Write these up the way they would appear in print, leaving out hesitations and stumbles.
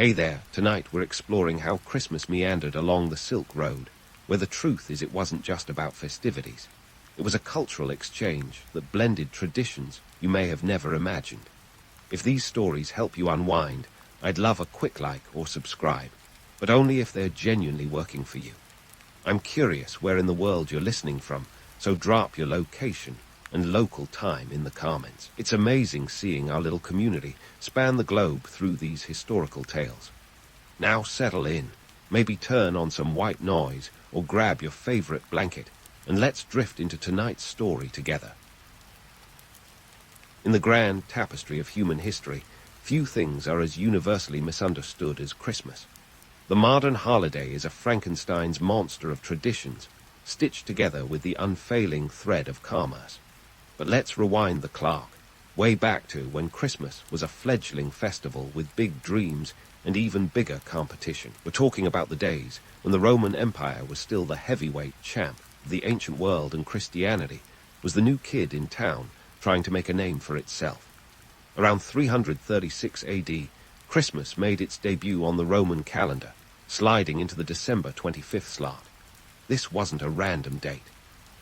Hey there, tonight we're exploring how Christmas meandered along the Silk Road, where the truth is it wasn't just about festivities. It was a cultural exchange that blended traditions you may have never imagined. If these stories help you unwind, I'd love a quick like or subscribe, but only if they're genuinely working for you. I'm curious where in the world you're listening from, so drop your location and local time in the comments. It's amazing seeing our little community span the globe through these historical tales. Now settle in, maybe turn on some white noise or grab your favorite blanket, and let's drift into tonight's story together. In the grand tapestry of human history, few things are as universally misunderstood as Christmas. The modern holiday is a Frankenstein's monster of traditions, stitched together with the unfailing thread of commerce. But let's rewind the clock, way back to when Christmas was a fledgling festival with big dreams and even bigger competition. We're talking about the days when the Roman Empire was still the heavyweight champ of the ancient world, and Christianity was the new kid in town trying to make a name for itself. Around 336 AD, Christmas made its debut on the Roman calendar, sliding into the December 25th slot. This wasn't a random date.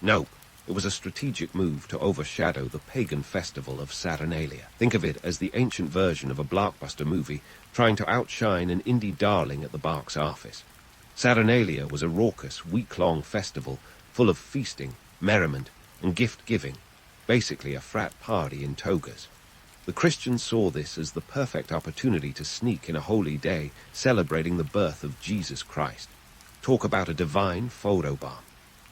Nope. It was a strategic move to overshadow the pagan festival of Saturnalia. Think of it as the ancient version of a blockbuster movie trying to outshine an indie darling at the box office. Saturnalia was a raucous, week-long festival full of feasting, merriment, and gift-giving, basically a frat party in togas. The Christians saw this as the perfect opportunity to sneak in a holy day celebrating the birth of Jesus Christ. Talk about a divine photobomb.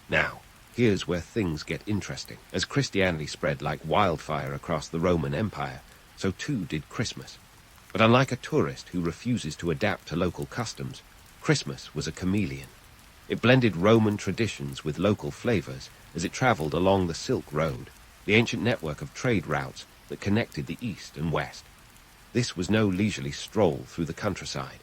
Now, here's where things get interesting. As Christianity spread like wildfire across the Roman Empire, so too did Christmas. But unlike a tourist who refuses to adapt to local customs, Christmas was a chameleon. It blended Roman traditions with local flavors as it traveled along the Silk Road, the ancient network of trade routes that connected the East and West. This was no leisurely stroll through the countryside.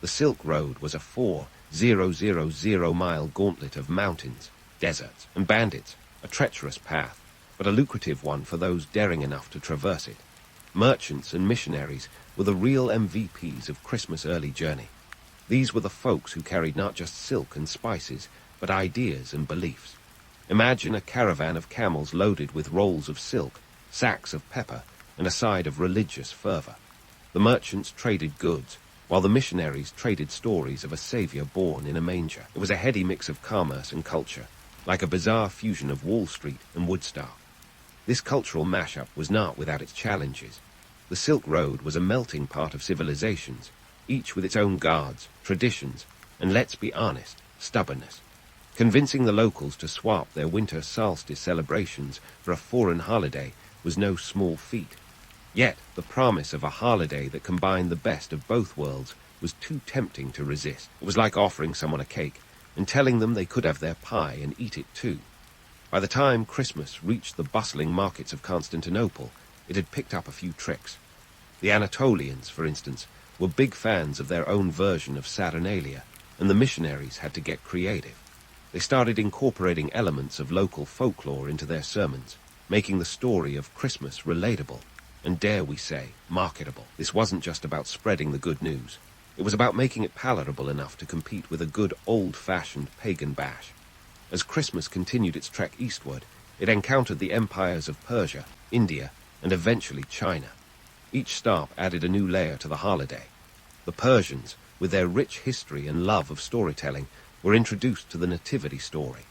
The Silk Road was a 4,000-mile gauntlet of mountains, deserts, and bandits, a treacherous path, but a lucrative one for those daring enough to traverse it. Merchants and missionaries were the real MVPs of Christmas' early journey. These were the folks who carried not just silk and spices, but ideas and beliefs. Imagine a caravan of camels loaded with rolls of silk, sacks of pepper, and a side of religious fervor. The merchants traded goods, while the missionaries traded stories of a savior born in a manger. It was a heady mix of commerce and culture, like a bizarre fusion of Wall Street and Woodstock. This cultural mashup was not without its challenges. The Silk Road was a melting pot of civilizations, each with its own gods, traditions, and let's be honest, stubbornness. Convincing the locals to swap their winter solstice celebrations for a foreign holiday was no small feat. Yet, the promise of a holiday that combined the best of both worlds was too tempting to resist. It was like offering someone a cake and telling them they could have their pie and eat it too. By the time Christmas reached the bustling markets of Constantinople, it had picked up a few tricks. The Anatolians, for instance, were big fans of their own version of Saturnalia, and the missionaries had to get creative. They started incorporating elements of local folklore into their sermons, making the story of Christmas relatable, and dare we say, marketable. This wasn't just about spreading the good news. It was about making it palatable enough to compete with a good old-fashioned pagan bash. As Christmas continued its trek eastward, it encountered the empires of Persia, India, and eventually China. Each stop added a new layer to the holiday. The Persians, with their rich history and love of storytelling, were introduced to the nativity story.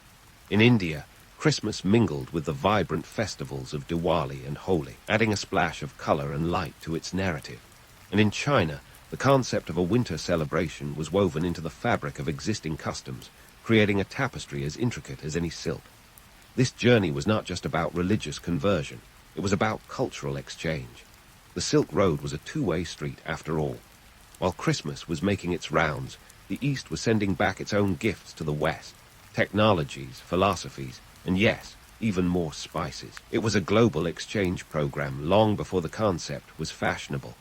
In India, Christmas mingled with the vibrant festivals of Diwali and Holi, adding a splash of color and light to its narrative. And in China, the concept of a winter celebration was woven into the fabric of existing customs, creating a tapestry as intricate as any silk. This journey was not just about religious conversion, it was about cultural exchange. The Silk Road was a two-way street after all. While Christmas was making its rounds, the East was sending back its own gifts to the West, technologies, philosophies, and yes, even more spices. It was a global exchange program long before the concept was fashionable.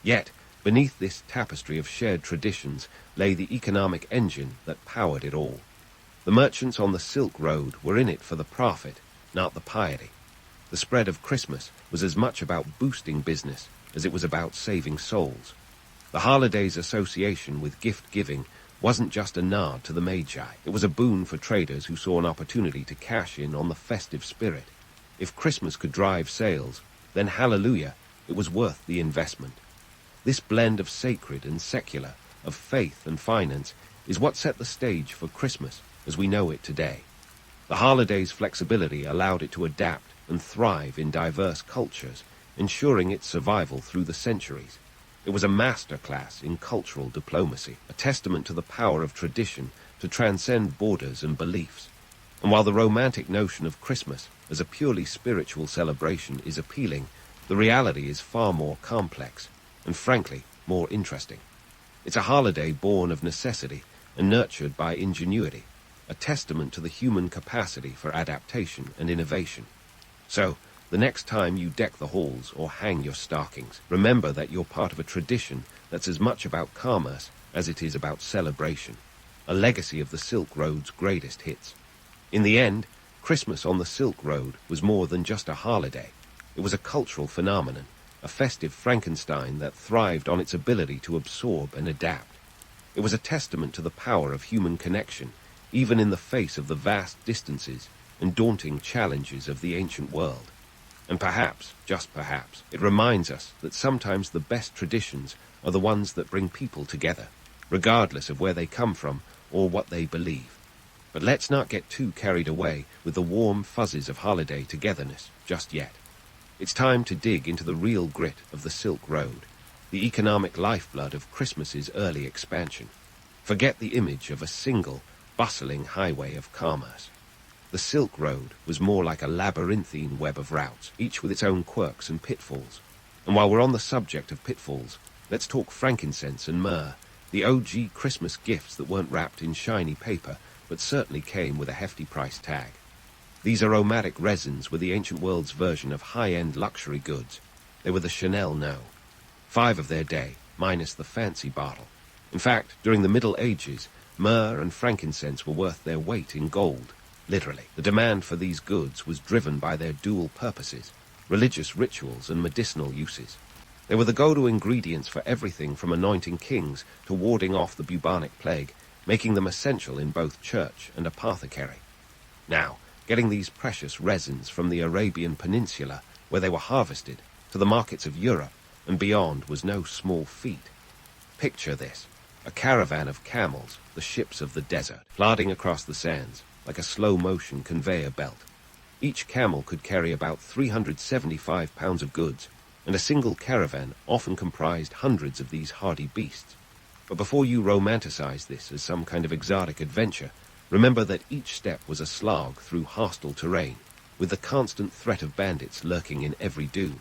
Yet, beneath this tapestry of shared traditions lay the economic engine that powered it all. The merchants on the Silk Road were in it for the profit, not the piety. The spread of Christmas was as much about boosting business as it was about saving souls. The holiday's association with gift-giving wasn't just a nod to the Magi. It was a boon for traders who saw an opportunity to cash in on the festive spirit. If Christmas could drive sales, then hallelujah, it was worth the investment. This blend of sacred and secular, of faith and finance, is what set the stage for Christmas as we know it today. The holiday's flexibility allowed it to adapt and thrive in diverse cultures, ensuring its survival through the centuries. It was a masterclass in cultural diplomacy, a testament to the power of tradition to transcend borders and beliefs. And while the romantic notion of Christmas as a purely spiritual celebration is appealing, the reality is far more complex and, frankly, more interesting. It's a holiday born of necessity and nurtured by ingenuity, a testament to the human capacity for adaptation and innovation. So, the next time you deck the halls or hang your stockings, remember that you're part of a tradition that's as much about commerce as it is about celebration, a legacy of the Silk Road's greatest hits. In the end, Christmas on the Silk Road was more than just a holiday. It was a cultural phenomenon, a festive Frankenstein that thrived on its ability to absorb and adapt. It was a testament to the power of human connection, even in the face of the vast distances and daunting challenges of the ancient world. And perhaps, just perhaps, it reminds us that sometimes the best traditions are the ones that bring people together, regardless of where they come from or what they believe. But let's not get too carried away with the warm fuzzes of holiday togetherness just yet. It's time to dig into the real grit of the Silk Road, the economic lifeblood of Christmas's early expansion. Forget the image of a single, bustling highway of commerce. The Silk Road was more like a labyrinthine web of routes, each with its own quirks and pitfalls. And while we're on the subject of pitfalls, let's talk frankincense and myrrh, the OG Christmas gifts that weren't wrapped in shiny paper, but certainly came with a hefty price tag. These aromatic resins were the ancient world's version of high-end luxury goods. They were the Chanel No. 5 of their day, minus the fancy bottle. In fact, during the Middle Ages, myrrh and frankincense were worth their weight in gold. Literally, the demand for these goods was driven by their dual purposes, religious rituals and medicinal uses. They were the go-to ingredients for everything from anointing kings to warding off the bubonic plague, making them essential in both church and apothecary. Now, getting these precious resins from the Arabian Peninsula, where they were harvested, to the markets of Europe and beyond was no small feat. Picture this, a caravan of camels, the ships of the desert, plodding across the sands, like a slow-motion conveyor belt. Each camel could carry about 375 pounds of goods, and a single caravan often comprised hundreds of these hardy beasts. But before you romanticize this as some kind of exotic adventure, remember that each step was a slog through hostile terrain, with the constant threat of bandits lurking in every dune.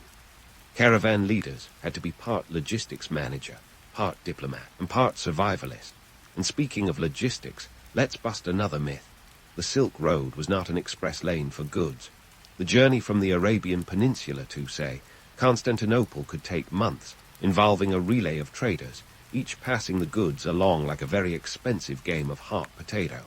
Caravan leaders had to be part logistics manager, part diplomat, and part survivalist. And speaking of logistics, let's bust another myth. The Silk Road was not an express lane for goods. The journey from the Arabian Peninsula to, say, Constantinople could take months, involving a relay of traders, each passing the goods along like a very expensive game of hot potato.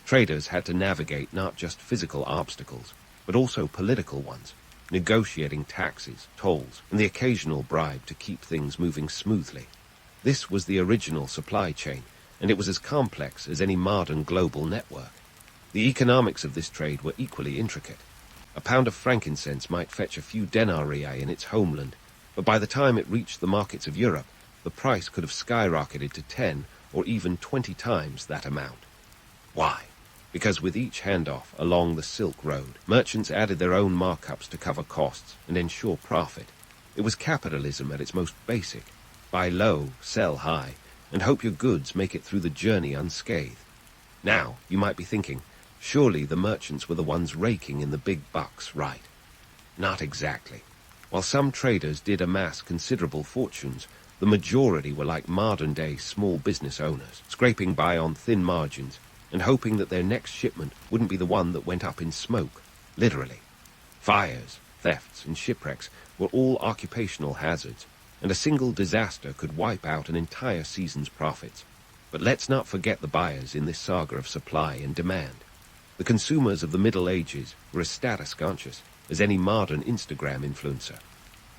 Traders had to navigate not just physical obstacles, but also political ones, negotiating taxes, tolls, and the occasional bribe to keep things moving smoothly. This was the original supply chain, and it was as complex as any modern global network. The economics of this trade were equally intricate. A pound of frankincense might fetch a few denarii in its homeland, but by the time it reached the markets of Europe, the price could have skyrocketed to 10 or even 20 times that amount. Why? Because with each handoff along the Silk Road, merchants added their own markups to cover costs and ensure profit. It was capitalism at its most basic. Buy low, sell high, and hope your goods make it through the journey unscathed. Now, you might be thinking, surely the merchants were the ones raking in the big bucks, right? Not exactly. While some traders did amass considerable fortunes, the majority were like modern-day small business owners, scraping by on thin margins and hoping that their next shipment wouldn't be the one that went up in smoke, literally. Fires, thefts, and shipwrecks were all occupational hazards, and a single disaster could wipe out an entire season's profits. But let's not forget the buyers in this saga of supply and demand. The consumers of the Middle Ages were as status-conscious as any modern Instagram influencer.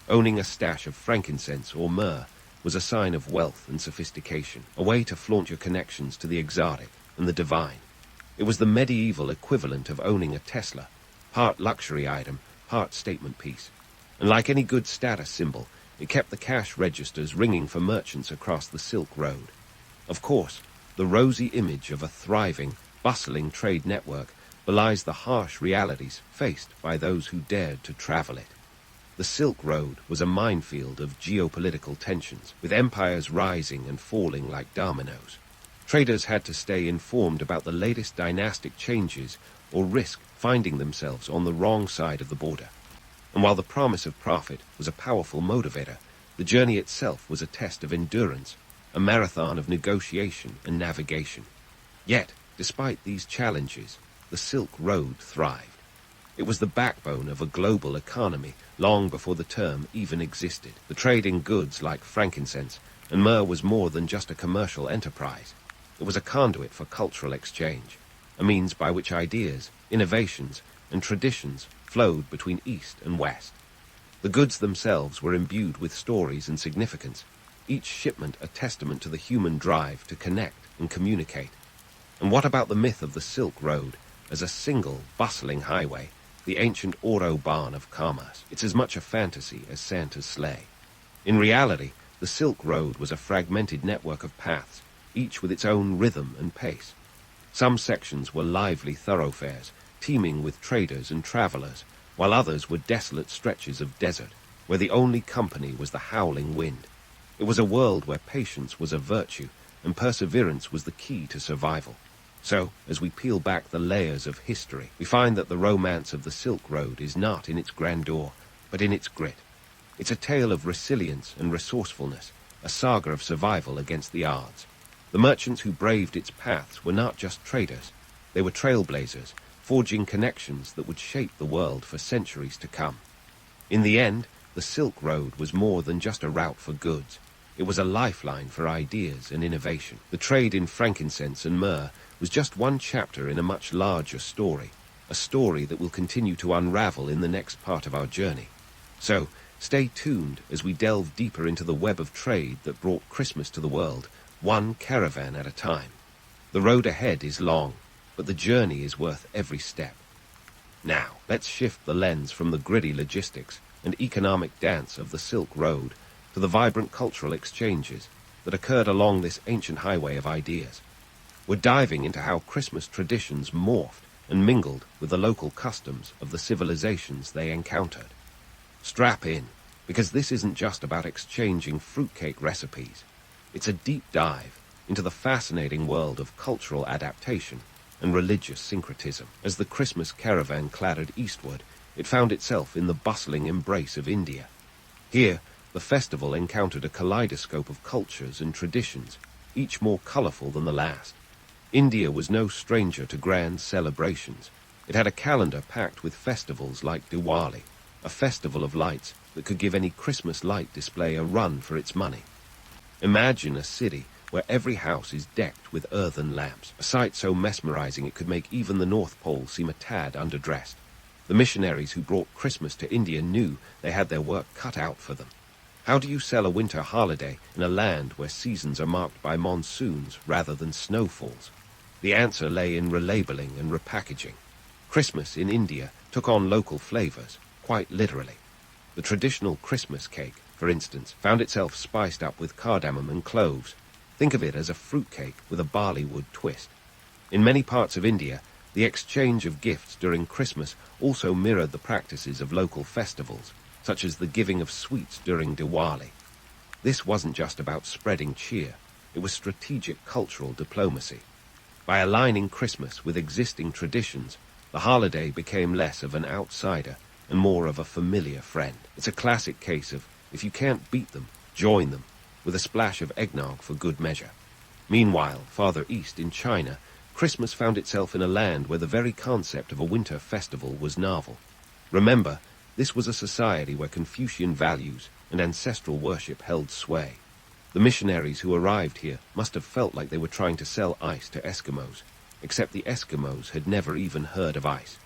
Owning a stash of frankincense or myrrh was a sign of wealth and sophistication, a way to flaunt your connections to the exotic and the divine. It was the medieval equivalent of owning a Tesla, part luxury item, part statement piece. And like any good status symbol, it kept the cash registers ringing for merchants across the Silk Road. Of course, the rosy image of a thriving, bustling trade network belies the harsh realities faced by those who dared to travel it. The Silk Road was a minefield of geopolitical tensions, with empires rising and falling like dominoes. Traders had to stay informed about the latest dynastic changes or risk finding themselves on the wrong side of the border. And while the promise of profit was a powerful motivator, the journey itself was a test of endurance, a marathon of negotiation and navigation. Yet, despite these challenges, the Silk Road thrived. It was the backbone of a global economy long before the term even existed. The trade in goods like frankincense and myrrh was more than just a commercial enterprise. It was a conduit for cultural exchange, a means by which ideas, innovations, and traditions flowed between East and West. The goods themselves were imbued with stories and significance, each shipment a testament to the human drive to connect and communicate. And what about the myth of the Silk Road as a single, bustling highway, the ancient autobahn of commerce? It's as much a fantasy as Santa's sleigh. In reality, the Silk Road was a fragmented network of paths, each with its own rhythm and pace. Some sections were lively thoroughfares, teeming with traders and travelers, while others were desolate stretches of desert, where the only company was the howling wind. It was a world where patience was a virtue, and perseverance was the key to survival. So, as we peel back the layers of history, we find that the romance of the Silk Road is not in its grandeur, but in its grit. It's a tale of resilience and resourcefulness, a saga of survival against the odds. The merchants who braved its paths were not just traders. They were trailblazers, forging connections that would shape the world for centuries to come. In the end, the Silk Road was more than just a route for goods. It was a lifeline for ideas and innovation. The trade in frankincense and myrrh was just one chapter in a much larger story, a story that will continue to unravel in the next part of our journey. So, stay tuned as we delve deeper into the web of trade that brought Christmas to the world, one caravan at a time. The road ahead is long, but the journey is worth every step. Now, let's shift the lens from the gritty logistics and economic dance of the Silk Road to the vibrant cultural exchanges that occurred along this ancient highway of ideas. We're diving into how Christmas traditions morphed and mingled with the local customs of the civilizations they encountered. Strap in, because this isn't just about exchanging fruitcake recipes. It's a deep dive into the fascinating world of cultural adaptation and religious syncretism. As the Christmas caravan clattered eastward, it found itself in the bustling embrace of India. Here, the festival encountered a kaleidoscope of cultures and traditions, each more colorful than the last. India was no stranger to grand celebrations. It had a calendar packed with festivals like Diwali, a festival of lights that could give any Christmas light display a run for its money. Imagine a city where every house is decked with earthen lamps, a sight so mesmerizing it could make even the North Pole seem a tad underdressed. The missionaries who brought Christmas to India knew they had their work cut out for them. How do you sell a winter holiday in a land where seasons are marked by monsoons rather than snowfalls? The answer lay in relabeling and repackaging. Christmas in India took on local flavors, quite literally. The traditional Christmas cake, for instance, found itself spiced up with cardamom and cloves. Think of it as a fruitcake with a barleywood twist. In many parts of India, the exchange of gifts during Christmas also mirrored the practices of local festivals, such as the giving of sweets during Diwali. This wasn't just about spreading cheer, it was strategic cultural diplomacy. By aligning Christmas with existing traditions, the holiday became less of an outsider and more of a familiar friend. It's a classic case of, if you can't beat them, join them, with a splash of eggnog for good measure. Meanwhile, farther east in China, Christmas found itself in a land where the very concept of a winter festival was novel. Remember, this was a society where Confucian values and ancestral worship held sway. The missionaries who arrived here must have felt like they were trying to sell ice to Eskimos, except the Eskimos had never even heard of ice.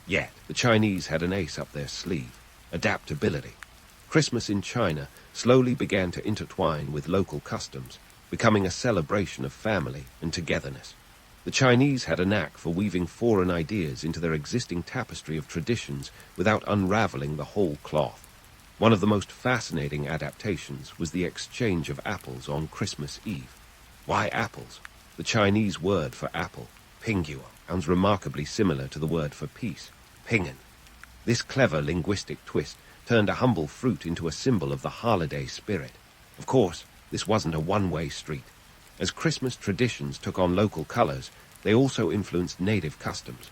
Yet, the Chinese had an ace up their sleeve: adaptability. Christmas in China slowly began to intertwine with local customs, becoming a celebration of family and togetherness. The Chinese had a knack for weaving foreign ideas into their existing tapestry of traditions without unraveling the whole cloth. One of the most fascinating adaptations was the exchange of apples on Christmas Eve. Why apples? The Chinese word for apple, pingyue, sounds remarkably similar to the word for peace, pingen. This clever linguistic twist turned a humble fruit into a symbol of the holiday spirit. Of course, this wasn't a one-way street. As Christmas traditions took on local colors, they also influenced native customs.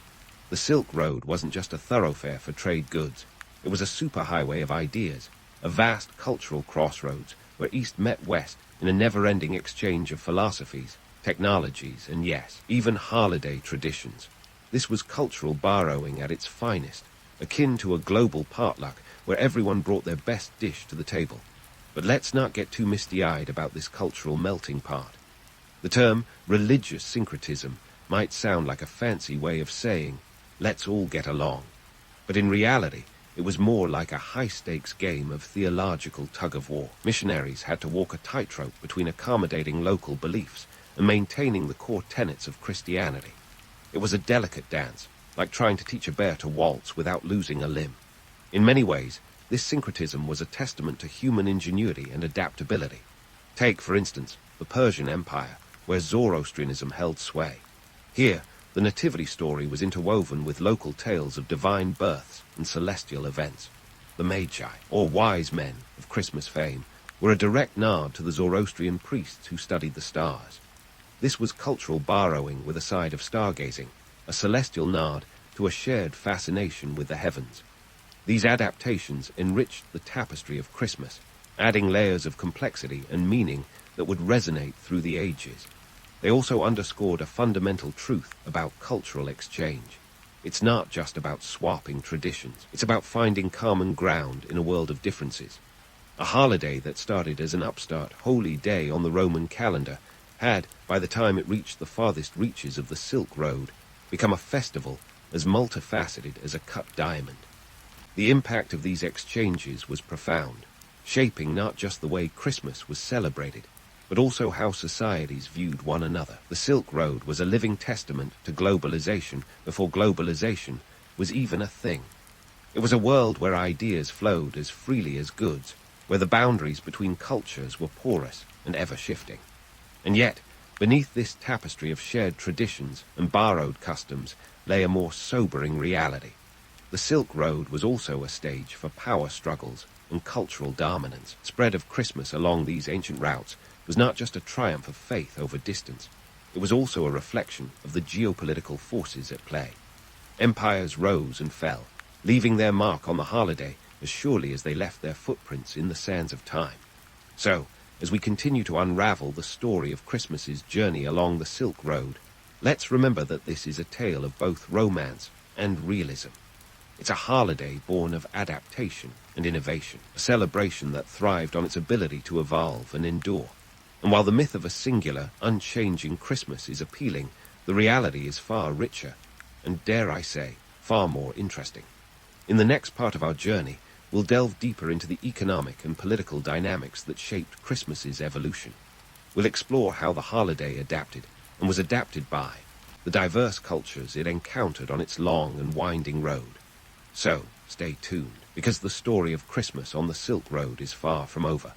The Silk Road wasn't just a thoroughfare for trade goods. It was a superhighway of ideas, a vast cultural crossroads where East met West in a never-ending exchange of philosophies, technologies, and yes, even holiday traditions. This was cultural borrowing at its finest, akin to a global potluck where everyone brought their best dish to the table. But let's not get too misty-eyed about this cultural melting pot. The term religious syncretism might sound like a fancy way of saying, let's all get along. But in reality, it was more like a high-stakes game of theological tug-of-war. Missionaries had to walk a tightrope between accommodating local beliefs and maintaining the core tenets of Christianity. It was a delicate dance, like trying to teach a bear to waltz without losing a limb. In many ways, this syncretism was a testament to human ingenuity and adaptability. Take, for instance, the Persian Empire, where Zoroastrianism held sway. Here, the nativity story was interwoven with local tales of divine births and celestial events. The Magi, or wise men of Christmas fame, were a direct nod to the Zoroastrian priests who studied the stars. This was cultural borrowing with a side of stargazing, a celestial nod to a shared fascination with the heavens. These adaptations enriched the tapestry of Christmas, adding layers of complexity and meaning that would resonate through the ages. They also underscored a fundamental truth about cultural exchange. It's not just about swapping traditions. It's about finding common ground in a world of differences. A holiday that started as an upstart holy day on the Roman calendar had, by the time it reached the farthest reaches of the Silk Road, become a festival as multifaceted as a cut diamond. The impact of these exchanges was profound, shaping not just the way Christmas was celebrated, but also how societies viewed one another. The Silk Road was a living testament to globalization before globalization was even a thing. It was a world where ideas flowed as freely as goods, where the boundaries between cultures were porous and ever-shifting. And yet, beneath this tapestry of shared traditions and borrowed customs lay a more sobering reality. The Silk Road was also a stage for power struggles and cultural dominance. Spread of Christmas along these ancient routes was not just a triumph of faith over distance. It was also a reflection of the geopolitical forces at play. Empires rose and fell, leaving their mark on the holiday as surely as they left their footprints in the sands of time. So, as we continue to unravel the story of Christmas's journey along the Silk Road, let's remember that this is a tale of both romance and realism. It's a holiday born of adaptation and innovation, a celebration that thrived on its ability to evolve and endure. And while the myth of a singular, unchanging Christmas is appealing, the reality is far richer and, dare I say, far more interesting. In the next part of our journey, we'll delve deeper into the economic and political dynamics that shaped Christmas's evolution. We'll explore how the holiday adapted and was adapted by the diverse cultures it encountered on its long and winding road. So, stay tuned, because the story of Christmas on the Silk Road is far from over.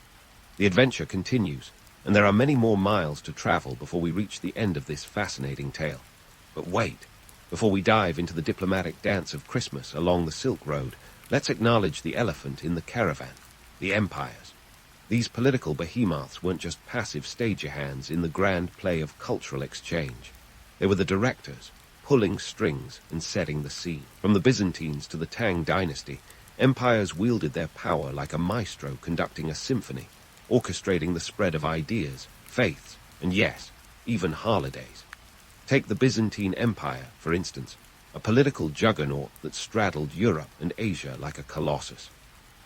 The adventure continues, and there are many more miles to travel before we reach the end of this fascinating tale. But wait, before we dive into the diplomatic dance of Christmas along the Silk Road, let's acknowledge the elephant in the caravan, the empires. These political behemoths weren't just passive stagehands in the grand play of cultural exchange. They were the directors, pulling strings and setting the scene. From the Byzantines to the Tang dynasty, empires wielded their power like a maestro conducting a symphony, orchestrating the spread of ideas, faiths, and yes, even holidays. Take the Byzantine Empire, for instance, a political juggernaut that straddled Europe and Asia like a colossus.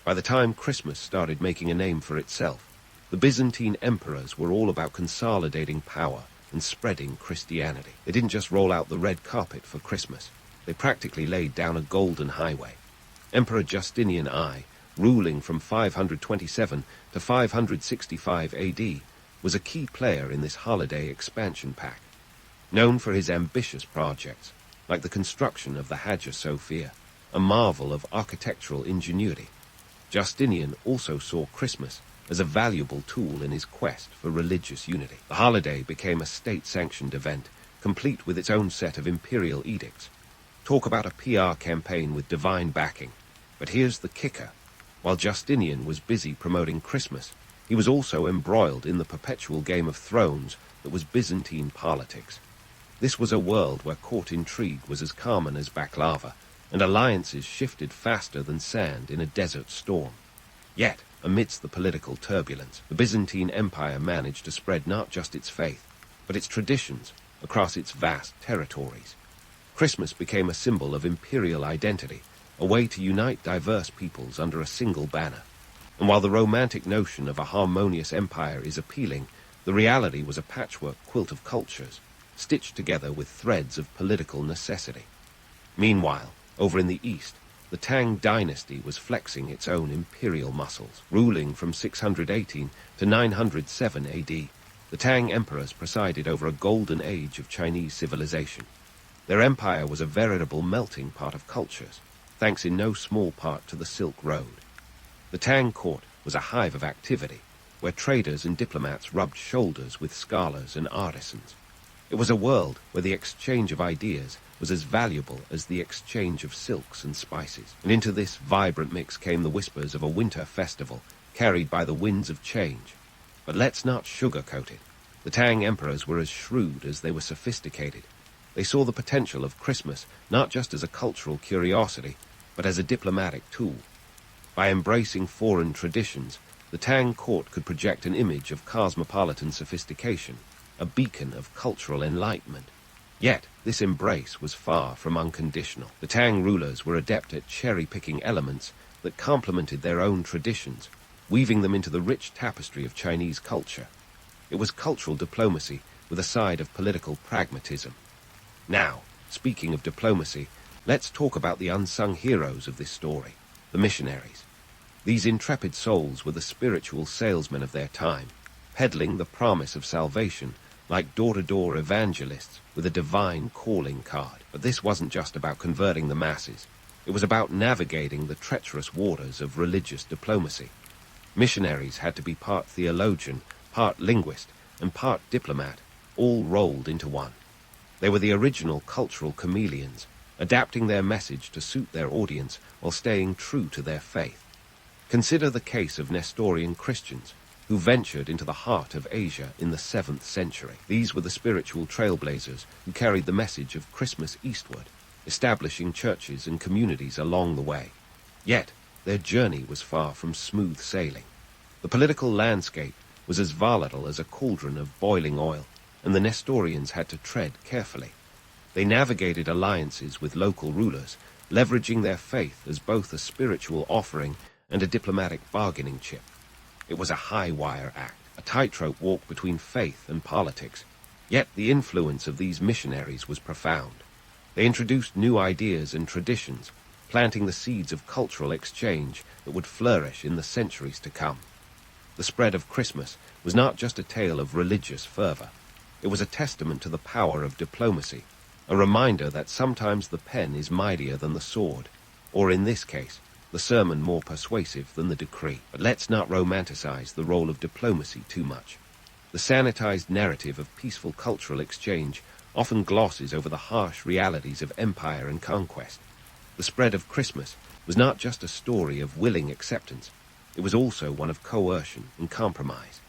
By the time Christmas started making a name for itself, the Byzantine emperors were all about consolidating power and spreading Christianity. They didn't just roll out the red carpet for Christmas. They practically laid down a golden highway. Emperor Justinian I ruling from 527 to 565 AD, was a key player in this holiday expansion pack. Known for his ambitious projects, like the construction of the Hagia Sophia, a marvel of architectural ingenuity, Justinian also saw Christmas as a valuable tool in his quest for religious unity. The holiday became a state-sanctioned event, complete with its own set of imperial edicts. Talk about a PR campaign with divine backing. But here's the kicker. While Justinian was busy promoting Christmas, he was also embroiled in the perpetual game of thrones that was Byzantine politics. This was a world where court intrigue was as common as baklava, and alliances shifted faster than sand in a desert storm. Yet, amidst the political turbulence, the Byzantine Empire managed to spread not just its faith, but its traditions across its vast territories. Christmas became a symbol of imperial identity, a way to unite diverse peoples under a single banner. And while the romantic notion of a harmonious empire is appealing, the reality was a patchwork quilt of cultures, stitched together with threads of political necessity. Meanwhile, over in the east, the Tang dynasty was flexing its own imperial muscles. Ruling from 618 to 907 AD, the Tang emperors presided over a golden age of Chinese civilization. Their empire was a veritable melting pot of cultures, thanks in no small part to the Silk Road. The Tang court was a hive of activity, where traders and diplomats rubbed shoulders with scholars and artisans. It was a world where the exchange of ideas was as valuable as the exchange of silks and spices. And into this vibrant mix came the whispers of a winter festival, carried by the winds of change. But let's not sugarcoat it. The Tang emperors were as shrewd as they were sophisticated. They saw the potential of Christmas not just as a cultural curiosity, but as a diplomatic tool. By embracing foreign traditions, the Tang court could project an image of cosmopolitan sophistication, a beacon of cultural enlightenment. Yet, this embrace was far from unconditional. The Tang rulers were adept at cherry-picking elements that complemented their own traditions, weaving them into the rich tapestry of Chinese culture. It was cultural diplomacy with a side of political pragmatism. Now, speaking of diplomacy, let's talk about the unsung heroes of this story, the missionaries. These intrepid souls were the spiritual salesmen of their time, peddling the promise of salvation like door-to-door evangelists with a divine calling card. But this wasn't just about converting the masses. It was about navigating the treacherous waters of religious diplomacy. Missionaries had to be part theologian, part linguist, and part diplomat, all rolled into one. They were the original cultural chameleons, adapting their message to suit their audience while staying true to their faith. Consider the case of Nestorian Christians, who ventured into the heart of Asia in the 7th century. These were the spiritual trailblazers who carried the message of Christmas eastward, establishing churches and communities along the way. Yet, their journey was far from smooth sailing. The political landscape was as volatile as a cauldron of boiling oil, and the Nestorians had to tread carefully. They navigated alliances with local rulers, leveraging their faith as both a spiritual offering and a diplomatic bargaining chip. It was a high-wire act, a tightrope walk between faith and politics. Yet the influence of these missionaries was profound. They introduced new ideas and traditions, planting the seeds of cultural exchange that would flourish in the centuries to come. The spread of Christmas was not just a tale of religious fervor. It was a testament to the power of diplomacy, a reminder that sometimes the pen is mightier than the sword, or in this case, the sermon more persuasive than the decree. But let's not romanticize the role of diplomacy too much. The sanitized narrative of peaceful cultural exchange often glosses over the harsh realities of empire and conquest. The spread of Christmas was not just a story of willing acceptance, it was also one of coercion and compromise.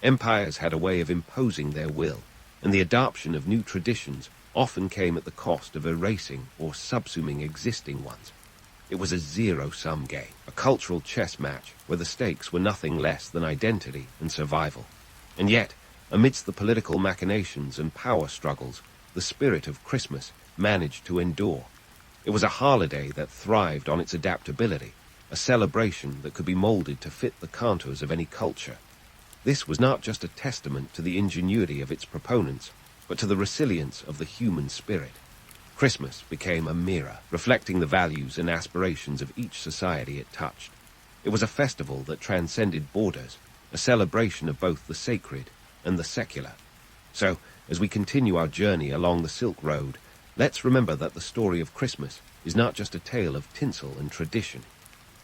Empires had a way of imposing their will, and the adoption of new traditions often came at the cost of erasing or subsuming existing ones. It was a zero-sum game, a cultural chess match where the stakes were nothing less than identity and survival. And yet, amidst the political machinations and power struggles, the spirit of Christmas managed to endure. It was a holiday that thrived on its adaptability, a celebration that could be molded to fit the contours of any culture. This was not just a testament to the ingenuity of its proponents, but to the resilience of the human spirit. Christmas became a mirror, reflecting the values and aspirations of each society it touched. It was a festival that transcended borders, a celebration of both the sacred and the secular. So, as we continue our journey along the Silk Road, let's remember that the story of Christmas is not just a tale of tinsel and tradition.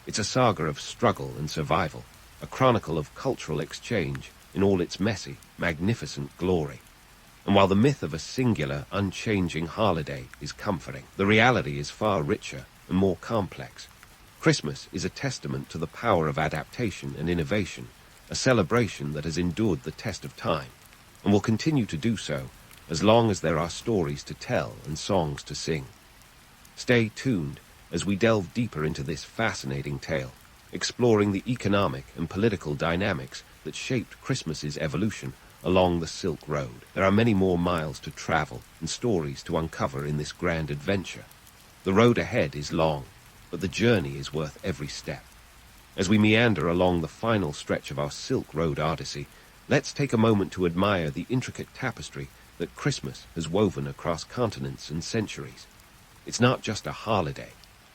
It's a saga of struggle and survival, a chronicle of cultural exchange in all its messy, magnificent glory. And while the myth of a singular, unchanging holiday is comforting, the reality is far richer and more complex. Christmas is a testament to the power of adaptation and innovation, a celebration that has endured the test of time, and will continue to do so as long as there are stories to tell and songs to sing. Stay tuned as we delve deeper into this fascinating tale, exploring the economic and political dynamics that shaped Christmas's evolution along the Silk Road. There are many more miles to travel and stories to uncover in this grand adventure. The road ahead is long, but the journey is worth every step. As we meander along the final stretch of our Silk Road Odyssey, let's take a moment to admire the intricate tapestry that Christmas has woven across continents and centuries. It's not just a holiday,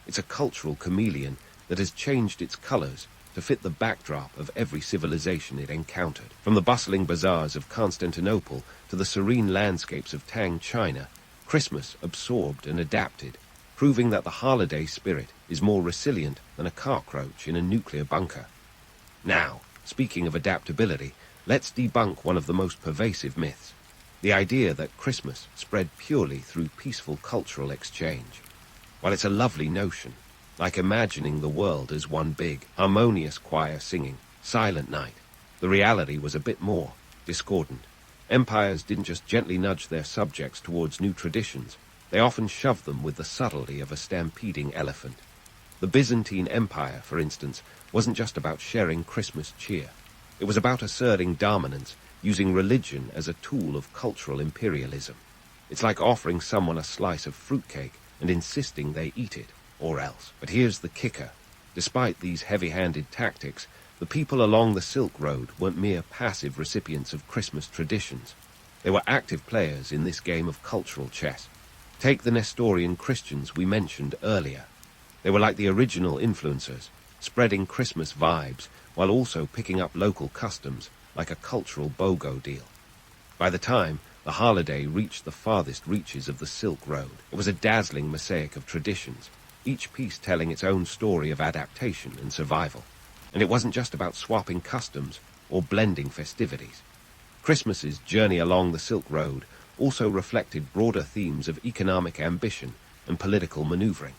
it's a cultural chameleon that has changed its colors to fit the backdrop of every civilization it encountered. From the bustling bazaars of Constantinople to the serene landscapes of Tang China, Christmas absorbed and adapted, proving that the holiday spirit is more resilient than a cockroach in a nuclear bunker. Now, speaking of adaptability, let's debunk one of the most pervasive myths, the idea that Christmas spread purely through peaceful cultural exchange. While it's a lovely notion, like imagining the world as one big, harmonious choir singing, silent night, the reality was a bit more discordant. Empires didn't just gently nudge their subjects towards new traditions, they often shoved them with the subtlety of a stampeding elephant. The Byzantine Empire, for instance, wasn't just about sharing Christmas cheer. It was about asserting dominance, using religion as a tool of cultural imperialism. It's like offering someone a slice of fruitcake and insisting they eat it, or else. But here's the kicker. Despite these heavy-handed tactics, the people along the Silk Road weren't mere passive recipients of Christmas traditions. They were active players in this game of cultural chess. Take the Nestorian Christians we mentioned earlier. They were like the original influencers, spreading Christmas vibes while also picking up local customs like a cultural BOGO deal. By the time the holiday reached the farthest reaches of the Silk Road, it was a dazzling mosaic of traditions, each piece telling its own story of adaptation and survival. And it wasn't just about swapping customs or blending festivities. Christmas's journey along the Silk Road also reflected broader themes of economic ambition and political maneuvering.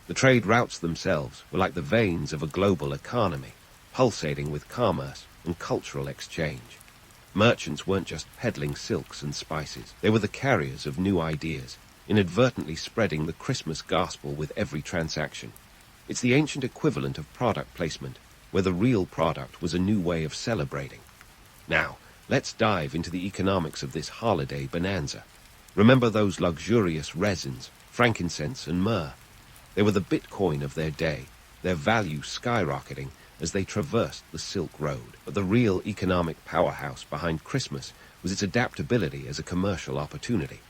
The trade routes themselves were like the veins of a global economy, pulsating with commerce and cultural exchange. Merchants weren't just peddling silks and spices. They were the carriers of new ideas, inadvertently spreading the Christmas gospel with every transaction. It's the ancient equivalent of product placement, where the real product was a new way of celebrating. Now, let's dive into the economics of this holiday bonanza. Remember those luxurious resins, frankincense and myrrh? They were the Bitcoin of their day, their value skyrocketing as they traversed the Silk Road. But the real economic powerhouse behind Christmas was its adaptability as a commercial opportunity.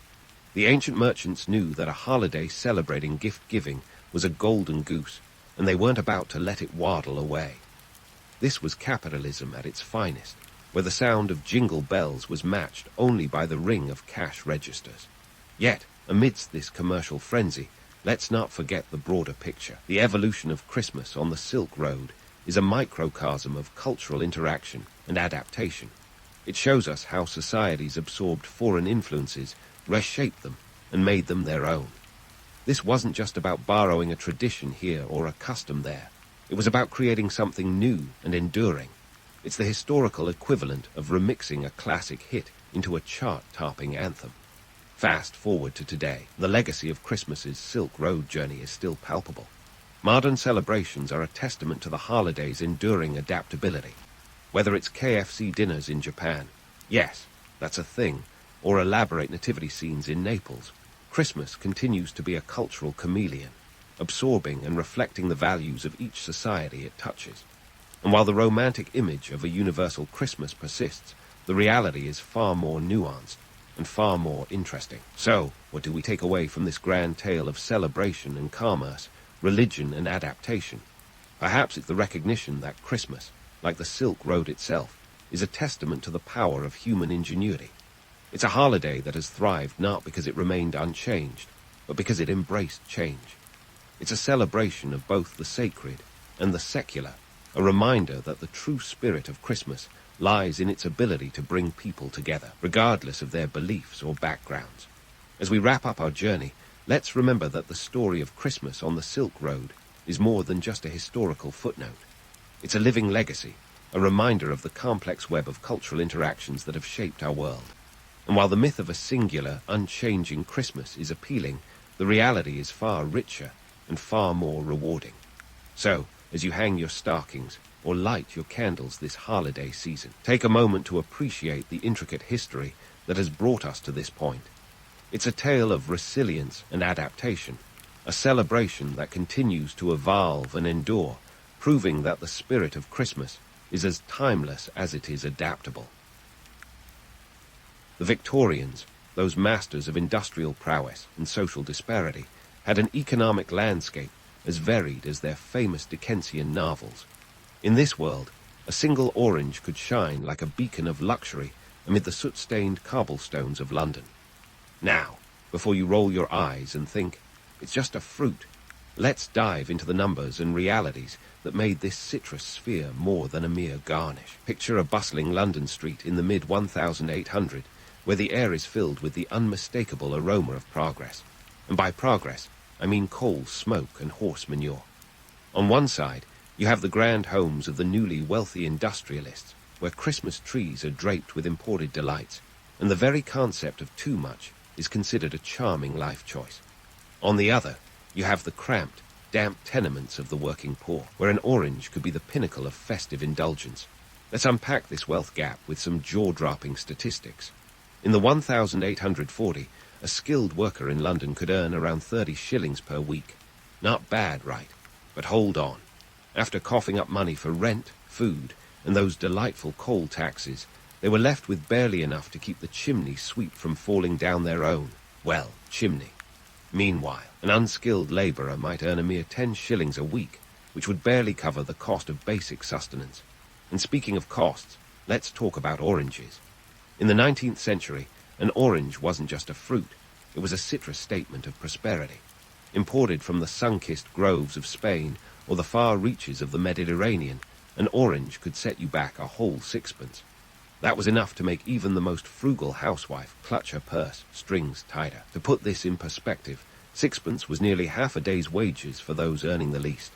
The ancient merchants knew that a holiday celebrating gift-giving was a golden goose, and they weren't about to let it waddle away. This was capitalism at its finest, where the sound of jingle bells was matched only by the ring of cash registers. Yet, amidst this commercial frenzy, let's not forget the broader picture. The evolution of Christmas on the Silk Road is a microcosm of cultural interaction and adaptation. It shows us how societies absorbed foreign influences, reshaped them, and made them their own. This wasn't just about borrowing a tradition here or a custom there. It was about creating something new and enduring. It's the historical equivalent of remixing a classic hit into a chart-topping anthem. Fast forward to today, the legacy of Christmas's Silk Road journey is still palpable. Modern celebrations are a testament to the holiday's enduring adaptability. Whether it's KFC dinners in Japan, yes, that's a thing, or elaborate nativity scenes in Naples, Christmas continues to be a cultural chameleon, absorbing and reflecting the values of each society it touches. And while the romantic image of a universal Christmas persists, the reality is far more nuanced and far more interesting. So, what do we take away from this grand tale of celebration and commerce, religion and adaptation? Perhaps it's the recognition that Christmas, like the Silk Road itself, is a testament to the power of human ingenuity. It's a holiday that has thrived not because it remained unchanged, but because it embraced change. It's a celebration of both the sacred and the secular, a reminder that the true spirit of Christmas lies in its ability to bring people together, regardless of their beliefs or backgrounds. As we wrap up our journey, let's remember that the story of Christmas on the Silk Road is more than just a historical footnote. It's a living legacy, a reminder of the complex web of cultural interactions that have shaped our world. And while the myth of a singular, unchanging Christmas is appealing, the reality is far richer and far more rewarding. So, as you hang your stockings or light your candles this holiday season, take a moment to appreciate the intricate history that has brought us to this point. It's a tale of resilience and adaptation, a celebration that continues to evolve and endure, proving that the spirit of Christmas is as timeless as it is adaptable. The Victorians, those masters of industrial prowess and social disparity, had an economic landscape as varied as their famous Dickensian novels. In this world, a single orange could shine like a beacon of luxury amid the soot-stained cobblestones of London. Now, before you roll your eyes and think, it's just a fruit, let's dive into the numbers and realities that made this citrus sphere more than a mere garnish. Picture a bustling London street in the mid-1800s, where the air is filled with the unmistakable aroma of progress. And by progress, I mean coal, smoke, and horse manure. On one side, you have the grand homes of the newly wealthy industrialists, where Christmas trees are draped with imported delights, and the very concept of too much is considered a charming life choice. On the other, you have the cramped, damp tenements of the working poor, where an orange could be the pinnacle of festive indulgence. Let's unpack this wealth gap with some jaw-dropping statistics. In the 1840, a skilled worker in London could earn around 30 shillings per week. Not bad, right? But hold on. After coughing up money for rent, food, and those delightful coal taxes, they were left with barely enough to keep the chimney sweep from falling down their own, well, chimney. Meanwhile, an unskilled labourer might earn a mere 10 shillings a week, which would barely cover the cost of basic sustenance. And speaking of costs, let's talk about oranges. In the 19th century, an orange wasn't just a fruit, it was a citrus statement of prosperity. Imported from the sun-kissed groves of Spain or the far reaches of the Mediterranean, an orange could set you back a whole sixpence. That was enough to make even the most frugal housewife clutch her purse strings tighter. To put this in perspective, sixpence was nearly half a day's wages for those earning the least.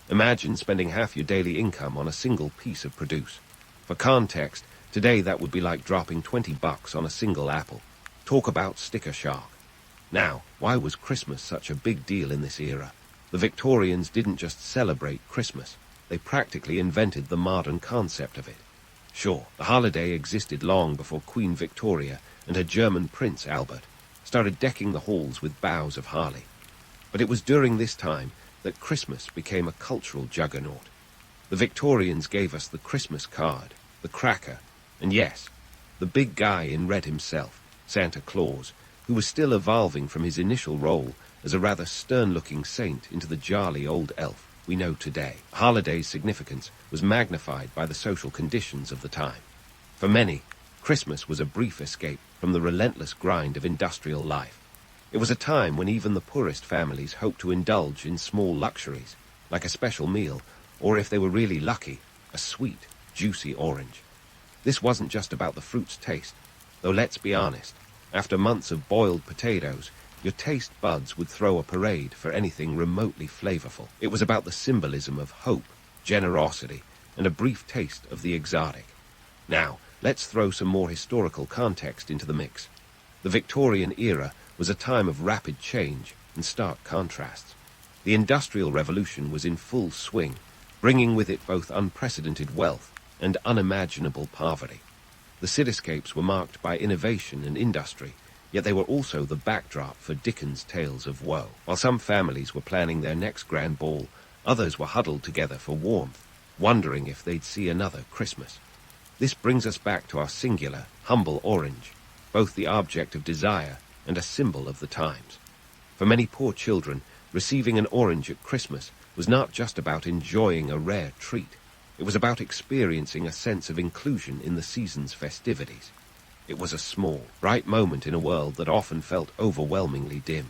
Imagine spending half your daily income on a single piece of produce. For context, today that would be like dropping $20 on a single apple. Talk about sticker shock. Now, why was Christmas such a big deal in this era? The Victorians didn't just celebrate Christmas, they practically invented the modern concept of it. Sure, the holiday existed long before Queen Victoria and her German Prince Albert started decking the halls with boughs of holly. But it was during this time that Christmas became a cultural juggernaut. The Victorians gave us the Christmas card, the cracker, and yes, the big guy in red himself, Santa Claus, who was still evolving from his initial role as a rather stern-looking saint into the jolly old elf we know today. The holiday's significance was magnified by the social conditions of the time. For many, Christmas was a brief escape from the relentless grind of industrial life. It was a time when even the poorest families hoped to indulge in small luxuries, like a special meal, or if they were really lucky, a sweet, juicy orange. This wasn't just about the fruit's taste, though let's be honest, after months of boiled potatoes, your taste buds would throw a parade for anything remotely flavorful. It was about the symbolism of hope, generosity, and a brief taste of the exotic. Now, let's throw some more historical context into the mix. The Victorian era was a time of rapid change and stark contrasts. The Industrial Revolution was in full swing, bringing with it both unprecedented wealth and unimaginable poverty. The cityscapes were marked by innovation and industry, yet they were also the backdrop for Dickens' tales of woe. While some families were planning their next grand ball, others were huddled together for warmth, wondering if they'd see another Christmas. This brings us back to our singular, humble orange, both the object of desire and a symbol of the times. For many poor children, receiving an orange at Christmas was not just about enjoying a rare treat. It was about experiencing a sense of inclusion in the season's festivities. It was a small, bright moment in a world that often felt overwhelmingly dim.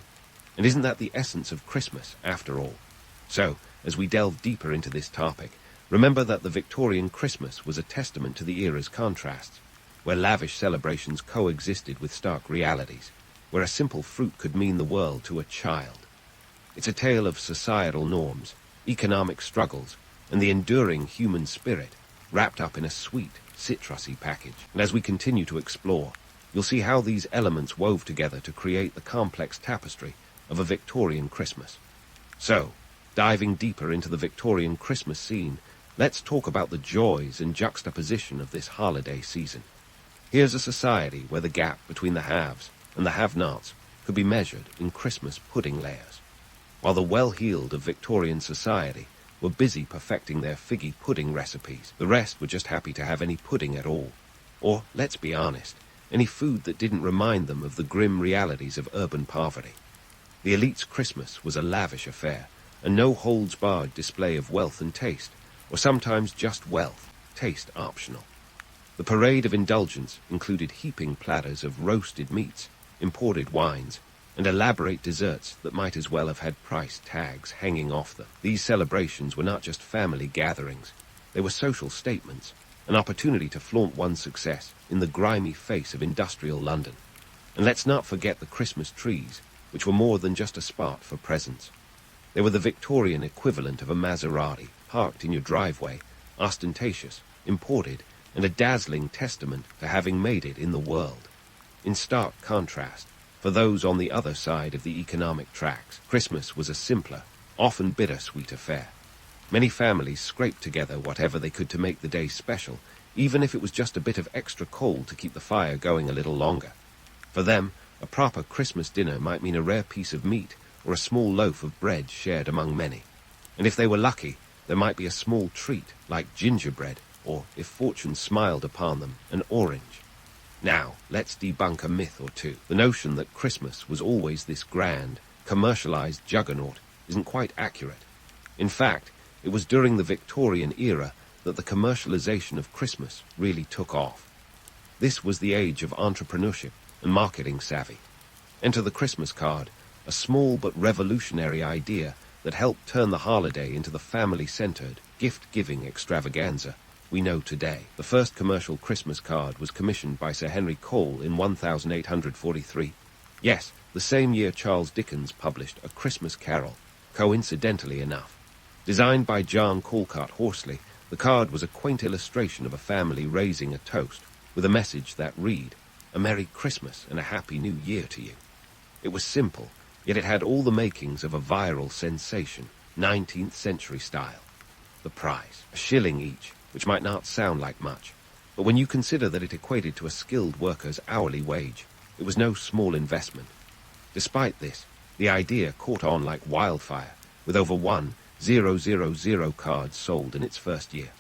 And isn't that the essence of Christmas, after all? So, as we delve deeper into this topic, remember that the Victorian Christmas was a testament to the era's contrasts, where lavish celebrations coexisted with stark realities, where a simple fruit could mean the world to a child. It's a tale of societal norms, economic struggles, and the enduring human spirit, wrapped up in a sweet, citrusy package. And as we continue to explore, you'll see how these elements wove together to create the complex tapestry of a Victorian Christmas. So, diving deeper into the Victorian Christmas scene, let's talk about the joys and juxtaposition of this holiday season. Here's a society where the gap between the haves and the have-nots could be measured in Christmas pudding layers. While the well-heeled of Victorian society were busy perfecting their figgy pudding recipes, the rest were just happy to have any pudding at all. Or, let's be honest, any food that didn't remind them of the grim realities of urban poverty. The elite's Christmas was a lavish affair, a no-holds-barred display of wealth and taste, or sometimes just wealth, taste optional. The parade of indulgence included heaping platters of roasted meats, imported wines, and elaborate desserts that might as well have had price tags hanging off them. These celebrations were not just family gatherings, they were social statements, an opportunity to flaunt one's success in the grimy face of industrial London. And let's not forget the Christmas trees, which were more than just a spot for presents. They were the Victorian equivalent of a Maserati, parked in your driveway, ostentatious, imported, and a dazzling testament to having made it in the world. In stark contrast, for those on the other side of the economic tracks, Christmas was a simpler, often bittersweet affair. Many families scraped together whatever they could to make the day special, even if it was just a bit of extra coal to keep the fire going a little longer. For them, a proper Christmas dinner might mean a rare piece of meat or a small loaf of bread shared among many. And if they were lucky, there might be a small treat like gingerbread, or, if fortune smiled upon them, an orange. Now, let's debunk a myth or two. The notion that Christmas was always this grand, commercialized juggernaut isn't quite accurate. In fact, it was during the Victorian era that the commercialization of Christmas really took off. This was the age of entrepreneurship and marketing savvy. Enter the Christmas card, a small but revolutionary idea that helped turn the holiday into the family-centered, gift-giving extravaganza we know today. The first commercial Christmas card was commissioned by Sir Henry Cole in 1843. Yes, the same year Charles Dickens published A Christmas Carol, coincidentally enough. Designed by John Calcott Horsley, the card was a quaint illustration of a family raising a toast, with a message that read, "A Merry Christmas and a Happy New Year to you." It was simple, yet it had all the makings of a viral sensation, 19th century style. The price, a shilling each, which might not sound like much, but when you consider that it equated to a skilled worker's hourly wage, it was no small investment. Despite this, the idea caught on like wildfire, with over 1,000 cards sold in its first year.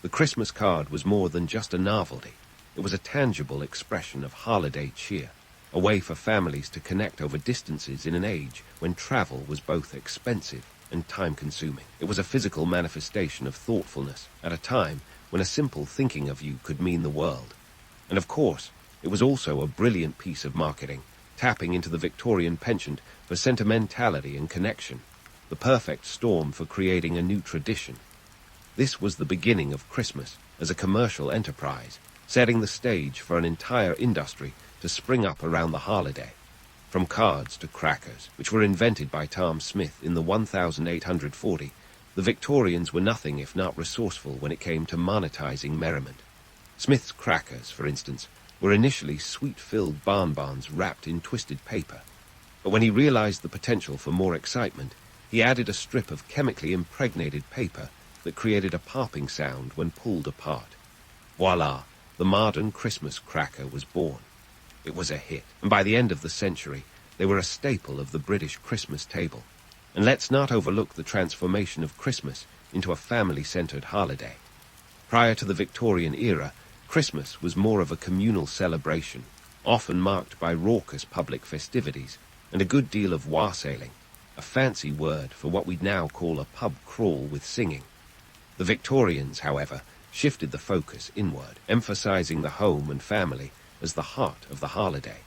The Christmas card was more than just a novelty. It was a tangible expression of holiday cheer, a way for families to connect over distances in an age when travel was both expensive and time-consuming. It was a physical manifestation of thoughtfulness at a time when a simple thinking of you could mean the world. And of course, it was also a brilliant piece of marketing, tapping into the Victorian penchant for sentimentality and connection, the perfect storm for creating a new tradition. This was the beginning of Christmas as a commercial enterprise, setting the stage for an entire industry to spring up around the holiday. From cards to crackers, which were invented by Tom Smith in the 1840, the Victorians were nothing if not resourceful when it came to monetizing merriment. Smith's crackers, for instance, were initially sweet-filled bonbons wrapped in twisted paper. But when he realized the potential for more excitement, he added a strip of chemically impregnated paper that created a popping sound when pulled apart. Voila, the modern Christmas cracker was born. It was a hit, and by the end of the century, they were a staple of the British Christmas table. And let's not overlook the transformation of Christmas into a family-centered holiday. Prior to the Victorian era, Christmas was more of a communal celebration, often marked by raucous public festivities and a good deal of wassailing, a fancy word for what we'd now call a pub crawl with singing. The Victorians, however, shifted the focus inward, emphasizing the home and family as the heart of the holiday.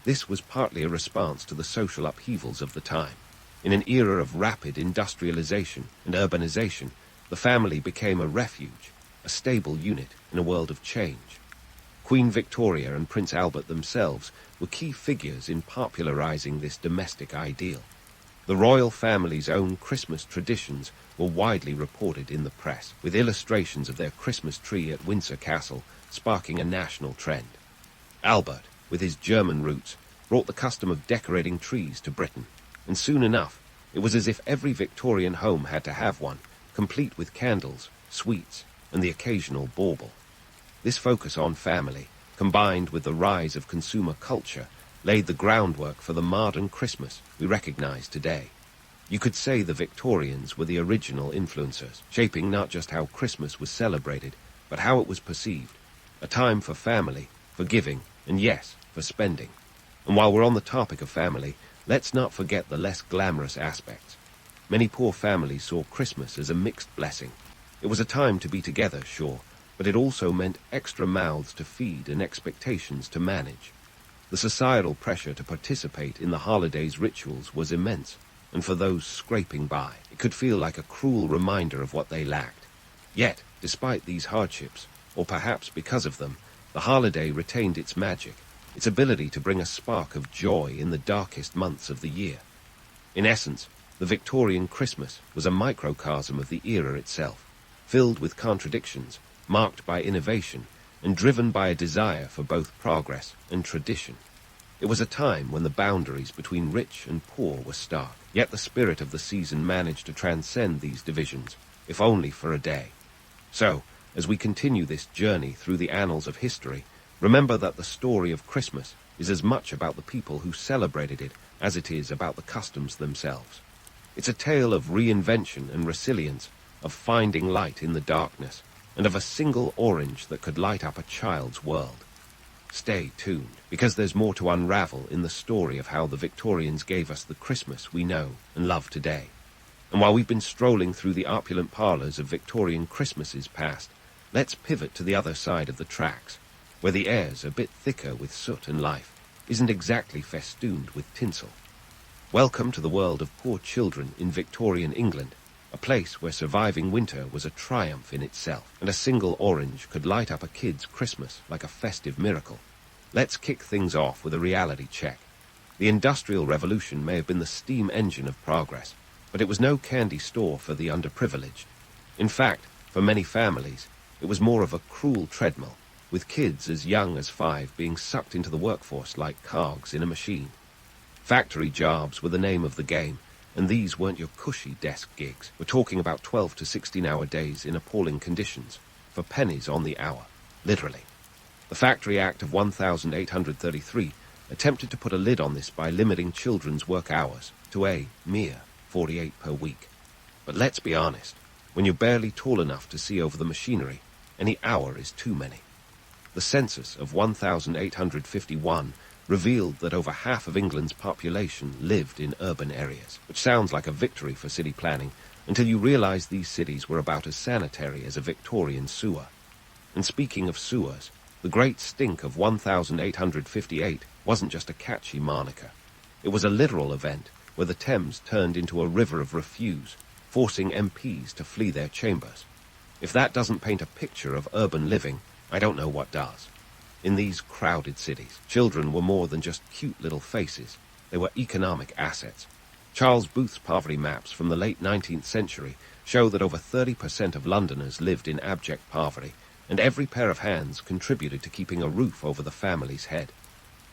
This was partly a response to the social upheavals of the time. In an era of rapid industrialization and urbanization, the family became a refuge, a stable unit in a world of change. Queen Victoria and Prince Albert themselves were key figures in popularizing this domestic ideal. The royal family's own Christmas traditions were widely reported in the press, with illustrations of their Christmas tree at Windsor Castle sparking a national trend. Albert, with his German roots, brought the custom of decorating trees to Britain, and soon enough, it was as if every Victorian home had to have one, complete with candles, sweets, and the occasional bauble. This focus on family, combined with the rise of consumer culture, laid the groundwork for the modern Christmas we recognize today. You could say the Victorians were the original influencers, shaping not just how Christmas was celebrated, but how it was perceived. A time for family, for giving, and yes, for spending. And while we're on the topic of family, let's not forget the less glamorous aspects. Many poor families saw Christmas as a mixed blessing. It was a time to be together, sure, but it also meant extra mouths to feed and expectations to manage. The societal pressure to participate in the holidays' rituals was immense, and for those scraping by, it could feel like a cruel reminder of what they lacked. Yet, despite these hardships, or perhaps because of them, the holiday retained its magic, its ability to bring a spark of joy in the darkest months of the year. In essence, the Victorian Christmas was a microcosm of the era itself, filled with contradictions, marked by innovation, and driven by a desire for both progress and tradition. It was a time when the boundaries between rich and poor were stark, yet the spirit of the season managed to transcend these divisions, if only for a day. So, as we continue this journey through the annals of history, remember that the story of Christmas is as much about the people who celebrated it as it is about the customs themselves. It's a tale of reinvention and resilience, of finding light in the darkness, and of a single orange that could light up a child's world. Stay tuned, because there's more to unravel in the story of how the Victorians gave us the Christmas we know and love today. And while we've been strolling through the opulent parlours of Victorian Christmases past, let's pivot to the other side of the tracks, where the air's a bit thicker with soot and life isn't exactly festooned with tinsel. Welcome to the world of poor children in Victorian England, a place where surviving winter was a triumph in itself, and a single orange could light up a kid's Christmas like a festive miracle. Let's kick things off with a reality check. The Industrial Revolution may have been the steam engine of progress, but it was no candy store for the underprivileged. In fact, for many families, it was more of a cruel treadmill, with kids as young as 5 being sucked into the workforce like cogs in a machine. Factory jobs were the name of the game, and these weren't your cushy desk gigs. We're talking about 12 to 16-hour days in appalling conditions, for pennies on the hour, literally. The Factory Act of 1833 attempted to put a lid on this by limiting children's work hours to a mere 48 per week. But let's be honest, when you're barely tall enough to see over the machinery, any hour is too many. The census of 1851 revealed that over half of England's population lived in urban areas, which sounds like a victory for city planning until you realize these cities were about as sanitary as a Victorian sewer. And speaking of sewers, the Great Stink of 1858 wasn't just a catchy moniker. It was a literal event where the Thames turned into a river of refuse, forcing MPs to flee their chambers. If that doesn't paint a picture of urban living, I don't know what does. In these crowded cities, children were more than just cute little faces. They were economic assets. Charles Booth's poverty maps from the late 19th century show that over 30% of Londoners lived in abject poverty, and every pair of hands contributed to keeping a roof over the family's head.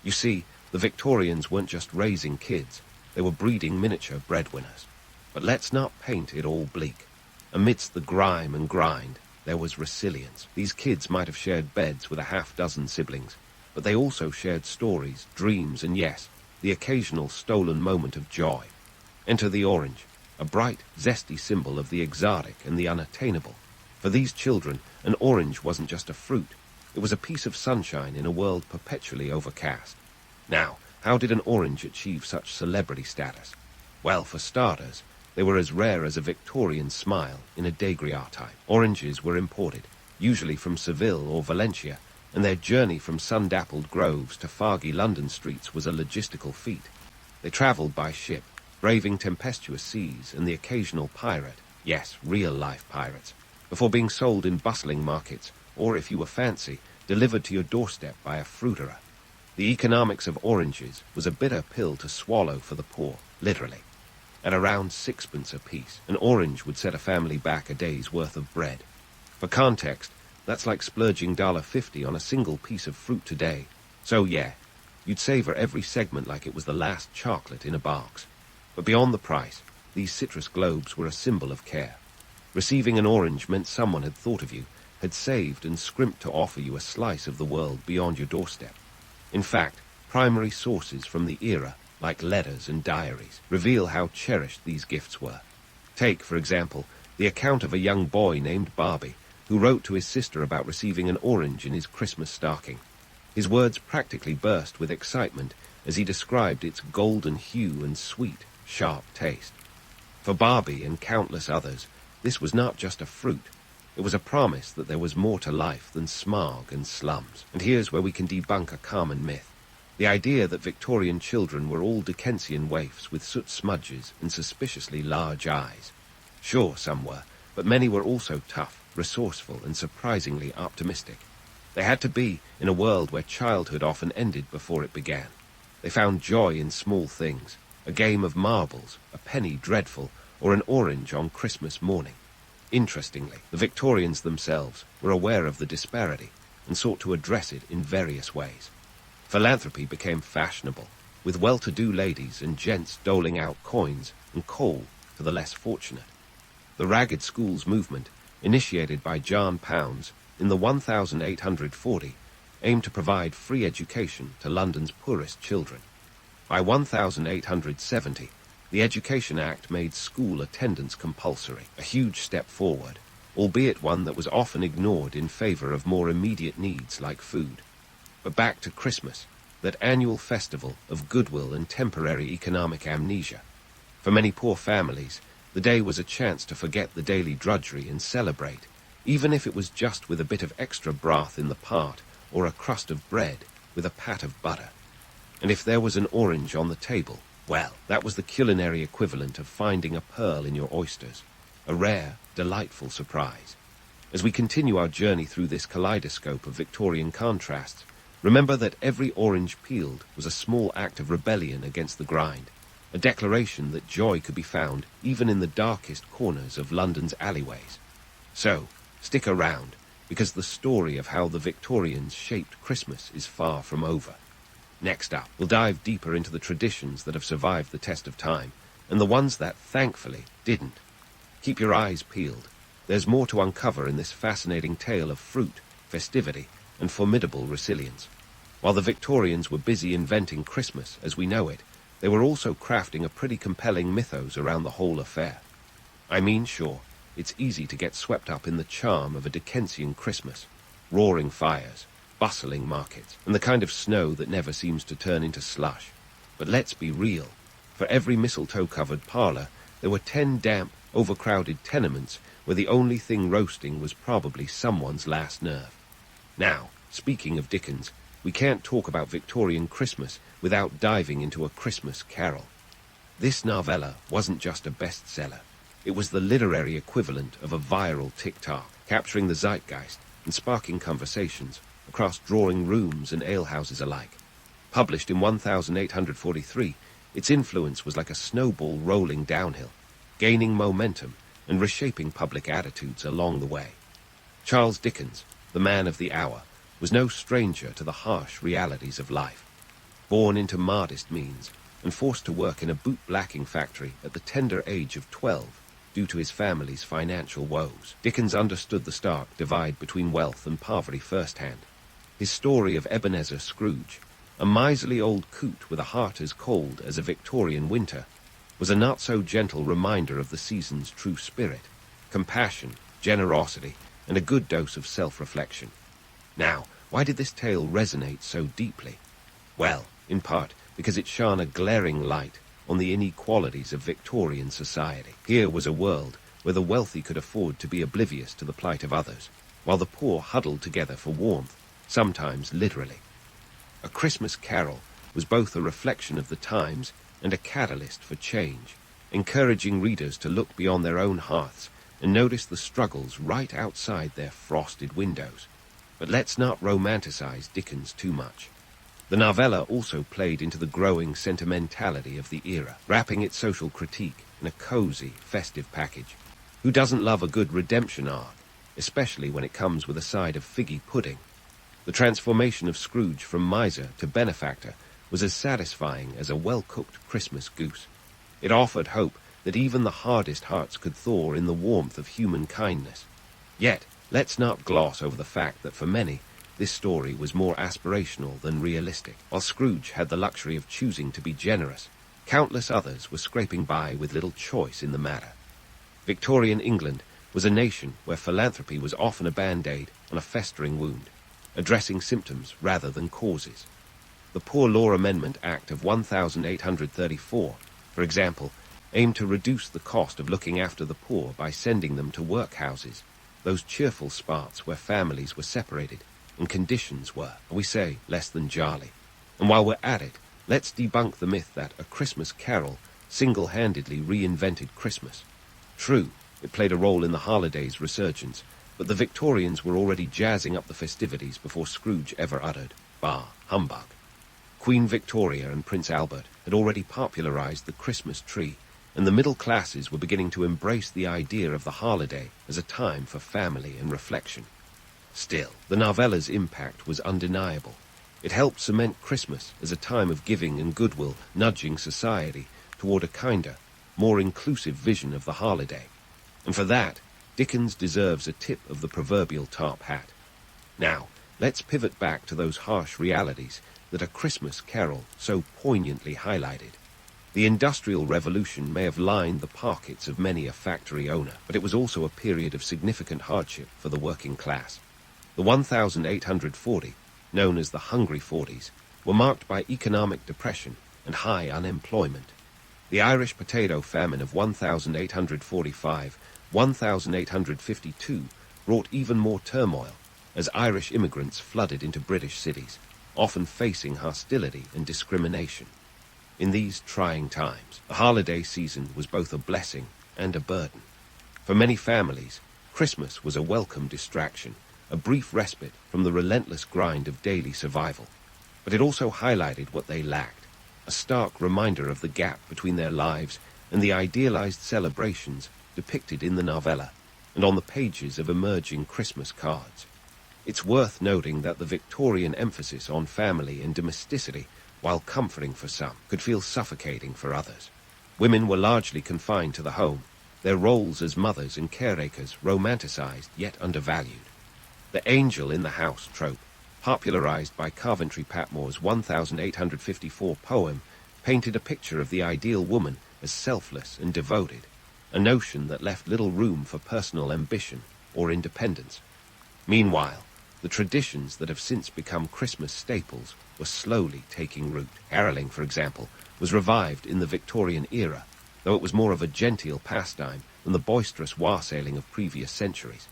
You see, the Victorians weren't just raising kids, they were breeding miniature breadwinners. But let's not paint it all bleak. Amidst the grime and grind, there was resilience. These kids might have shared beds with a half-dozen siblings, but they also shared stories, dreams, and yes, the occasional stolen moment of joy. Enter the orange, a bright, zesty symbol of the exotic and the unattainable. For these children, an orange wasn't just a fruit. It was a piece of sunshine in a world perpetually overcast. Now, how did an orange achieve such celebrity status? Well, for starters, they were as rare as a Victorian smile in a daguerreotype. Oranges were imported, usually from Seville or Valencia, and their journey from sun-dappled groves to foggy London streets was a logistical feat. They travelled by ship, braving tempestuous seas and the occasional pirate, yes, real-life pirates, before being sold in bustling markets, or, if you were fancy, delivered to your doorstep by a fruiterer. The economics of oranges was a bitter pill to swallow for the poor, literally. At around sixpence apiece, an orange would set a family back a day's worth of bread. For context, that's like splurging $1.50 on a single piece of fruit today. So yeah, you'd savor every segment like it was the last chocolate in a box. But beyond the price, these citrus globes were a symbol of care. Receiving an orange meant someone had thought of you, had saved and scrimped to offer you a slice of the world beyond your doorstep. In fact, primary sources from the era, like letters and diaries, reveal how cherished these gifts were. Take, for example, the account of a young boy named Barbie, who wrote to his sister about receiving an orange in his Christmas stocking. His words practically burst with excitement as he described its golden hue and sweet, sharp taste. For Barbie and countless others, this was not just a fruit. It was a promise that there was more to life than smog and slums. And here's where we can debunk a common myth. The idea that Victorian children were all Dickensian waifs with soot smudges and suspiciously large eyes. Sure, some were, but many were also tough, resourceful, and surprisingly optimistic. They had to be in a world where childhood often ended before it began. They found joy in small things, a game of marbles, a penny dreadful, or an orange on Christmas morning. Interestingly, the Victorians themselves were aware of the disparity and sought to address it in various ways. Philanthropy became fashionable, with well-to-do ladies and gents doling out coins and coal to the less fortunate. The Ragged Schools movement, initiated by John Pounds in the 1840, aimed to provide free education to London's poorest children. By 1870, the Education Act made school attendance compulsory, a huge step forward, albeit one that was often ignored in favor of more immediate needs like food. But back to Christmas, that annual festival of goodwill and temporary economic amnesia. For many poor families, the day was a chance to forget the daily drudgery and celebrate, even if it was just with a bit of extra broth in the pot or a crust of bread with a pat of butter. And if there was an orange on the table, well, that was the culinary equivalent of finding a pearl in your oysters, a rare, delightful surprise. As we continue our journey through this kaleidoscope of Victorian contrasts, remember that every orange peeled was a small act of rebellion against the grind, a declaration that joy could be found even in the darkest corners of London's alleyways. So, stick around, because the story of how the Victorians shaped Christmas is far from over. Next up, we'll dive deeper into the traditions that have survived the test of time, and the ones that, thankfully, didn't. Keep your eyes peeled. There's more to uncover in this fascinating tale of fruit, festivity, and formidable resilience. While the Victorians were busy inventing Christmas as we know it, they were also crafting a pretty compelling mythos around the whole affair. I mean, sure, it's easy to get swept up in the charm of a Dickensian Christmas, roaring fires, bustling markets, and the kind of snow that never seems to turn into slush. But let's be real. For every mistletoe-covered parlour, there were 10 damp, overcrowded tenements where the only thing roasting was probably someone's last nerve. Now, speaking of Dickens, we can't talk about Victorian Christmas without diving into A Christmas Carol. This novella wasn't just a bestseller. It was the literary equivalent of a viral TikTok, capturing the zeitgeist and sparking conversations across drawing rooms and alehouses alike. Published in 1843, its influence was like a snowball rolling downhill, gaining momentum and reshaping public attitudes along the way. Charles Dickens, the man of the hour, was no stranger to the harsh realities of life. Born into modest means and forced to work in a boot-blacking factory at the tender age of 12 due to his family's financial woes, Dickens understood the stark divide between wealth and poverty firsthand. His story of Ebenezer Scrooge, a miserly old coot with a heart as cold as a Victorian winter, was a not-so-gentle reminder of the season's true spirit, compassion, generosity, and a good dose of self-reflection. Now, why did this tale resonate so deeply? Well, in part because it shone a glaring light on the inequalities of Victorian society. Here was a world where the wealthy could afford to be oblivious to the plight of others, while the poor huddled together for warmth, sometimes literally. A Christmas Carol was both a reflection of the times and a catalyst for change, encouraging readers to look beyond their own hearths and notice the struggles right outside their frosted windows. But let's not romanticize Dickens too much. The novella also played into the growing sentimentality of the era, wrapping its social critique in a cozy, festive package. Who doesn't love a good redemption arc, especially when it comes with a side of figgy pudding? The transformation of Scrooge from miser to benefactor was as satisfying as a well-cooked Christmas goose. It offered hope that even the hardest hearts could thaw in the warmth of human kindness. Yet, let's not gloss over the fact that for many, this story was more aspirational than realistic. While Scrooge had the luxury of choosing to be generous, countless others were scraping by with little choice in the matter. Victorian England was a nation where philanthropy was often a band-aid on a festering wound, addressing symptoms rather than causes. The Poor Law Amendment Act of 1834, for example, aimed to reduce the cost of looking after the poor by sending them to workhouses, those cheerful spots where families were separated and conditions were, we say, less than jolly. And while we're at it, let's debunk the myth that A Christmas Carol single-handedly reinvented Christmas. True, it played a role in the holiday's resurgence, but the Victorians were already jazzing up the festivities before Scrooge ever uttered, "Bah, humbug." Queen Victoria and Prince Albert had already popularized the Christmas tree, and the middle classes were beginning to embrace the idea of the holiday as a time for family and reflection. Still, the novella's impact was undeniable. It helped cement Christmas as a time of giving and goodwill, nudging society toward a kinder, more inclusive vision of the holiday. And for that, Dickens deserves a tip of the proverbial top hat. Now, let's pivot back to those harsh realities that A Christmas Carol so poignantly highlighted. The Industrial Revolution may have lined the pockets of many a factory owner, but it was also a period of significant hardship for the working class. The 1840, known as the Hungry Forties, were marked by economic depression and high unemployment. The Irish potato famine of 1845-1852 brought even more turmoil as Irish immigrants flooded into British cities, often facing hostility and discrimination. In these trying times, the holiday season was both a blessing and a burden. For many families, Christmas was a welcome distraction, a brief respite from the relentless grind of daily survival. But it also highlighted what they lacked, a stark reminder of the gap between their lives and the idealized celebrations depicted in the novella and on the pages of emerging Christmas cards. It's worth noting that the Victorian emphasis on family and domesticity, while comforting for some, could feel suffocating for others. Women were largely confined to the home, their roles as mothers and caretakers romanticized yet undervalued. The angel in the house trope, popularized by Coventry Patmore's 1854 poem, painted a picture of the ideal woman as selfless and devoted, a notion that left little room for personal ambition or independence. Meanwhile, the traditions that have since become Christmas staples were slowly taking root. Caroling, for example, was revived in the Victorian era, though it was more of a genteel pastime than the boisterous warsailing of previous centuries.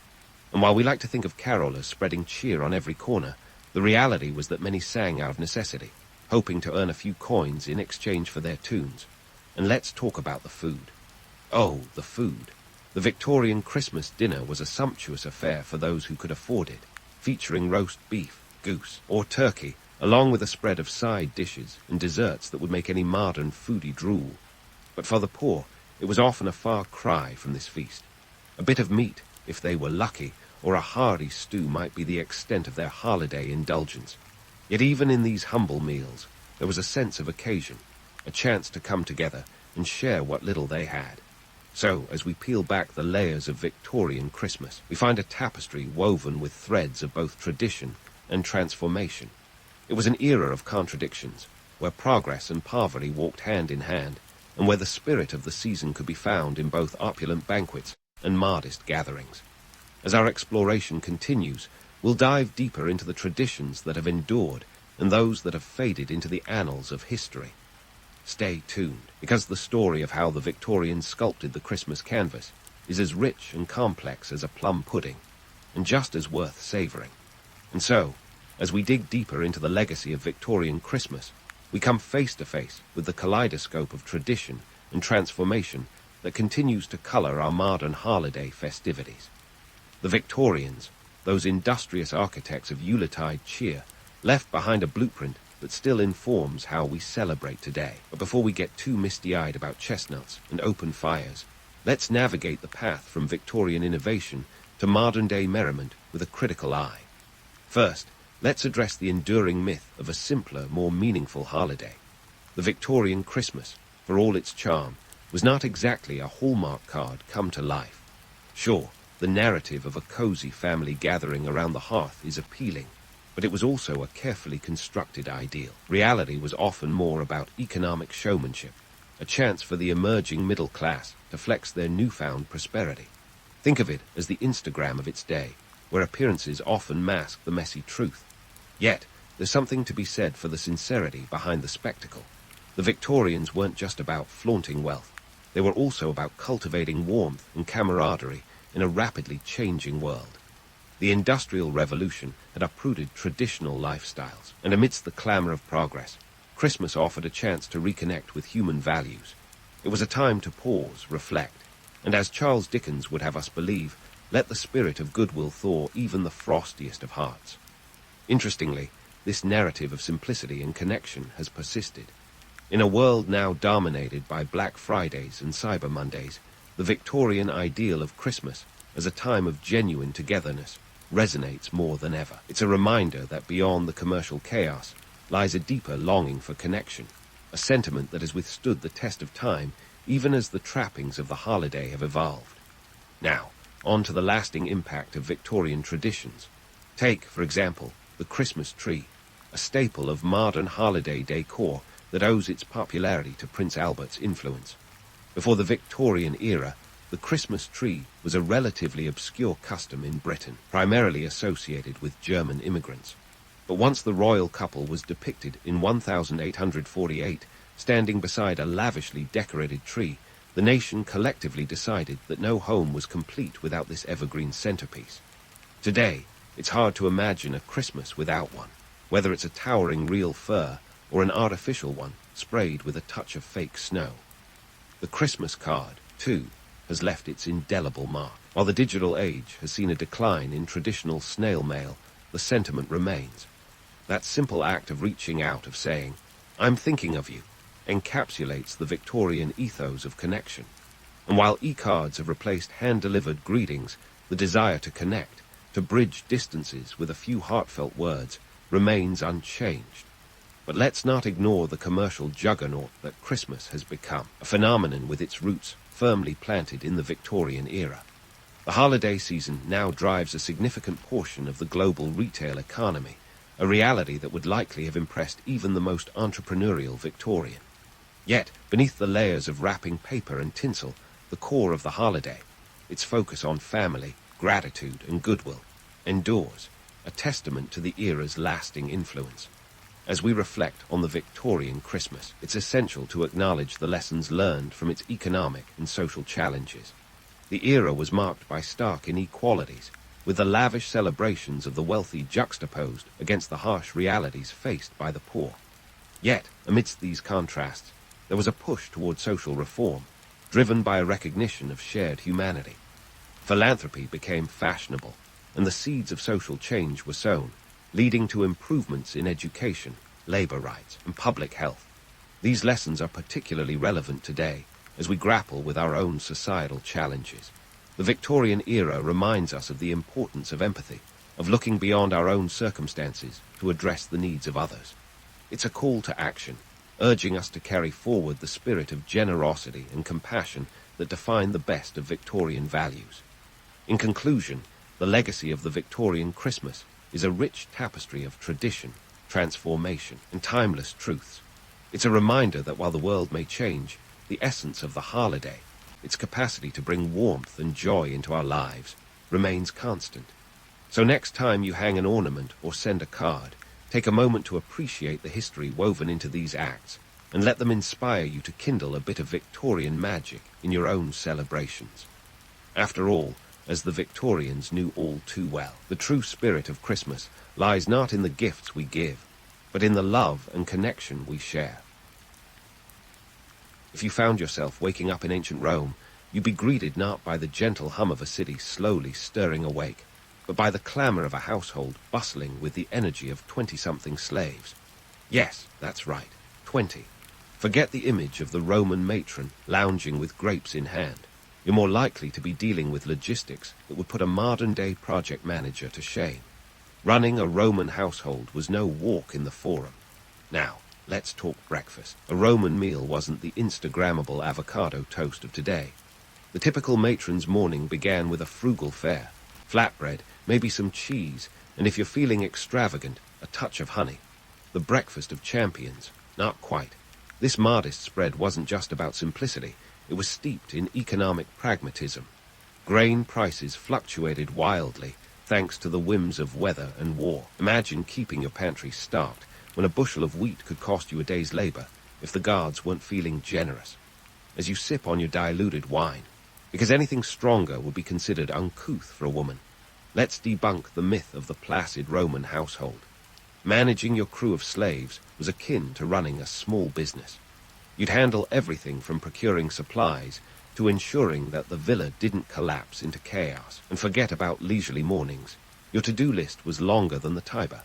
And while we like to think of carolers spreading cheer on every corner, the reality was that many sang out of necessity, hoping to earn a few coins in exchange for their tunes. And let's talk about the food. Oh, the food. The Victorian Christmas dinner was a sumptuous affair for those who could afford it, featuring roast beef, goose, or turkey, along with a spread of side dishes and desserts that would make any modern foodie drool. But for the poor, it was often a far cry from this feast. A bit of meat, if they were lucky, or a hearty stew might be the extent of their holiday indulgence. Yet even in these humble meals, there was a sense of occasion, a chance to come together and share what little they had. So, as we peel back the layers of Victorian Christmas, we find a tapestry woven with threads of both tradition and transformation. It was an era of contradictions, where progress and poverty walked hand in hand, and where the spirit of the season could be found in both opulent banquets and modest gatherings. As our exploration continues, we'll dive deeper into the traditions that have endured and those that have faded into the annals of history. Stay tuned, because the story of how the Victorians sculpted the Christmas canvas is as rich and complex as a plum pudding, and just as worth savouring. And so, as we dig deeper into the legacy of Victorian Christmas, we come face to face with the kaleidoscope of tradition and transformation that continues to colour our modern holiday festivities. The Victorians, those industrious architects of Yuletide cheer, left behind a blueprint that still informs how we celebrate today. But before we get too misty-eyed about chestnuts and open fires, let's navigate the path from Victorian innovation to modern-day merriment with a critical eye. First, let's address the enduring myth of a simpler, more meaningful holiday. The Victorian Christmas, for all its charm, was not exactly a Hallmark card come to life. Sure, the narrative of a cozy family gathering around the hearth is appealing, but it was also a carefully constructed ideal. Reality was often more about economic showmanship, a chance for the emerging middle class to flex their newfound prosperity. Think of it as the Instagram of its day, where appearances often mask the messy truth. Yet, there's something to be said for the sincerity behind the spectacle. The Victorians weren't just about flaunting wealth. They were also about cultivating warmth and camaraderie in a rapidly changing world. The Industrial Revolution had uprooted traditional lifestyles, and amidst the clamour of progress, Christmas offered a chance to reconnect with human values. It was a time to pause, reflect, and as Charles Dickens would have us believe, let the spirit of goodwill thaw even the frostiest of hearts. Interestingly, this narrative of simplicity and connection has persisted. In a world now dominated by Black Fridays and Cyber Mondays, the Victorian ideal of Christmas as a time of genuine togetherness resonates more than ever. It's a reminder that beyond the commercial chaos lies a deeper longing for connection, a sentiment that has withstood the test of time even as the trappings of the holiday have evolved. Now, on to the lasting impact of Victorian traditions. Take, for example, the Christmas tree, a staple of modern holiday decor that owes its popularity to Prince Albert's influence. Before the Victorian era, the Christmas tree was a relatively obscure custom in Britain, primarily associated with German immigrants. But once the royal couple was depicted in 1848 standing beside a lavishly decorated tree, the nation collectively decided that no home was complete without this evergreen centerpiece. Today, it's hard to imagine a Christmas without one, whether it's a towering real fir or an artificial one sprayed with a touch of fake snow. The Christmas card, too, has left its indelible mark. While the digital age has seen a decline in traditional snail mail, the sentiment remains. That simple act of reaching out, of saying, "I'm thinking of you," encapsulates the Victorian ethos of connection. And while e-cards have replaced hand-delivered greetings, the desire to connect, to bridge distances with a few heartfelt words, remains unchanged. But let's not ignore the commercial juggernaut that Christmas has become, a phenomenon with its roots firmly planted in the Victorian era. The holiday season now drives a significant portion of the global retail economy, a reality that would likely have impressed even the most entrepreneurial Victorian. Yet, beneath the layers of wrapping paper and tinsel, the core of the holiday, its focus on family, gratitude, and goodwill, endures, a testament to the era's lasting influence. As we reflect on the Victorian Christmas, it's essential to acknowledge the lessons learned from its economic and social challenges. The era was marked by stark inequalities, with the lavish celebrations of the wealthy juxtaposed against the harsh realities faced by the poor. Yet, amidst these contrasts, there was a push toward social reform, driven by a recognition of shared humanity. Philanthropy became fashionable, and the seeds of social change were sown, leading to improvements in education, labor rights, and public health. These lessons are particularly relevant today as we grapple with our own societal challenges. The Victorian era reminds us of the importance of empathy, of looking beyond our own circumstances to address the needs of others. It's a call to action, urging us to carry forward the spirit of generosity and compassion that define the best of Victorian values. In conclusion, the legacy of the Victorian Christmas is a rich tapestry of tradition, transformation, and timeless truths. It's a reminder that while the world may change, the essence of the holiday, its capacity to bring warmth and joy into our lives, remains constant. So next time you hang an ornament or send a card, take a moment to appreciate the history woven into these acts, and let them inspire you to kindle a bit of Victorian magic in your own celebrations. After all, as the Victorians knew all too well, the true spirit of Christmas lies not in the gifts we give, but in the love and connection we share. If you found yourself waking up in ancient Rome, you'd be greeted not by the gentle hum of a city slowly stirring awake, but by the clamour of a household bustling with the energy of 20-something slaves. Yes, that's right, 20. Forget the image of the Roman matron lounging with grapes in hand. You're more likely to be dealing with logistics that would put a modern-day project manager to shame. Running a Roman household was no walk in the Forum. Now, let's talk breakfast. A Roman meal wasn't the Instagrammable avocado toast of today. The typical matron's morning began with a frugal fare, flatbread, maybe some cheese, and if you're feeling extravagant, a touch of honey. The breakfast of champions. Not quite. This modest spread wasn't just about simplicity. It was steeped in economic pragmatism. Grain prices fluctuated wildly, thanks to the whims of weather and war. Imagine keeping your pantry stocked when a bushel of wheat could cost you a day's labor if the gods weren't feeling generous. As you sip on your diluted wine, because anything stronger would be considered uncouth for a woman, let's debunk the myth of the placid Roman household. Managing your crew of slaves was akin to running a small business. You'd handle everything from procuring supplies to ensuring that the villa didn't collapse into chaos. And forget about leisurely mornings. Your to-do list was longer than the Tiber.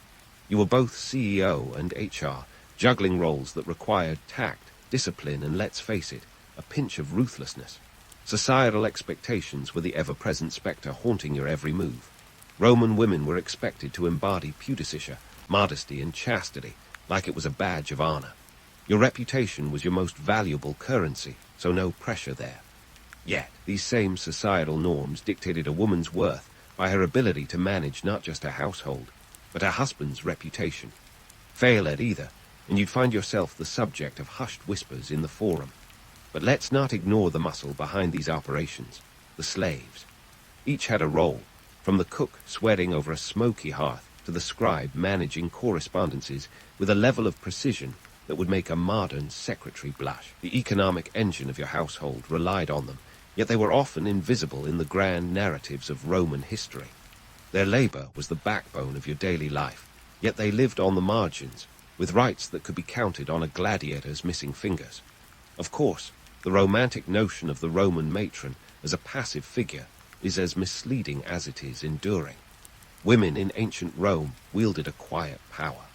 You were both CEO and HR, juggling roles that required tact, discipline, and let's face it, a pinch of ruthlessness. Societal expectations were the ever-present spectre haunting your every move. Roman women were expected to embody pudicitia, modesty, and chastity, like it was a badge of honor. Your reputation was your most valuable currency, so no pressure there. Yet, these same societal norms dictated a woman's worth by her ability to manage not just her household, but her husband's reputation. Fail at either, and you'd find yourself the subject of hushed whispers in the Forum. But let's not ignore the muscle behind these operations, the slaves. Each had a role, from the cook sweating over a smoky hearth to the scribe managing correspondences with a level of precision that would make a modern secretary blush. The economic engine of your household relied on them, yet they were often invisible in the grand narratives of Roman history. Their labor was the backbone of your daily life, yet they lived on the margins, with rights that could be counted on a gladiator's missing fingers. Of course, the romantic notion of the Roman matron as a passive figure is as misleading as it is enduring. Women in ancient Rome wielded a quiet power,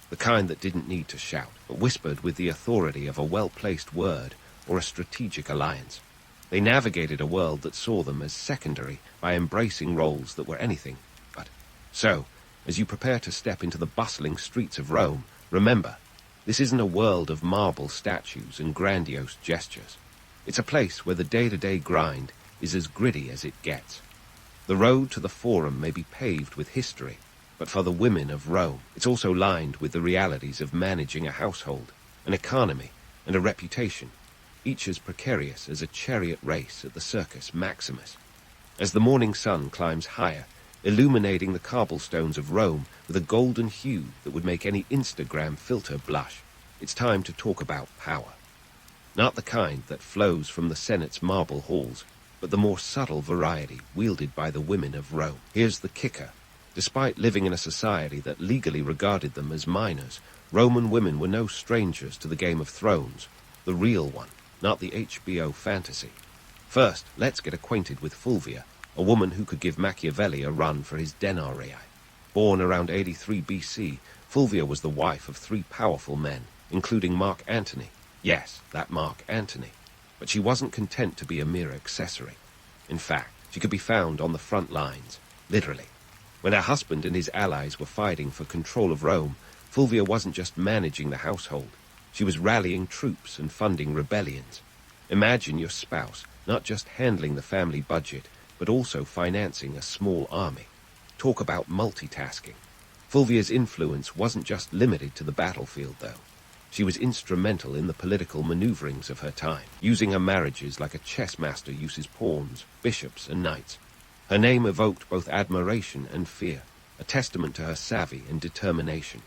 the kind that didn't need to shout, but whispered with the authority of a well-placed word or a strategic alliance. They navigated a world that saw them as secondary by embracing roles that were anything but. So, as you prepare to step into the bustling streets of Rome, remember, this isn't a world of marble statues and grandiose gestures. It's a place where the day-to-day grind is as gritty as it gets. The road to the Forum may be paved with history, but for the women of Rome, it's also lined with the realities of managing a household, an economy, and a reputation, each as precarious as a chariot race at the Circus Maximus. As the morning sun climbs higher, illuminating the cobblestones of Rome with a golden hue that would make any Instagram filter blush, it's time to talk about power. Not the kind that flows from the Senate's marble halls, but the more subtle variety wielded by the women of Rome. Here's the kicker. Despite living in a society that legally regarded them as minors, Roman women were no strangers to the Game of Thrones, the real one, not the HBO fantasy. First, let's get acquainted with Fulvia, a woman who could give Machiavelli a run for his denarii. Born around 83 BC, Fulvia was the wife of 3 powerful men, including Mark Antony. Yes, that Mark Antony. But she wasn't content to be a mere accessory. In fact, she could be found on the front lines, literally. When her husband and his allies were fighting for control of Rome, Fulvia wasn't just managing the household. She was rallying troops and funding rebellions. Imagine your spouse not just handling the family budget, but also financing a small army. Talk about multitasking. Fulvia's influence wasn't just limited to the battlefield, though. She was instrumental in the political maneuverings of her time, using her marriages like a chess master uses pawns, bishops, and knights. Her name evoked both admiration and fear, a testament to her savvy and determination.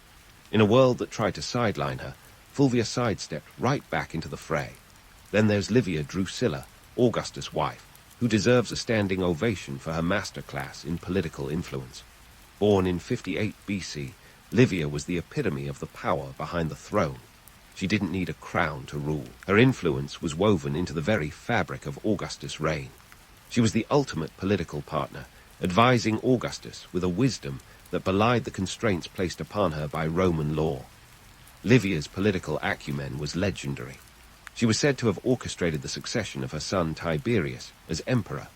In a world that tried to sideline her, Fulvia sidestepped right back into the fray. Then there's Livia Drusilla, Augustus' wife, who deserves a standing ovation for her masterclass in political influence. Born in 58 BC, Livia was the epitome of the power behind the throne. She didn't need a crown to rule. Her influence was woven into the very fabric of Augustus' reign. She was the ultimate political partner, advising Augustus with a wisdom that belied the constraints placed upon her by Roman law. Livia's political acumen was legendary. She was said to have orchestrated the succession of her son Tiberius as emperor,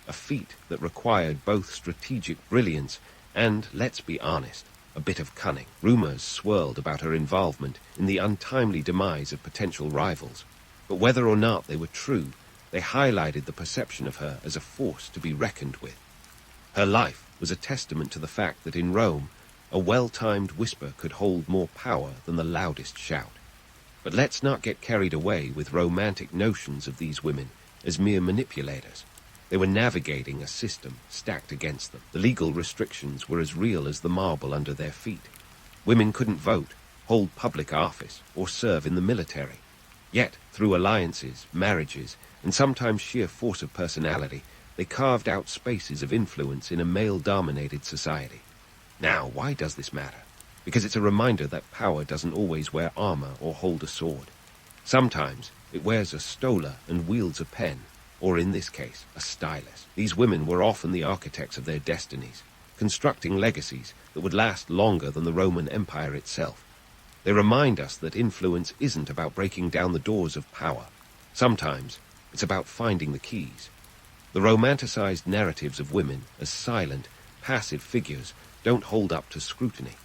a feat that required both strategic brilliance and, let's be honest, a bit of cunning. Rumors swirled about her involvement in the untimely demise of potential rivals, but whether or not they were true, they highlighted the perception of her as a force to be reckoned with. Her life was a testament to the fact that in Rome, a well-timed whisper could hold more power than the loudest shout. But let's not get carried away with romantic notions of these women as mere manipulators. They were navigating a system stacked against them. The legal restrictions were as real as the marble under their feet. Women couldn't vote, hold public office, or serve in the military. Yet, through alliances, marriages, and sometimes sheer force of personality, they carved out spaces of influence in a male-dominated society. Now, why does this matter? Because it's a reminder that power doesn't always wear armor or hold a sword. Sometimes it wears a stola and wields a pen, or in this case, a stylus. These women were often the architects of their destinies, constructing legacies that would last longer than the Roman Empire itself. They remind us that influence isn't about breaking down the doors of power. Sometimes it's about finding the keys. The romanticized narratives of women as silent, passive figures don't hold up to scrutiny.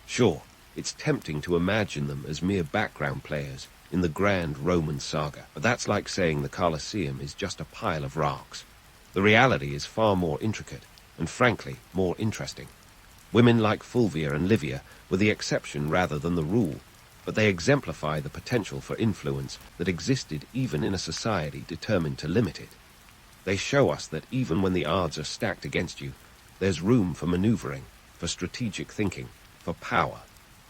Sure, it's tempting to imagine them as mere background players in the grand Roman saga, but that's like saying the Colosseum is just a pile of rocks. The reality is far more intricate, and frankly, more interesting. Women like Fulvia and Livia were the exception rather than the rule, but they exemplify the potential for influence that existed even in a society determined to limit it. They show us that even when the odds are stacked against you, there's room for maneuvering, for strategic thinking, for power,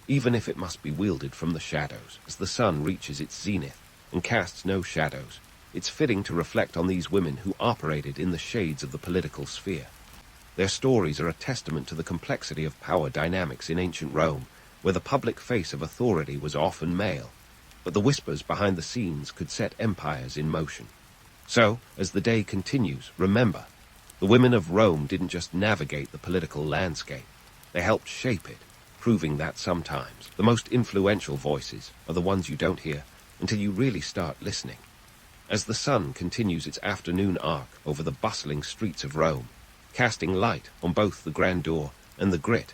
even if it must be wielded from the shadows. As the sun reaches its zenith and casts no shadows, it's fitting to reflect on these women who operated in the shades of the political sphere. Their stories are a testament to the complexity of power dynamics in ancient Rome, where the public face of authority was often male, but the whispers behind the scenes could set empires in motion. So, as the day continues, remember, the women of Rome didn't just navigate the political landscape, they helped shape it, proving that sometimes the most influential voices are the ones you don't hear until you really start listening. As the sun continues its afternoon arc over the bustling streets of Rome, casting light on both the grandeur and the grit,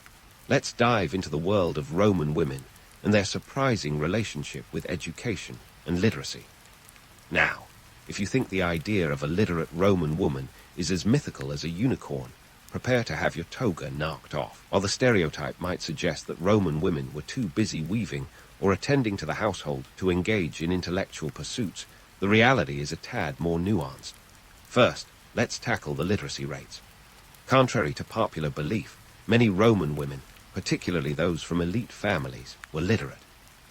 let's dive into the world of Roman women and their surprising relationship with education and literacy. Now, if you think the idea of a literate Roman woman is as mythical as a unicorn, prepare to have your toga knocked off. While the stereotype might suggest that Roman women were too busy weaving or attending to the household to engage in intellectual pursuits, the reality is a tad more nuanced. First, let's tackle the literacy rates. Contrary to popular belief, many Roman women, particularly those from elite families, were literate.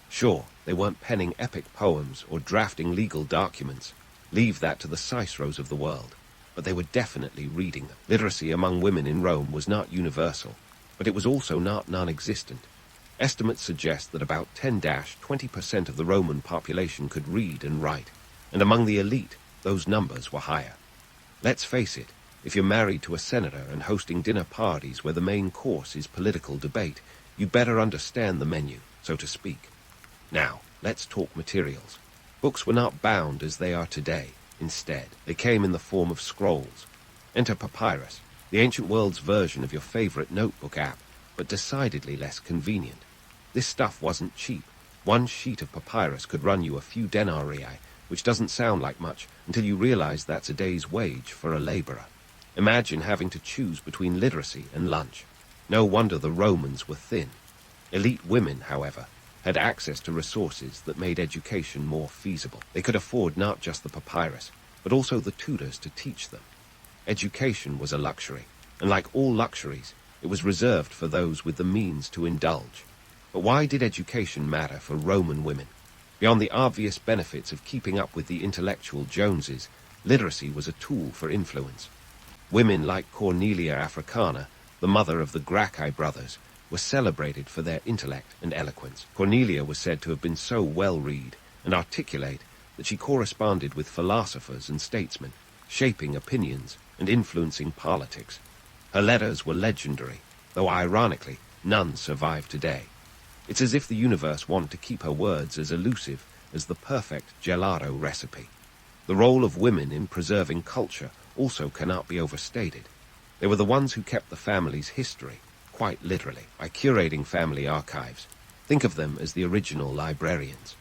Sure, they weren't penning epic poems or drafting legal documents. Leave that to the Ciceros of the world. But they were definitely reading them. Literacy among women in Rome was not universal, but it was also not non-existent. Estimates suggest that about 10-20% of the Roman population could read and write, and among the elite, those numbers were higher. Let's face it, if you're married to a senator and hosting dinner parties where the main course is political debate, you better understand the menu, so to speak. Now, let's talk materials. Books were not bound as they are today. Instead, they came in the form of scrolls. Enter papyrus, the ancient world's version of your favorite notebook app, but decidedly less convenient. This stuff wasn't cheap. One sheet of papyrus could run you a few denarii, which doesn't sound like much until you realize that's a day's wage for a laborer. Imagine having to choose between literacy and lunch. No wonder the Romans were thin. Elite women, however, had access to resources that made education more feasible. They could afford not just the papyrus, but also the tutors to teach them. Education was a luxury, and like all luxuries, it was reserved for those with the means to indulge. But why did education matter for Roman women? Beyond the obvious benefits of keeping up with the intellectual Joneses, literacy was a tool for influence. Women like Cornelia Africana, the mother of the Gracchi brothers, were celebrated for their intellect and eloquence. Cornelia was said to have been so well-read and articulate that she corresponded with philosophers and statesmen, shaping opinions and influencing politics. Her letters were legendary, though ironically, none survive today. It's as if the universe wanted to keep her words as elusive as the perfect gelato recipe. The role of women in preserving culture also cannot be overstated. They were the ones who kept the family's history, quite literally, by curating family archives. Think of them as the original librarians.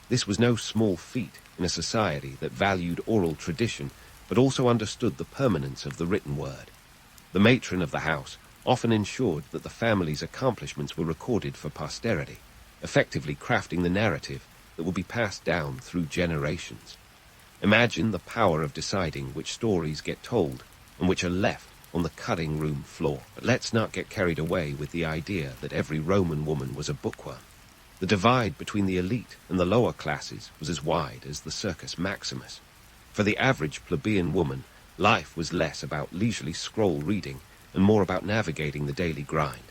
This was no small feat in a society that valued oral tradition, but also understood the permanence of the written word. The matron of the house often ensured that the family's accomplishments were recorded for posterity, effectively crafting the narrative that would be passed down through generations. Imagine the power of deciding which stories get told and which are left on the cutting room floor. But let's not get carried away with the idea that every Roman woman was a bookworm. The divide between the elite and the lower classes was as wide as the Circus Maximus. For the average plebeian woman, life was less about leisurely scroll reading and more about navigating the daily grind.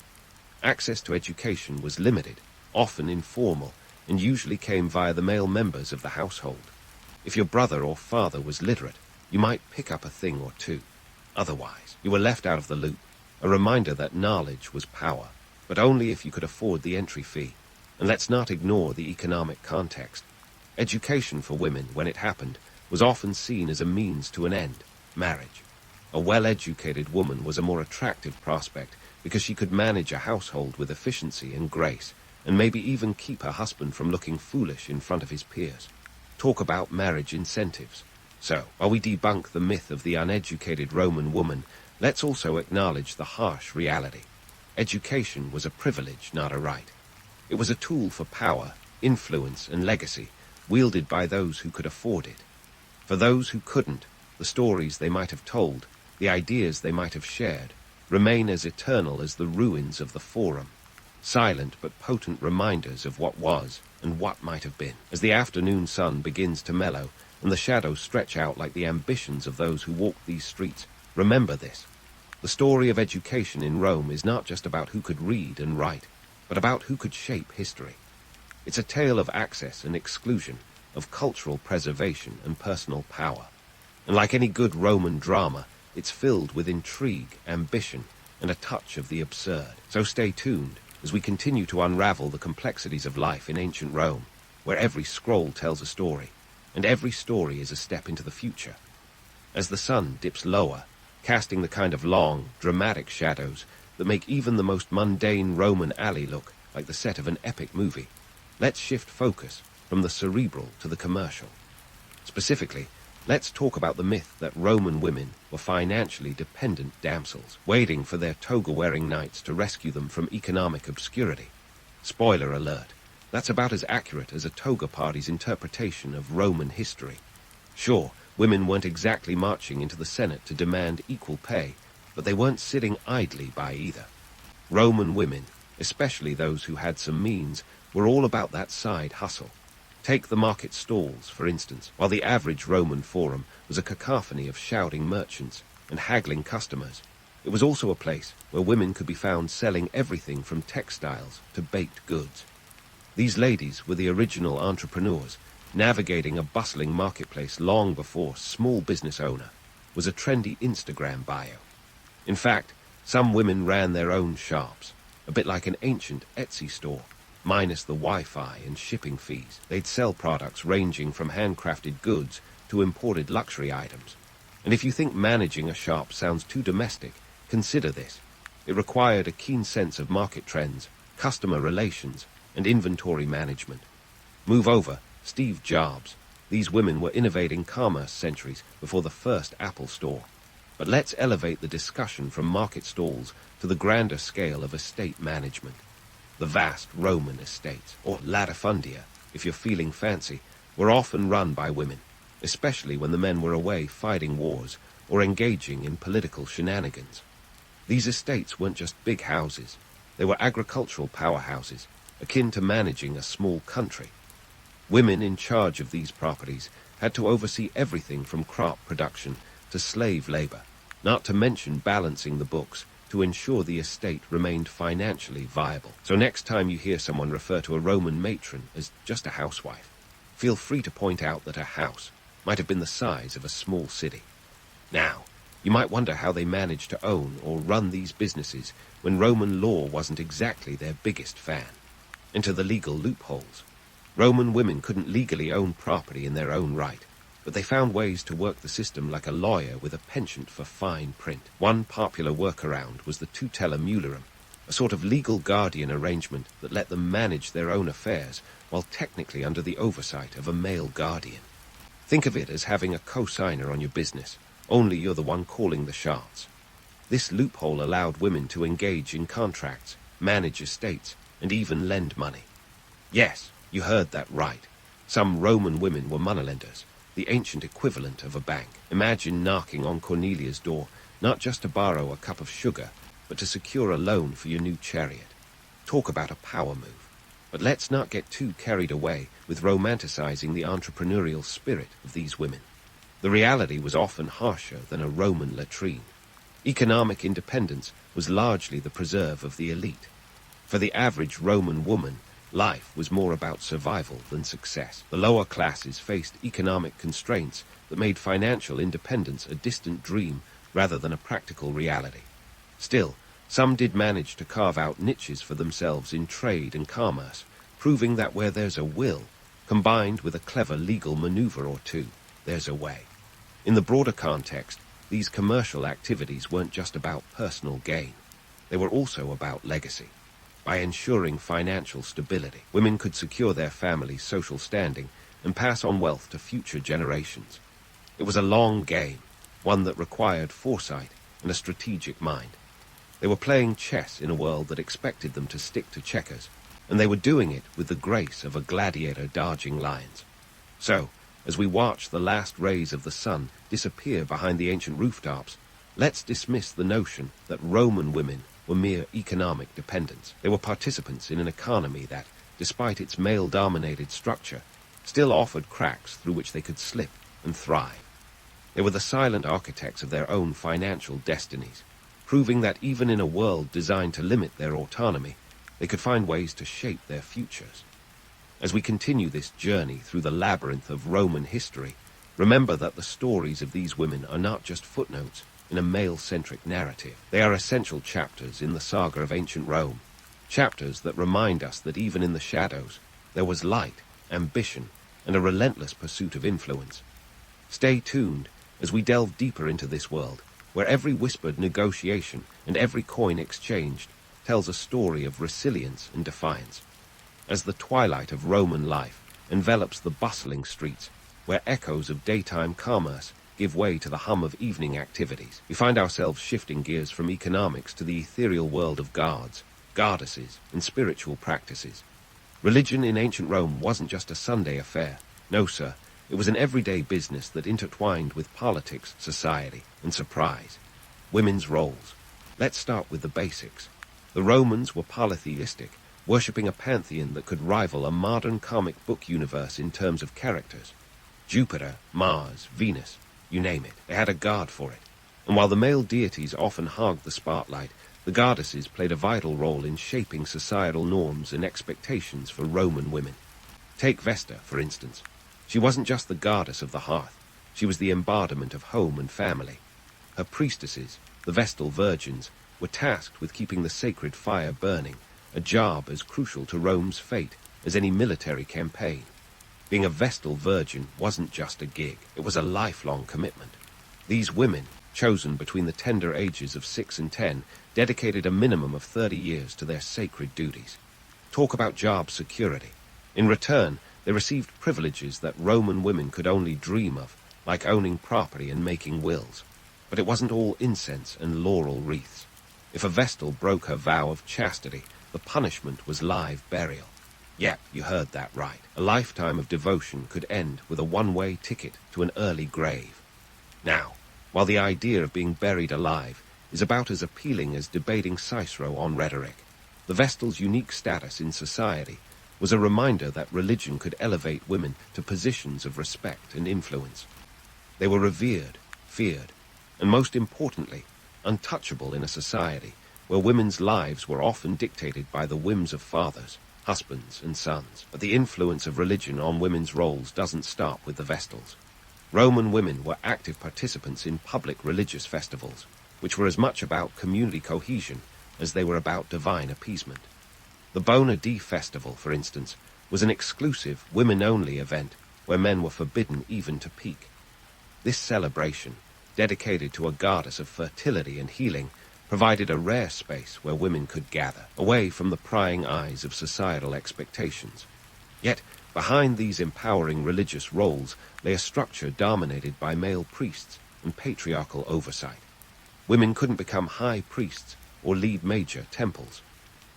Access to education was limited, often informal, and usually came via the male members of the household. If your brother or father was literate, you might pick up a thing or two. Otherwise, you were left out of the loop, a reminder that knowledge was power, but only if you could afford the entry fee. And let's not ignore the economic context. Education for women, when it happened, was often seen as a means to an end, marriage. A well-educated woman was a more attractive prospect because she could manage a household with efficiency and grace, and maybe even keep her husband from looking foolish in front of his peers. Talk about marriage incentives. So, while we debunk the myth of the uneducated Roman woman, let's also acknowledge the harsh reality. Education was a privilege, not a right. It was a tool for power, influence, and legacy, wielded by those who could afford it. For those who couldn't, the stories they might have told, the ideas they might have shared, remain as eternal as the ruins of the Forum, silent but potent reminders of what was and what might have been. As the afternoon sun begins to mellow and the shadows stretch out like the ambitions of those who walk these streets, remember this. The story of education in Rome is not just about who could read and write, but about who could shape history. It's a tale of access and exclusion, of cultural preservation and personal power. And like any good Roman drama, it's filled with intrigue, ambition, and a touch of the absurd. So stay tuned as we continue to unravel the complexities of life in ancient Rome, where every scroll tells a story, and every story is a step into the future. As the sun dips lower, casting the kind of long, dramatic shadows that make even the most mundane Roman alley look like the set of an epic movie, let's shift focus from the cerebral to the commercial. Specifically, let's talk about the myth that Roman women were financially dependent damsels, waiting for their toga-wearing knights to rescue them from economic obscurity. Spoiler alert, that's about as accurate as a toga party's interpretation of Roman history. Sure, women weren't exactly marching into the Senate to demand equal pay, but they weren't sitting idly by either. Roman women, especially those who had some means, were all about that side hustle. Take the market stalls, for instance. While the average Roman forum was a cacophony of shouting merchants and haggling customers, it was also a place where women could be found selling everything from textiles to baked goods. These ladies were the original entrepreneurs, navigating a bustling marketplace long before small business owner was a trendy Instagram bio. In fact, some women ran their own shops, a bit like an ancient Etsy store, minus the Wi-Fi and shipping fees. They'd sell products ranging from handcrafted goods to imported luxury items. And if you think managing a shop sounds too domestic, consider this. It required a keen sense of market trends, customer relations, and inventory management. Move over, Steve Jobs. These women were innovating commerce centuries before the first Apple store. But let's elevate the discussion from market stalls to the grander scale of estate management. The vast Roman estates, or latifundia, if you're feeling fancy, were often run by women, especially when the men were away fighting wars or engaging in political shenanigans. These estates weren't just big houses. They were agricultural powerhouses, akin to managing a small country. Women in charge of these properties had to oversee everything from crop production to slave labor, not to mention balancing the books to ensure the estate remained financially viable. So next time you hear someone refer to a Roman matron as just a housewife, feel free to point out that her house might have been the size of a small city. Now, you might wonder how they managed to own or run these businesses when Roman law wasn't exactly their biggest fan. Enter the legal loopholes. Roman women couldn't legally own property in their own right, but they found ways to work the system like a lawyer with a penchant for fine print. One popular workaround was the tutela mulirum, a sort of legal guardian arrangement that let them manage their own affairs while technically under the oversight of a male guardian. Think of it as having a co-signer on your business, only you're the one calling the shots. This loophole allowed women to engage in contracts, manage estates, and even lend money. Yes, you heard that right. Some Roman women were moneylenders, the ancient equivalent of a bank. Imagine knocking on Cornelia's door, not just to borrow a cup of sugar, but to secure a loan for your new chariot. Talk about a power move. But let's not get too carried away with romanticizing the entrepreneurial spirit of these women. The reality was often harsher than a Roman latrine. Economic independence was largely the preserve of the elite. For the average Roman woman, life was more about survival than success. The lower classes faced economic constraints that made financial independence a distant dream rather than a practical reality. Still, some did manage to carve out niches for themselves in trade and commerce, proving that where there's a will, combined with a clever legal maneuver or two, there's a way. In the broader context, these commercial activities weren't just about personal gain. They were also about legacy. By ensuring financial stability, women could secure their family's social standing and pass on wealth to future generations. It was a long game, one that required foresight and a strategic mind. They were playing chess in a world that expected them to stick to checkers, and they were doing it with the grace of a gladiator dodging lions. So, as we watch the last rays of the sun disappear behind the ancient rooftops, let's dismiss the notion that Roman women were mere economic dependents. They were participants in an economy that, despite its male-dominated structure, still offered cracks through which they could slip and thrive. They were the silent architects of their own financial destinies, proving that even in a world designed to limit their autonomy, they could find ways to shape their futures. As we continue this journey through the labyrinth of Roman history, remember that the stories of these women are not just footnotes in a male-centric narrative. They are essential chapters in the saga of ancient Rome, chapters that remind us that even in the shadows, there was light, ambition, and a relentless pursuit of influence. Stay tuned as we delve deeper into this world, where every whispered negotiation and every coin exchanged tells a story of resilience and defiance. As the twilight of Roman life envelops the bustling streets, where echoes of daytime commerce give way to the hum of evening activities, we find ourselves shifting gears from economics to the ethereal world of gods, goddesses, and spiritual practices. Religion in ancient Rome wasn't just a Sunday affair. No, sir, it was an everyday business that intertwined with politics, society, and surprise. Women's roles. Let's start with the basics. The Romans were polytheistic, worshipping a pantheon that could rival a modern comic book universe in terms of characters. Jupiter, Mars, Venus, you name it, they had a god for it. And while the male deities often hogged the spotlight, the goddesses played a vital role in shaping societal norms and expectations for Roman women. Take Vesta, for instance. She wasn't just the goddess of the hearth, she was the embodiment of home and family. Her priestesses, the Vestal virgins, were tasked with keeping the sacred fire burning, a job as crucial to Rome's fate as any military campaign. Being a Vestal virgin wasn't just a gig, it was a lifelong commitment. These women, chosen between the tender ages of 6 and 10, dedicated a minimum of 30 years to their sacred duties. Talk about job security. In return, they received privileges that Roman women could only dream of, like owning property and making wills. But it wasn't all incense and laurel wreaths. If a Vestal broke her vow of chastity, the punishment was live burial. Yep, you heard that right. A lifetime of devotion could end with a one-way ticket to an early grave. Now, while the idea of being buried alive is about as appealing as debating Cicero on rhetoric, the Vestal's unique status in society was a reminder that religion could elevate women to positions of respect and influence. They were revered, feared, and most importantly, untouchable in a society where women's lives were often dictated by the whims of fathers, husbands, and sons. But the influence of religion on women's roles doesn't stop with the Vestals. Roman women were active participants in public religious festivals, which were as much about community cohesion as they were about divine appeasement. The Bona Dea festival, for instance, was an exclusive, women-only event where men were forbidden even to peek. This celebration, dedicated to a goddess of fertility and healing, provided a rare space where women could gather, away from the prying eyes of societal expectations. Yet, behind these empowering religious roles lay a structure dominated by male priests and patriarchal oversight. Women couldn't become high priests or lead major temples.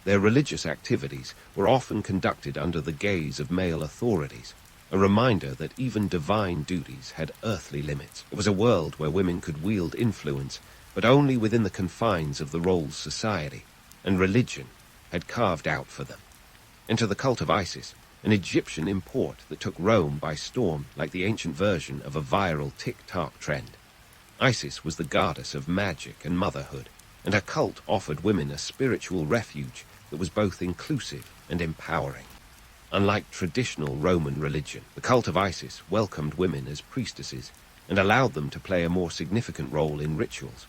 Their religious activities were often conducted under the gaze of male authorities, a reminder that even divine duties had earthly limits. It was a world where women could wield influence, but only within the confines of the roles society and religion had carved out for them. Enter the cult of Isis, an Egyptian import that took Rome by storm like the ancient version of a viral TikTok trend. Isis was the goddess of magic and motherhood, and her cult offered women a spiritual refuge that was both inclusive and empowering. Unlike traditional Roman religion, the cult of Isis welcomed women as priestesses and allowed them to play a more significant role in rituals.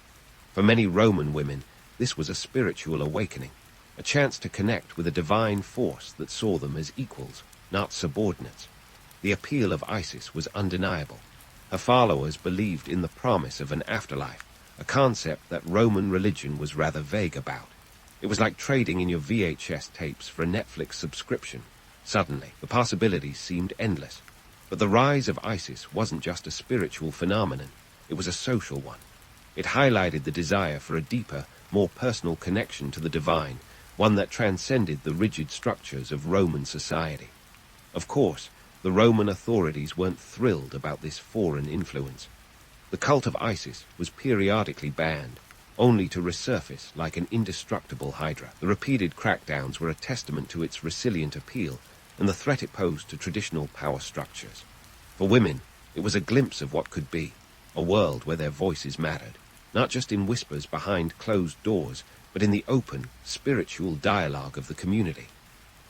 For many Roman women, this was a spiritual awakening, a chance to connect with a divine force that saw them as equals, not subordinates. The appeal of Isis was undeniable. Her followers believed in the promise of an afterlife, a concept that Roman religion was rather vague about. It was like trading in your VHS tapes for a Netflix subscription. Suddenly, the possibilities seemed endless. But the rise of Isis wasn't just a spiritual phenomenon, it was a social one. It highlighted the desire for a deeper, more personal connection to the divine, one that transcended the rigid structures of Roman society. Of course, the Roman authorities weren't thrilled about this foreign influence. The cult of Isis was periodically banned, only to resurface like an indestructible hydra. The repeated crackdowns were a testament to its resilient appeal and the threat it posed to traditional power structures. For women, it was a glimpse of what could be, a world where their voices mattered, not just in whispers behind closed doors, but in the open, spiritual dialogue of the community.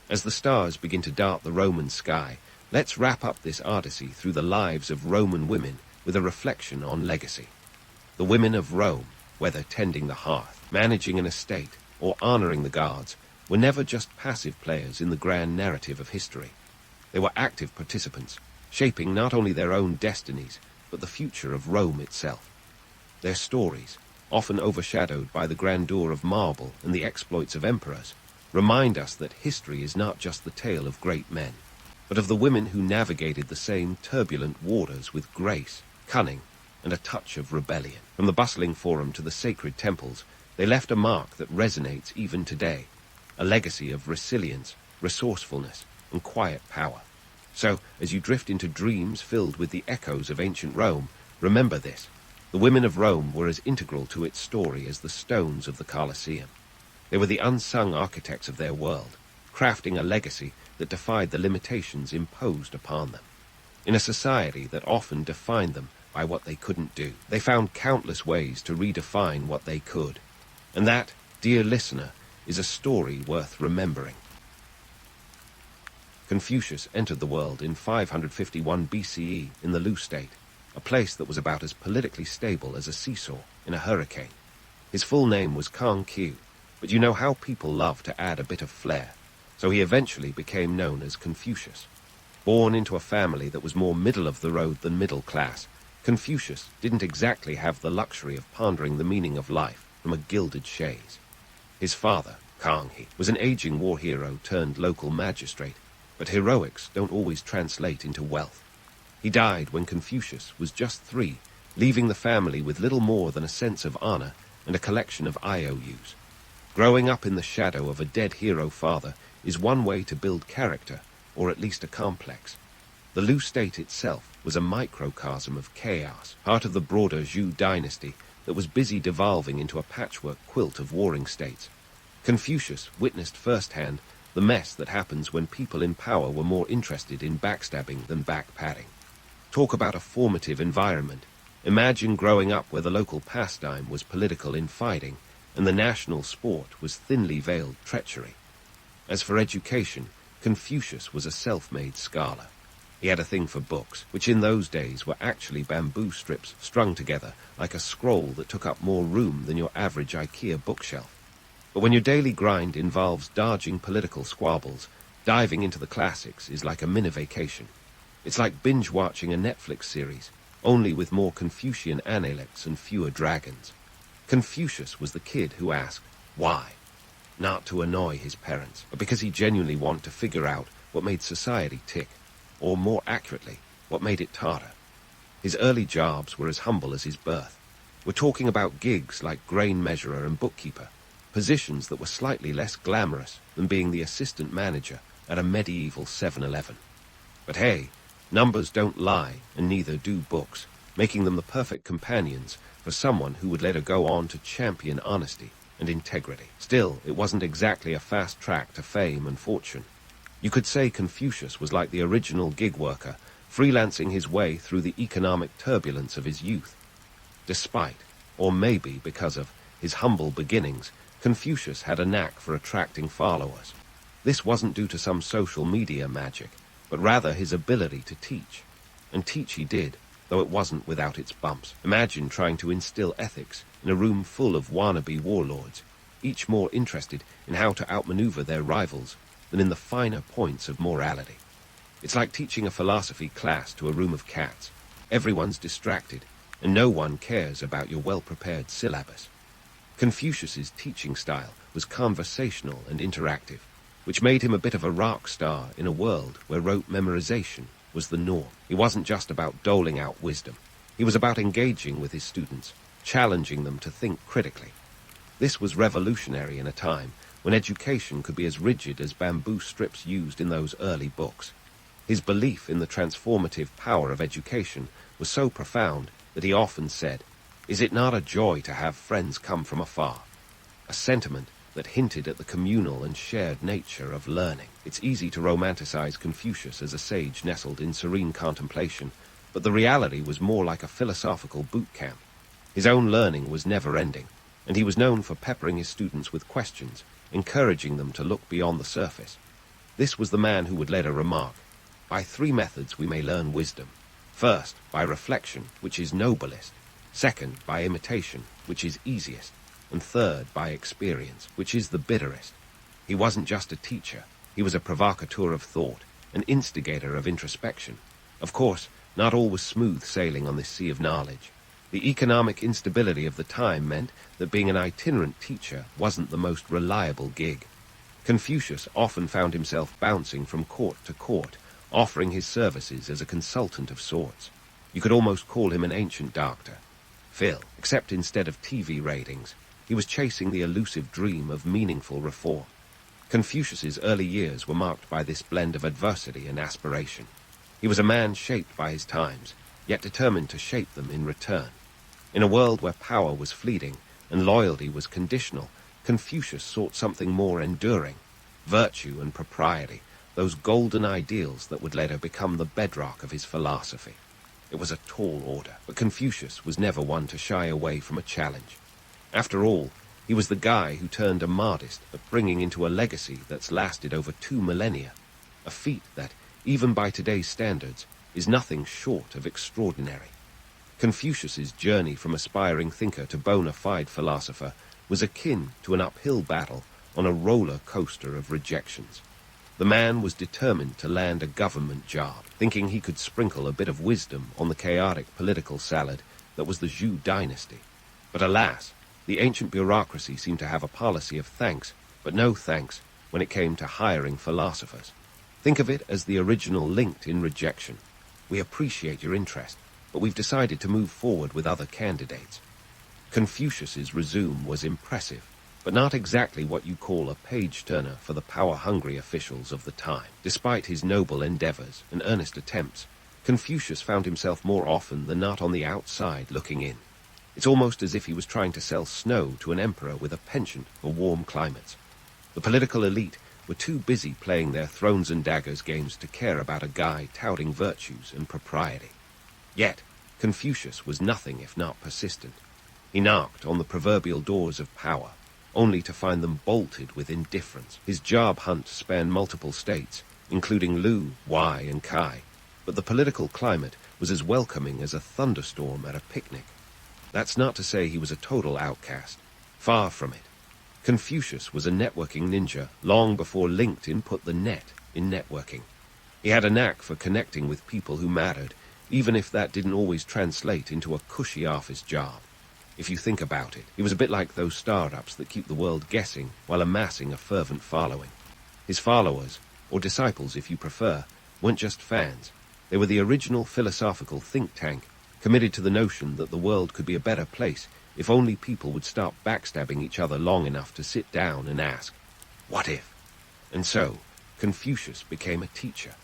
As the stars begin to dart the Roman sky, let's wrap up this odyssey through the lives of Roman women with a reflection on legacy. The women of Rome, whether tending the hearth, managing an estate, or honoring the gods, were never just passive players in the grand narrative of history. They were active participants, shaping not only their own destinies, but the future of Rome itself. Their stories, often overshadowed by the grandeur of marble and the exploits of emperors, remind us that history is not just the tale of great men, but of the women who navigated the same turbulent waters with grace, cunning, and a touch of rebellion. From the bustling forum to the sacred temples, they left a mark that resonates even today, a legacy of resilience, resourcefulness, and quiet power. So, as you drift into dreams filled with the echoes of ancient Rome, remember this: the women of Rome were as integral to its story as the stones of the Colosseum. They were the unsung architects of their world, crafting a legacy that defied the limitations imposed upon them. In a society that often defined them by what they couldn't do, they found countless ways to redefine what they could. And that, dear listener, is a story worth remembering. Confucius entered the world in 551 BCE in the Lu state, a place that was about as politically stable as a seesaw in a hurricane. His full name was Kang Q, but you know how people love to add a bit of flair, so he eventually became known as Confucius. Born into a family that was more middle of the road than middle class, Confucius didn't exactly have the luxury of pondering the meaning of life from a gilded chaise. His father, Kang He, was an aging war hero turned local magistrate, but heroics don't always translate into wealth. He died when Confucius was just 3, leaving the family with little more than a sense of honor and a collection of IOUs. Growing up in the shadow of a dead hero father is one way to build character, or at least a complex. The Lu state itself was a microcosm of chaos, part of the broader Zhou dynasty that was busy devolving into a patchwork quilt of warring states. Confucius witnessed firsthand the mess that happens when people in power were more interested in backstabbing than backpatting. Talk about a formative environment. Imagine growing up where the local pastime was political infighting and the national sport was thinly veiled treachery. As for education, Confucius was a self-made scholar. He had a thing for books, which in those days were actually bamboo strips strung together like a scroll that took up more room than your average IKEA bookshelf. But when your daily grind involves dodging political squabbles, diving into the classics is like a mini-vacation. It's like binge-watching a Netflix series, only with more Confucian analects and fewer dragons. Confucius was the kid who asked, why? Not to annoy his parents, but because he genuinely wanted to figure out what made society tick, or more accurately, what made it totter. His early jobs were as humble as his birth. We're talking about gigs like grain measurer and bookkeeper, positions that were slightly less glamorous than being the assistant manager at a medieval 7-Eleven. But hey, numbers don't lie, and neither do books, making them the perfect companions for someone who would later go on to champion honesty and integrity. Still, it wasn't exactly a fast track to fame and fortune. You could say Confucius was like the original gig worker, freelancing his way through the economic turbulence of his youth. Despite, or maybe because of, his humble beginnings, Confucius had a knack for attracting followers. This wasn't due to some social media magic, but rather his ability to teach. And teach he did, though it wasn't without its bumps. Imagine trying to instill ethics in a room full of wannabe warlords, each more interested in how to outmaneuver their rivals than in the finer points of morality. It's like teaching a philosophy class to a room of cats. Everyone's distracted, and no one cares about your well-prepared syllabus. Confucius's teaching style was conversational and interactive, which made him a bit of a rock star in a world where rote memorization was the norm. He wasn't just about doling out wisdom. He was about engaging with his students, challenging them to think critically. This was revolutionary in a time when education could be as rigid as bamboo strips used in those early books. His belief in the transformative power of education was so profound that he often said, "Is it not a joy to have friends come from afar?" A sentiment that hinted at the communal and shared nature of learning. It's easy to romanticize Confucius as a sage nestled in serene contemplation, but the reality was more like a philosophical boot camp. His own learning was never-ending, and he was known for peppering his students with questions, encouraging them to look beyond the surface. This was the man who would later remark, "By 3 methods we may learn wisdom. First, by reflection, which is noblest. Second, by imitation, which is easiest. And third, by experience, which is the bitterest." He wasn't just a teacher. He was a provocateur of thought, an instigator of introspection. Of course, not all was smooth sailing on this sea of knowledge. The economic instability of the time meant that being an itinerant teacher wasn't the most reliable gig. Confucius often found himself bouncing from court to court, offering his services as a consultant of sorts. You could almost call him an ancient doctor. Phil, except instead of TV ratings, he was chasing the elusive dream of meaningful reform. Confucius's early years were marked by this blend of adversity and aspiration. He was a man shaped by his times, yet determined to shape them in return. In a world where power was fleeting and loyalty was conditional, Confucius sought something more enduring, virtue and propriety, those golden ideals that would later become the bedrock of his philosophy. It was a tall order, but Confucius was never one to shy away from a challenge. After all, he was the guy who turned a modest at bringing into a legacy that's lasted over 2 millennia, a feat that, even by today's standards, is nothing short of extraordinary. Confucius's journey from aspiring thinker to bona fide philosopher was akin to an uphill battle on a roller coaster of rejections. The man was determined to land a government job, thinking he could sprinkle a bit of wisdom on the chaotic political salad that was the Zhou dynasty. But alas, the ancient bureaucracy seemed to have a policy of thanks, but no thanks when it came to hiring philosophers. Think of it as the original LinkedIn rejection. "We appreciate your interest, but we've decided to move forward with other candidates." Confucius's resume was impressive, but not exactly what you call a page-turner for the power-hungry officials of the time. Despite his noble endeavors and earnest attempts, Confucius found himself more often than not on the outside looking in. It's almost as if he was trying to sell snow to an emperor with a penchant for warm climates. The political elite were too busy playing their thrones and daggers games to care about a guy touting virtues and propriety. Yet, Confucius was nothing if not persistent. He knocked on the proverbial doors of power, only to find them bolted with indifference. His job hunt spanned multiple states, including Lu, Wai, and Kai, but the political climate was as welcoming as a thunderstorm at a picnic. That's not to say he was a total outcast. Far from it. Confucius was a networking ninja long before LinkedIn put the net in networking. He had a knack for connecting with people who mattered, even if that didn't always translate into a cushy office job. If you think about it, he was a bit like those startups that keep the world guessing while amassing a fervent following. His followers, or disciples if you prefer, weren't just fans. They were the original philosophical think tank, committed to the notion that the world could be a better place if only people would stop backstabbing each other long enough to sit down and ask, what if? And so, Confucius became a teacher.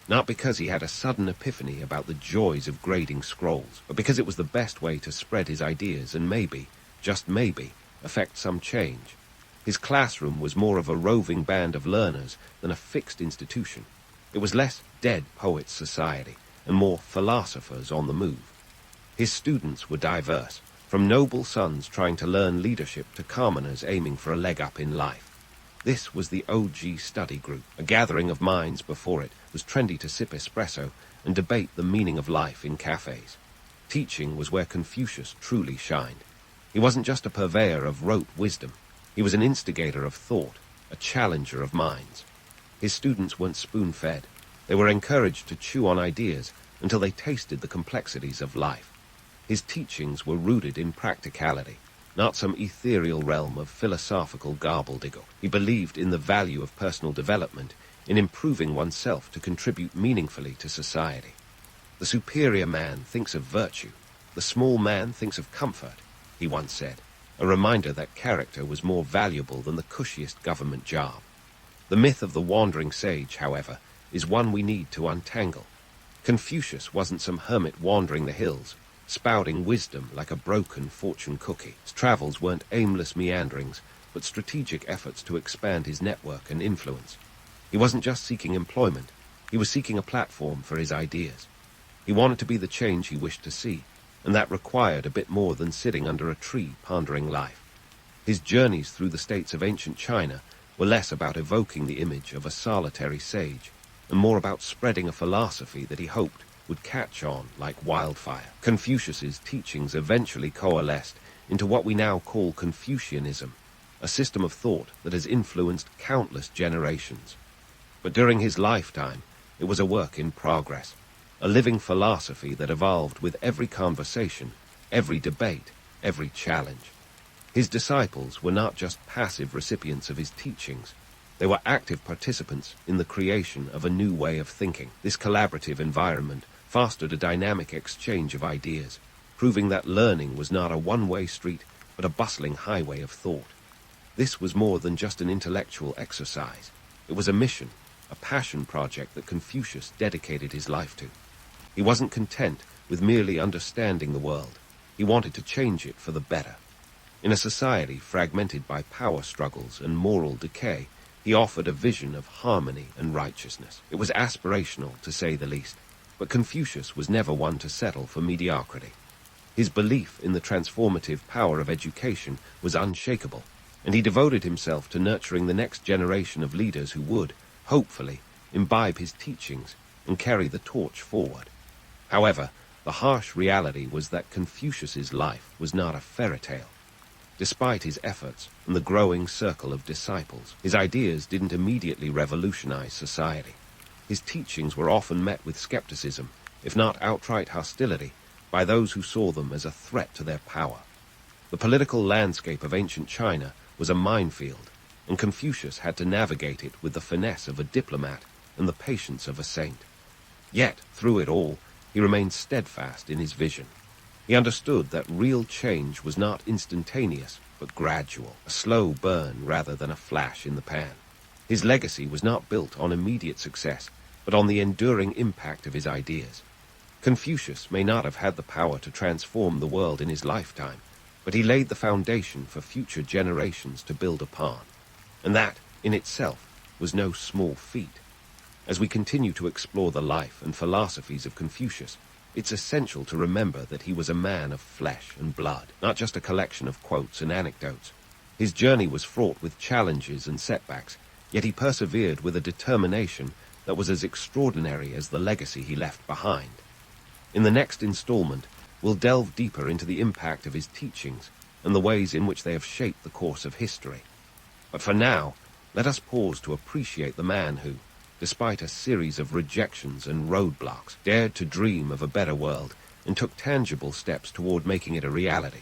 Not because he had a sudden epiphany about the joys of grading scrolls, but because it was the best way to spread his ideas and maybe, just maybe, affect some change. His classroom was more of a roving band of learners than a fixed institution. It was less dead poets society and more philosophers on the move. His students were diverse, from noble sons trying to learn leadership to commoners aiming for a leg up in life. This was the OG study group, a gathering of minds before it was trendy to sip espresso and debate the meaning of life in cafes. Teaching was where Confucius truly shined. He wasn't just a purveyor of rote wisdom. He was an instigator of thought, a challenger of minds. His students weren't spoon-fed. They were encouraged to chew on ideas until they tasted the complexities of life. His teachings were rooted in practicality, not some ethereal realm of philosophical gobbledygook. He believed in the value of personal development, in improving oneself to contribute meaningfully to society. The superior man thinks of virtue. The small man thinks of comfort, he once said, a reminder that character was more valuable than the cushiest government job. The myth of the wandering sage, however, is one we need to untangle. Confucius wasn't some hermit wandering the hills, spouting wisdom like a broken fortune cookie. His travels weren't aimless meanderings, but strategic efforts to expand his network and influence. He wasn't just seeking employment, he was seeking a platform for his ideas. He wanted to be the change he wished to see, and that required a bit more than sitting under a tree pondering life. His journeys through the states of ancient China were less about evoking the image of a solitary sage, and more about spreading a philosophy that he hoped would catch on like wildfire. Confucius's teachings eventually coalesced into what we now call Confucianism, a system of thought that has influenced countless generations. But during his lifetime, it was a work in progress, a living philosophy that evolved with every conversation, every debate, every challenge. His disciples were not just passive recipients of his teachings. They were active participants in the creation of a new way of thinking. This collaborative environment fostered a dynamic exchange of ideas, proving that learning was not a one-way street, but a bustling highway of thought. This was more than just an intellectual exercise. It was a mission, a passion project that Confucius dedicated his life to. He wasn't content with merely understanding the world. He wanted to change it for the better. In a society fragmented by power struggles and moral decay, he offered a vision of harmony and righteousness. It was aspirational, to say the least, but Confucius was never one to settle for mediocrity. His belief in the transformative power of education was unshakable, and he devoted himself to nurturing the next generation of leaders who would, hopefully, imbibe his teachings and carry the torch forward. However, the harsh reality was that Confucius's life was not a fairy tale. Despite his efforts and the growing circle of disciples, his ideas didn't immediately revolutionize society. His teachings were often met with skepticism, if not outright hostility, by those who saw them as a threat to their power. The political landscape of ancient China was a minefield, and Confucius had to navigate it with the finesse of a diplomat and the patience of a saint. Yet, through it all, he remained steadfast in his vision. He understood that real change was not instantaneous, but gradual, a slow burn rather than a flash in the pan. His legacy was not built on immediate success, but on the enduring impact of his ideas. Confucius may not have had the power to transform the world in his lifetime, but he laid the foundation for future generations to build upon. And that, in itself, was no small feat. As we continue to explore the life and philosophies of Confucius, it's essential to remember that he was a man of flesh and blood, not just a collection of quotes and anecdotes. His journey was fraught with challenges and setbacks, yet he persevered with a determination that was as extraordinary as the legacy he left behind. In the next installment, we'll delve deeper into the impact of his teachings and the ways in which they have shaped the course of history. But for now, let us pause to appreciate the man who, despite a series of rejections and roadblocks, dared to dream of a better world and took tangible steps toward making it a reality.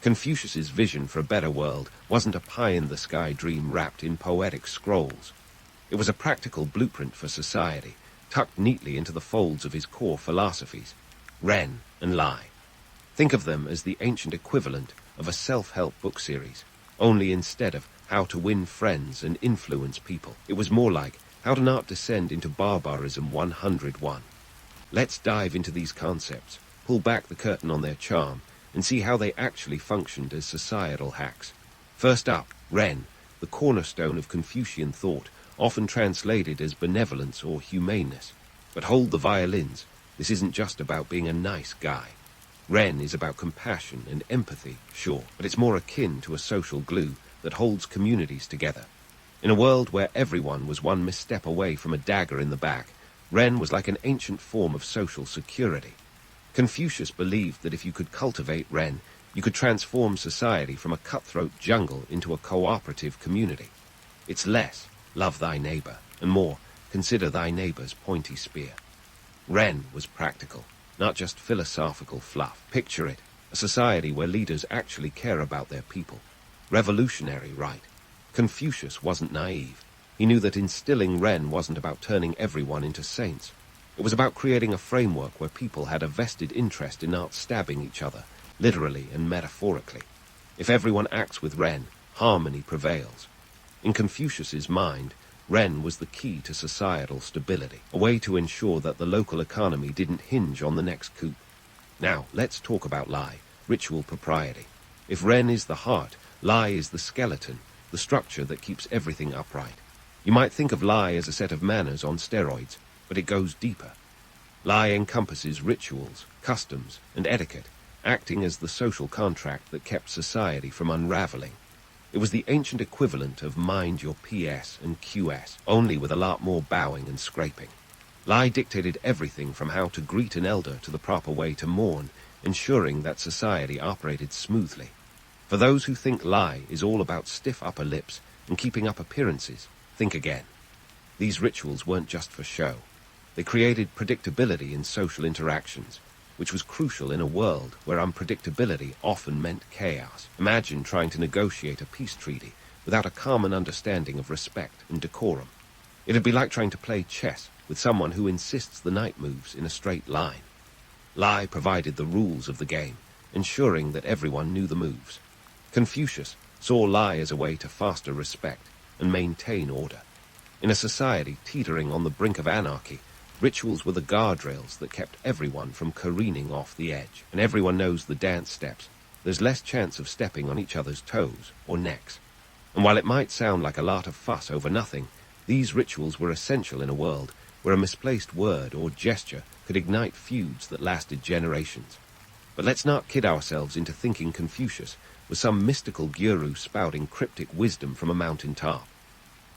Confucius's vision for a better world wasn't a pie-in-the-sky dream wrapped in poetic scrolls. It was a practical blueprint for society, tucked neatly into the folds of his core philosophies, Ren and Lai. Think of them as the ancient equivalent of a self-help book series, only instead of how to win friends and influence people, it was more like how to not descend into barbarism 101. Let's dive into these concepts, pull back the curtain on their charm, and see how they actually functioned as societal hacks. First up, Ren, the cornerstone of Confucian thought, often translated as benevolence or humaneness. But hold the violins, this isn't just about being a nice guy. Ren is about compassion and empathy, sure, but it's more akin to a social glue that holds communities together. In a world where everyone was one misstep away from a dagger in the back, Ren was like an ancient form of social security. Confucius believed that if you could cultivate Ren, you could transform society from a cutthroat jungle into a cooperative community. It's less, love thy neighbor, and more, consider thy neighbor's pointy spear. Ren was practical, not just philosophical fluff. Picture it, a society where leaders actually care about their people. Revolutionary, right? Confucius wasn't naive. He knew that instilling Ren wasn't about turning everyone into saints. It was about creating a framework where people had a vested interest in not stabbing each other, literally and metaphorically. If everyone acts with Ren, harmony prevails. In Confucius's mind, Ren was the key to societal stability, a way to ensure that the local economy didn't hinge on the next coup. Now, let's talk about Lai, ritual propriety. If Ren is the heart, Lai is the skeleton, the structure that keeps everything upright. You might think of Lai as a set of manners on steroids, but it goes deeper. Lai encompasses rituals, customs, and etiquette, acting as the social contract that kept society from unraveling. It was the ancient equivalent of mind your PS and QS, only with a lot more bowing and scraping. Lai dictated everything from how to greet an elder to the proper way to mourn, ensuring that society operated smoothly. For those who think Lai is all about stiff upper lips and keeping up appearances, think again. These rituals weren't just for show. They created predictability in social interactions, which was crucial in a world where unpredictability often meant chaos. Imagine trying to negotiate a peace treaty without a common understanding of respect and decorum. It'd be like trying to play chess with someone who insists the knight moves in a straight line. Lai provided the rules of the game, ensuring that everyone knew the moves. Confucius saw Lai as a way to foster respect and maintain order. In a society teetering on the brink of anarchy, rituals were the guardrails that kept everyone from careening off the edge. And everyone knows the dance steps. There's less chance of stepping on each other's toes or necks. And while it might sound like a lot of fuss over nothing, these rituals were essential in a world where a misplaced word or gesture could ignite feuds that lasted generations. But let's not kid ourselves into thinking Confucius was some mystical guru spouting cryptic wisdom from a mountain top.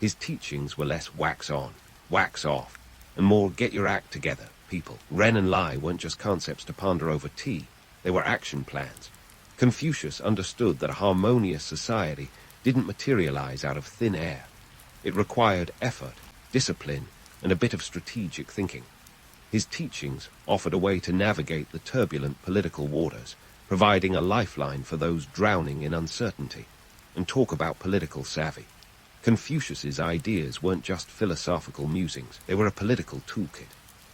His teachings were less wax on, wax off, and more get your act together, people. Ren and Lai weren't just concepts to ponder over tea, they were action plans. Confucius understood that a harmonious society didn't materialize out of thin air. It required effort, discipline, and a bit of strategic thinking. His teachings offered a way to navigate the turbulent political waters, providing a lifeline for those drowning in uncertainty. And talk about political savvy. Confucius's ideas weren't just philosophical musings, they were a political toolkit.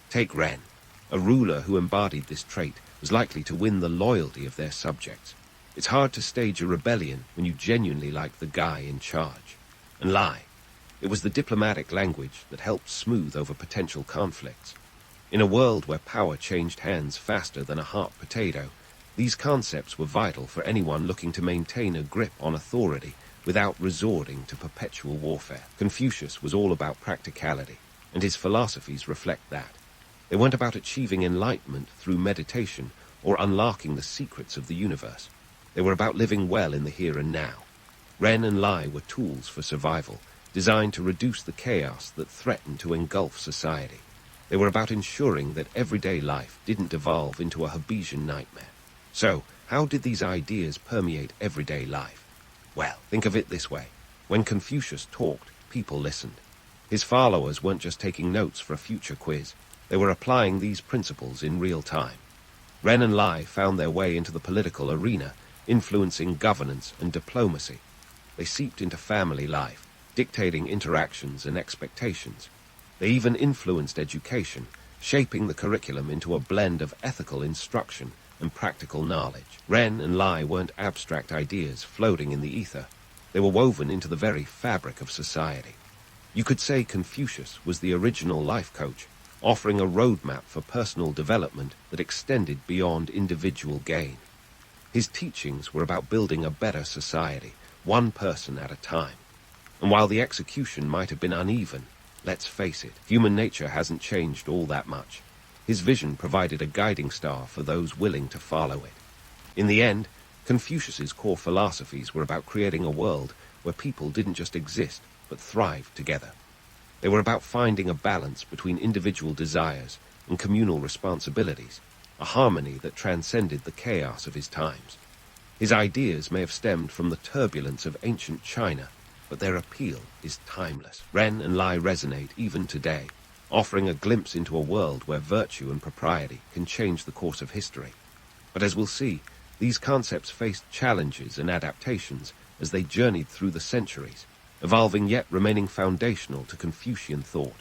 Take Ren. A ruler who embodied this trait was likely to win the loyalty of their subjects. It's hard to stage a rebellion when you genuinely like the guy in charge. And Lai. It was the diplomatic language that helped smooth over potential conflicts. In a world where power changed hands faster than a hot potato, these concepts were vital for anyone looking to maintain a grip on authority without resorting to perpetual warfare. Confucius was all about practicality, and his philosophies reflect that. They weren't about achieving enlightenment through meditation or unlocking the secrets of the universe. They were about living well in the here and now. Ren and Lai were tools for survival, designed to reduce the chaos that threatened to engulf society. They were about ensuring that everyday life didn't devolve into a Hobbesian nightmare. So, how did these ideas permeate everyday life? Well, think of it this way. When Confucius talked, people listened. His followers weren't just taking notes for a future quiz. They were applying these principles in real time. Ren and Lai found their way into the political arena, influencing governance and diplomacy. They seeped into family life, dictating interactions and expectations. They even influenced education, shaping the curriculum into a blend of ethical instruction and practical knowledge. Ren and Lai weren't abstract ideas floating in the ether. They were woven into the very fabric of society. You could say Confucius was the original life coach, offering a roadmap for personal development that extended beyond individual gain. His teachings were about building a better society, one person at a time. And while the execution might have been uneven, let's face it, human nature hasn't changed all that much. His vision provided a guiding star for those willing to follow it. In the end, Confucius's core philosophies were about creating a world where people didn't just exist, but thrived together. They were about finding a balance between individual desires and communal responsibilities, a harmony that transcended the chaos of his times. His ideas may have stemmed from the turbulence of ancient China, but their appeal is timeless. Ren and Lai resonate even today, offering a glimpse into a world where virtue and propriety can change the course of history. But as we'll see, these concepts faced challenges and adaptations as they journeyed through the centuries, evolving yet remaining foundational to Confucian thought.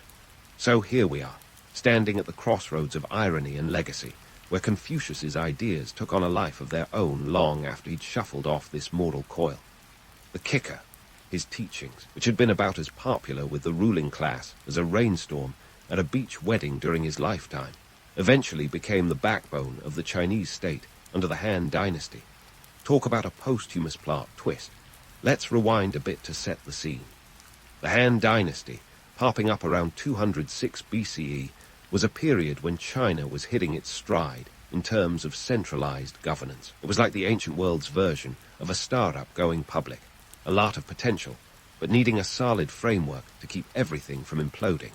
So here we are, standing at the crossroads of irony and legacy, where Confucius's ideas took on a life of their own long after he'd shuffled off this mortal coil. The kicker, his teachings, which had been about as popular with the ruling class as a rainstorm at a beach wedding during his lifetime, eventually became the backbone of the Chinese state under the Han Dynasty. Talk about a posthumous plot twist. Let's rewind a bit to set the scene. The Han Dynasty, popping up around 206 BCE, was a period when China was hitting its stride in terms of centralized governance. It was like the ancient world's version of a startup going public, a lot of potential, but needing a solid framework to keep everything from imploding.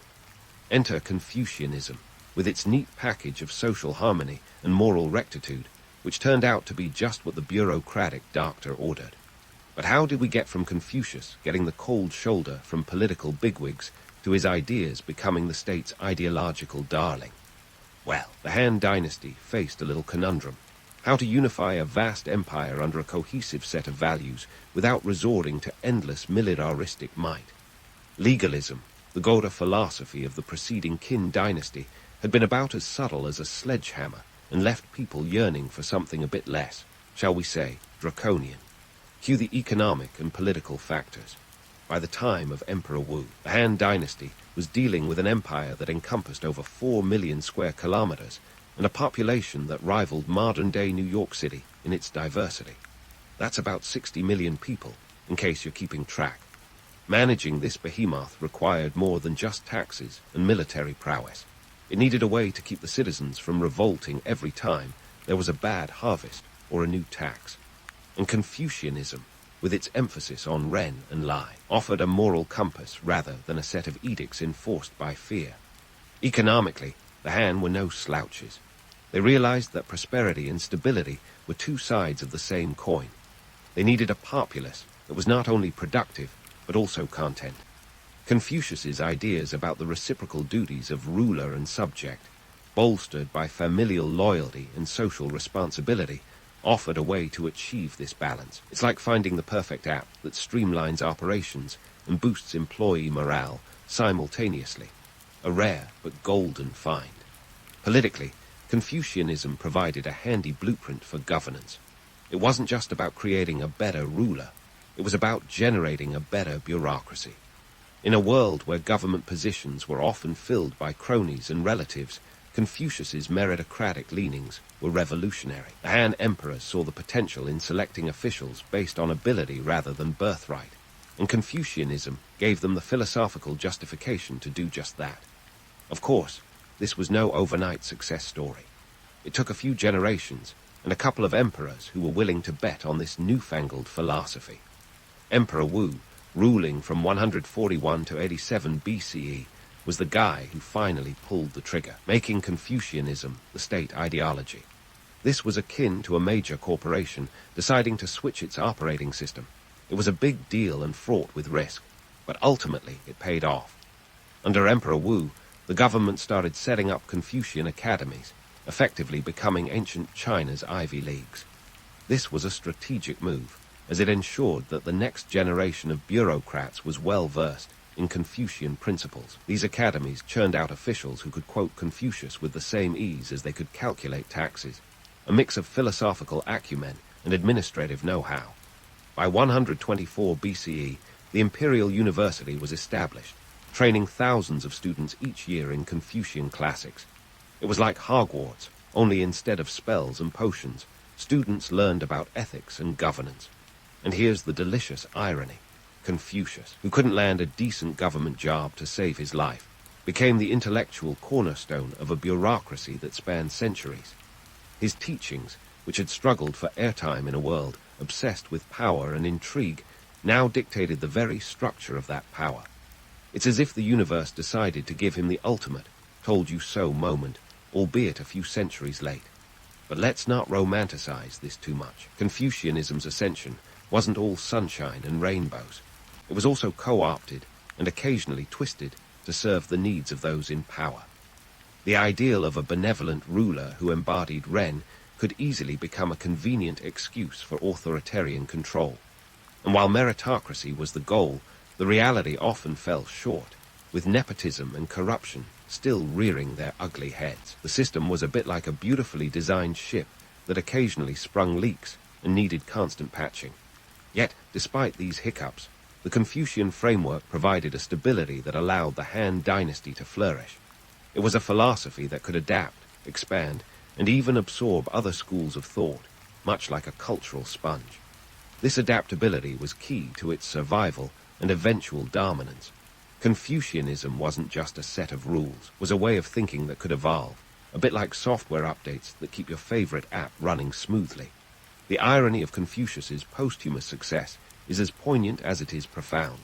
Enter Confucianism, with its neat package of social harmony and moral rectitude, which turned out to be just what the bureaucratic doctor ordered. But how did we get from Confucius getting the cold shoulder from political bigwigs to his ideas becoming the state's ideological darling? Well, the Han Dynasty faced a little conundrum: how to unify a vast empire under a cohesive set of values without resorting to endless militaristic might. Legalism, the Goda philosophy of the preceding Qin dynasty, had been about as subtle as a sledgehammer and left people yearning for something a bit less, shall we say, draconian. Cue the economic and political factors. By the time of Emperor Wu, the Han Dynasty was dealing with an empire that encompassed over 4 million square kilometers and a population that rivaled modern-day New York City in its diversity. That's about 60 million people, in case you're keeping track. Managing this behemoth required more than just taxes and military prowess. It needed a way to keep the citizens from revolting every time there was a bad harvest or a new tax. And Confucianism, with its emphasis on Ren and Lai, offered a moral compass rather than a set of edicts enforced by fear. Economically, the Han were no slouches. They realized that prosperity and stability were two sides of the same coin. They needed a populace that was not only productive, but also content. Confucius's ideas about the reciprocal duties of ruler and subject, bolstered by familial loyalty and social responsibility, offered a way to achieve this balance. It's like finding the perfect app that streamlines operations and boosts employee morale simultaneously. A rare but golden find. Politically, Confucianism provided a handy blueprint for governance. It wasn't just about creating a better ruler. It was about generating a better bureaucracy. In a world where government positions were often filled by cronies and relatives, Confucius's meritocratic leanings were revolutionary. The Han emperors saw the potential in selecting officials based on ability rather than birthright, and Confucianism gave them the philosophical justification to do just that. Of course, this was no overnight success story. It took a few generations and a couple of emperors who were willing to bet on this newfangled philosophy. Emperor Wu, ruling from 141 to 87 BCE, was the guy who finally pulled the trigger, making Confucianism the state ideology. This was akin to a major corporation deciding to switch its operating system. It was a big deal and fraught with risk, but ultimately it paid off. Under Emperor Wu, the government started setting up Confucian academies, effectively becoming ancient China's Ivy Leagues. This was a strategic move, as it ensured that the next generation of bureaucrats was well versed in Confucian principles. These academies churned out officials who could quote Confucius with the same ease as they could calculate taxes, a mix of philosophical acumen and administrative know-how. By 124 BCE, the Imperial University was established, training thousands of students each year in Confucian classics. It was like Hogwarts, only instead of spells and potions, students learned about ethics and governance. And here's the delicious irony. Confucius, who couldn't land a decent government job to save his life, became the intellectual cornerstone of a bureaucracy that spanned centuries. His teachings, which had struggled for airtime in a world obsessed with power and intrigue, now dictated the very structure of that power. It's as if the universe decided to give him the ultimate, told-you-so moment, albeit a few centuries late. But let's not romanticize this too much. Confucianism's ascension wasn't all sunshine and rainbows. It was also co-opted and occasionally twisted to serve the needs of those in power. The ideal of a benevolent ruler who embodied Ren could easily become a convenient excuse for authoritarian control. And while meritocracy was the goal, the reality often fell short, with nepotism and corruption still rearing their ugly heads. The system was a bit like a beautifully designed ship that occasionally sprung leaks and needed constant patching. Yet, despite these hiccups, the Confucian framework provided a stability that allowed the Han dynasty to flourish. It was a philosophy that could adapt, expand, and even absorb other schools of thought, much like a cultural sponge. This adaptability was key to its survival and eventual dominance. Confucianism wasn't just a set of rules, it was a way of thinking that could evolve, a bit like software updates that keep your favorite app running smoothly. The irony of Confucius's posthumous success is as poignant as it is profound.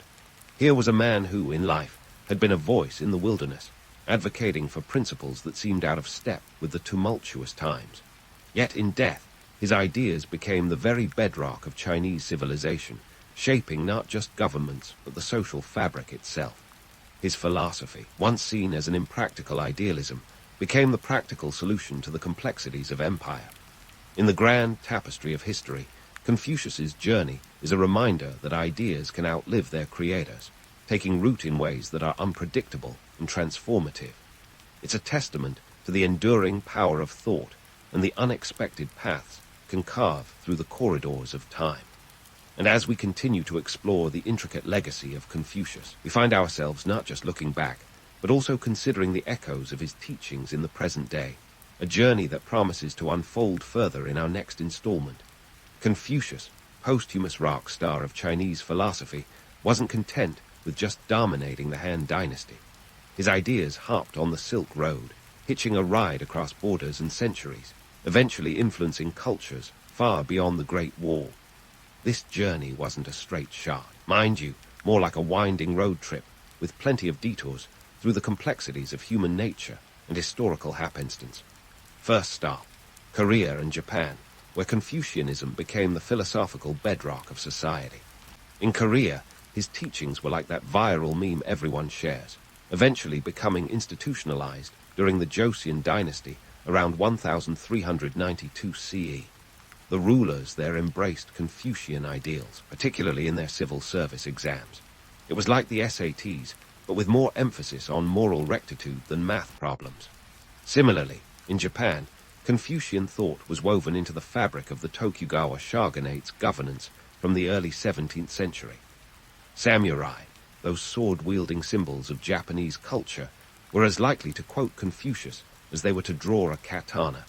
Here was a man who, in life, had been a voice in the wilderness, advocating for principles that seemed out of step with the tumultuous times. Yet in death, his ideas became the very bedrock of Chinese civilization, shaping not just governments, but the social fabric itself. His philosophy, once seen as an impractical idealism, became the practical solution to the complexities of empire. In the grand tapestry of history, Confucius's journey is a reminder that ideas can outlive their creators, taking root in ways that are unpredictable and transformative. It's a testament to the enduring power of thought and the unexpected paths can carve through the corridors of time. And as we continue to explore the intricate legacy of Confucius, we find ourselves not just looking back, but also considering the echoes of his teachings in the present day, a journey that promises to unfold further in our next installment. Confucius, posthumous rock star of Chinese philosophy, wasn't content with just dominating the Han dynasty. His ideas hopped on the Silk Road, hitching a ride across borders and centuries, eventually influencing cultures far beyond the Great Wall. This journey wasn't a straight shot, mind you, more like a winding road trip, with plenty of detours through the complexities of human nature and historical happenstance. First stop, Korea and Japan, where Confucianism became the philosophical bedrock of society. In Korea, his teachings were like that viral meme everyone shares, eventually becoming institutionalized during the Joseon dynasty around 1392 CE. The rulers there embraced Confucian ideals, particularly in their civil service exams. It was like the SATs, but with more emphasis on moral rectitude than math problems. Similarly, in Japan, Confucian thought was woven into the fabric of the Tokugawa shogunate's governance from the early 17th century. Samurai, those sword-wielding symbols of Japanese culture, were as likely to quote Confucius as they were to draw a katana,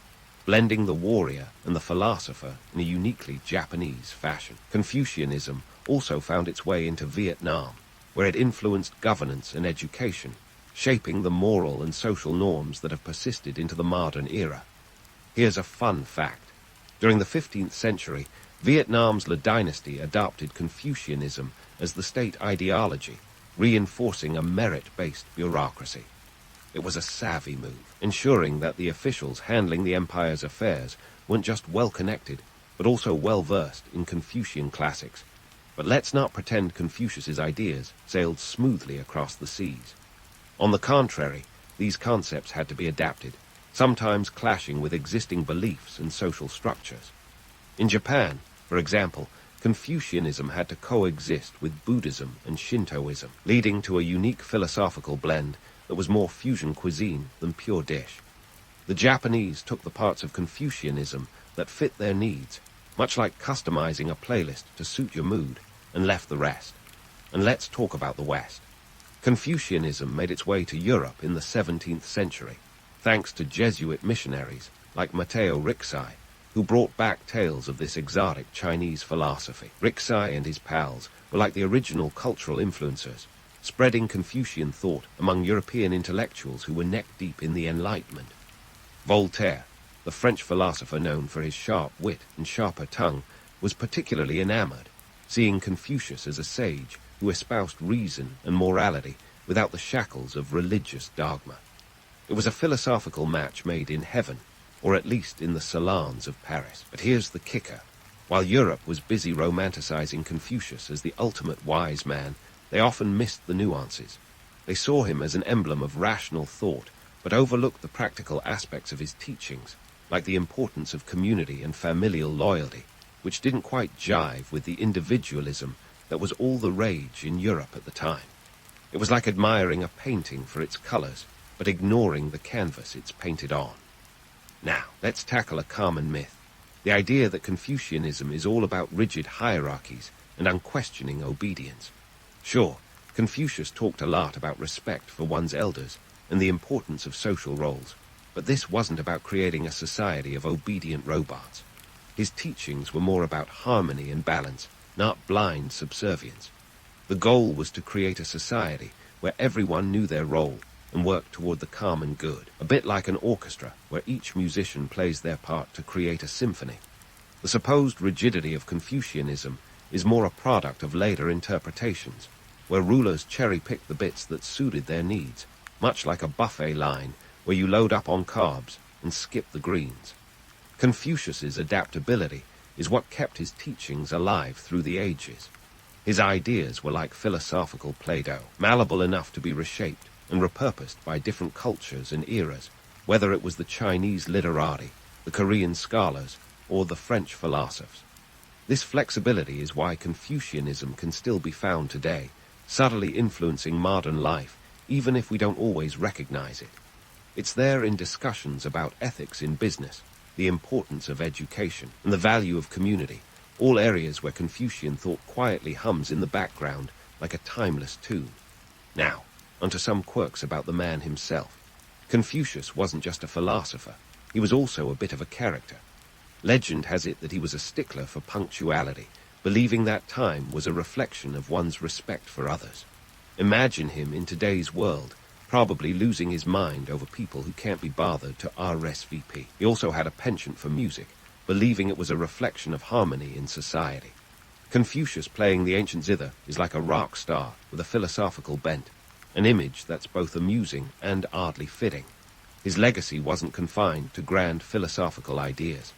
blending the warrior and the philosopher in a uniquely Japanese fashion. Confucianism also found its way into Vietnam, where it influenced governance and education, shaping the moral and social norms that have persisted into the modern era. Here's a fun fact. During the 15th century, Vietnam's Le dynasty adopted Confucianism as the state ideology, reinforcing a merit-based bureaucracy. It was a savvy move, ensuring that the officials handling the empire's affairs weren't just well-connected, but also well-versed in Confucian classics. But let's not pretend Confucius's ideas sailed smoothly across the seas. On the contrary, these concepts had to be adapted, sometimes clashing with existing beliefs and social structures. In Japan, for example, Confucianism had to coexist with Buddhism and Shintoism, leading to a unique philosophical blend that was more fusion cuisine than pure dish. The Japanese took the parts of Confucianism that fit their needs, much like customizing a playlist to suit your mood, and left the rest. And let's talk about the West. Confucianism made its way to Europe in the 17th century, thanks to Jesuit missionaries like Matteo Ricci, who brought back tales of this exotic Chinese philosophy. Ricci and his pals were like the original cultural influencers, spreading Confucian thought among European intellectuals who were neck-deep in the Enlightenment. Voltaire, the French philosopher known for his sharp wit and sharper tongue, was particularly enamored, seeing Confucius as a sage who espoused reason and morality without the shackles of religious dogma. It was a philosophical match made in heaven, or at least in the salons of Paris. But here's the kicker. While Europe was busy romanticizing Confucius as the ultimate wise man, they often missed the nuances. They saw him as an emblem of rational thought, but overlooked the practical aspects of his teachings, like the importance of community and familial loyalty, which didn't quite jive with the individualism that was all the rage in Europe at the time. It was like admiring a painting for its colors, but ignoring the canvas it's painted on. Now, let's tackle a common myth, the idea that Confucianism is all about rigid hierarchies and unquestioning obedience. Sure, Confucius talked a lot about respect for one's elders and the importance of social roles, but this wasn't about creating a society of obedient robots. His teachings were more about harmony and balance, not blind subservience. The goal was to create a society where everyone knew their role and worked toward the common good, a bit like an orchestra where each musician plays their part to create a symphony. The supposed rigidity of Confucianism is more a product of later interpretations, where rulers cherry-picked the bits that suited their needs, much like a buffet line where you load up on carbs and skip the greens. Confucius's adaptability is what kept his teachings alive through the ages. His ideas were like philosophical Play-Doh, malleable enough to be reshaped and repurposed by different cultures and eras, whether it was the Chinese literati, the Korean scholars, or the French philosophers. This flexibility is why Confucianism can still be found today, subtly influencing modern life, even if we don't always recognize it. It's there in discussions about ethics in business, the importance of education, and the value of community, all areas where Confucian thought quietly hums in the background like a timeless tune. Now, onto some quirks about the man himself. Confucius wasn't just a philosopher, he was also a bit of a character. Legend has it that he was a stickler for punctuality, believing that time was a reflection of one's respect for others. Imagine him in today's world, probably losing his mind over people who can't be bothered to RSVP. He also had a penchant for music, believing it was a reflection of harmony in society. Confucius playing the ancient zither is like a rock star with a philosophical bent, an image that's both amusing and oddly fitting. His legacy wasn't confined to grand philosophical ideas.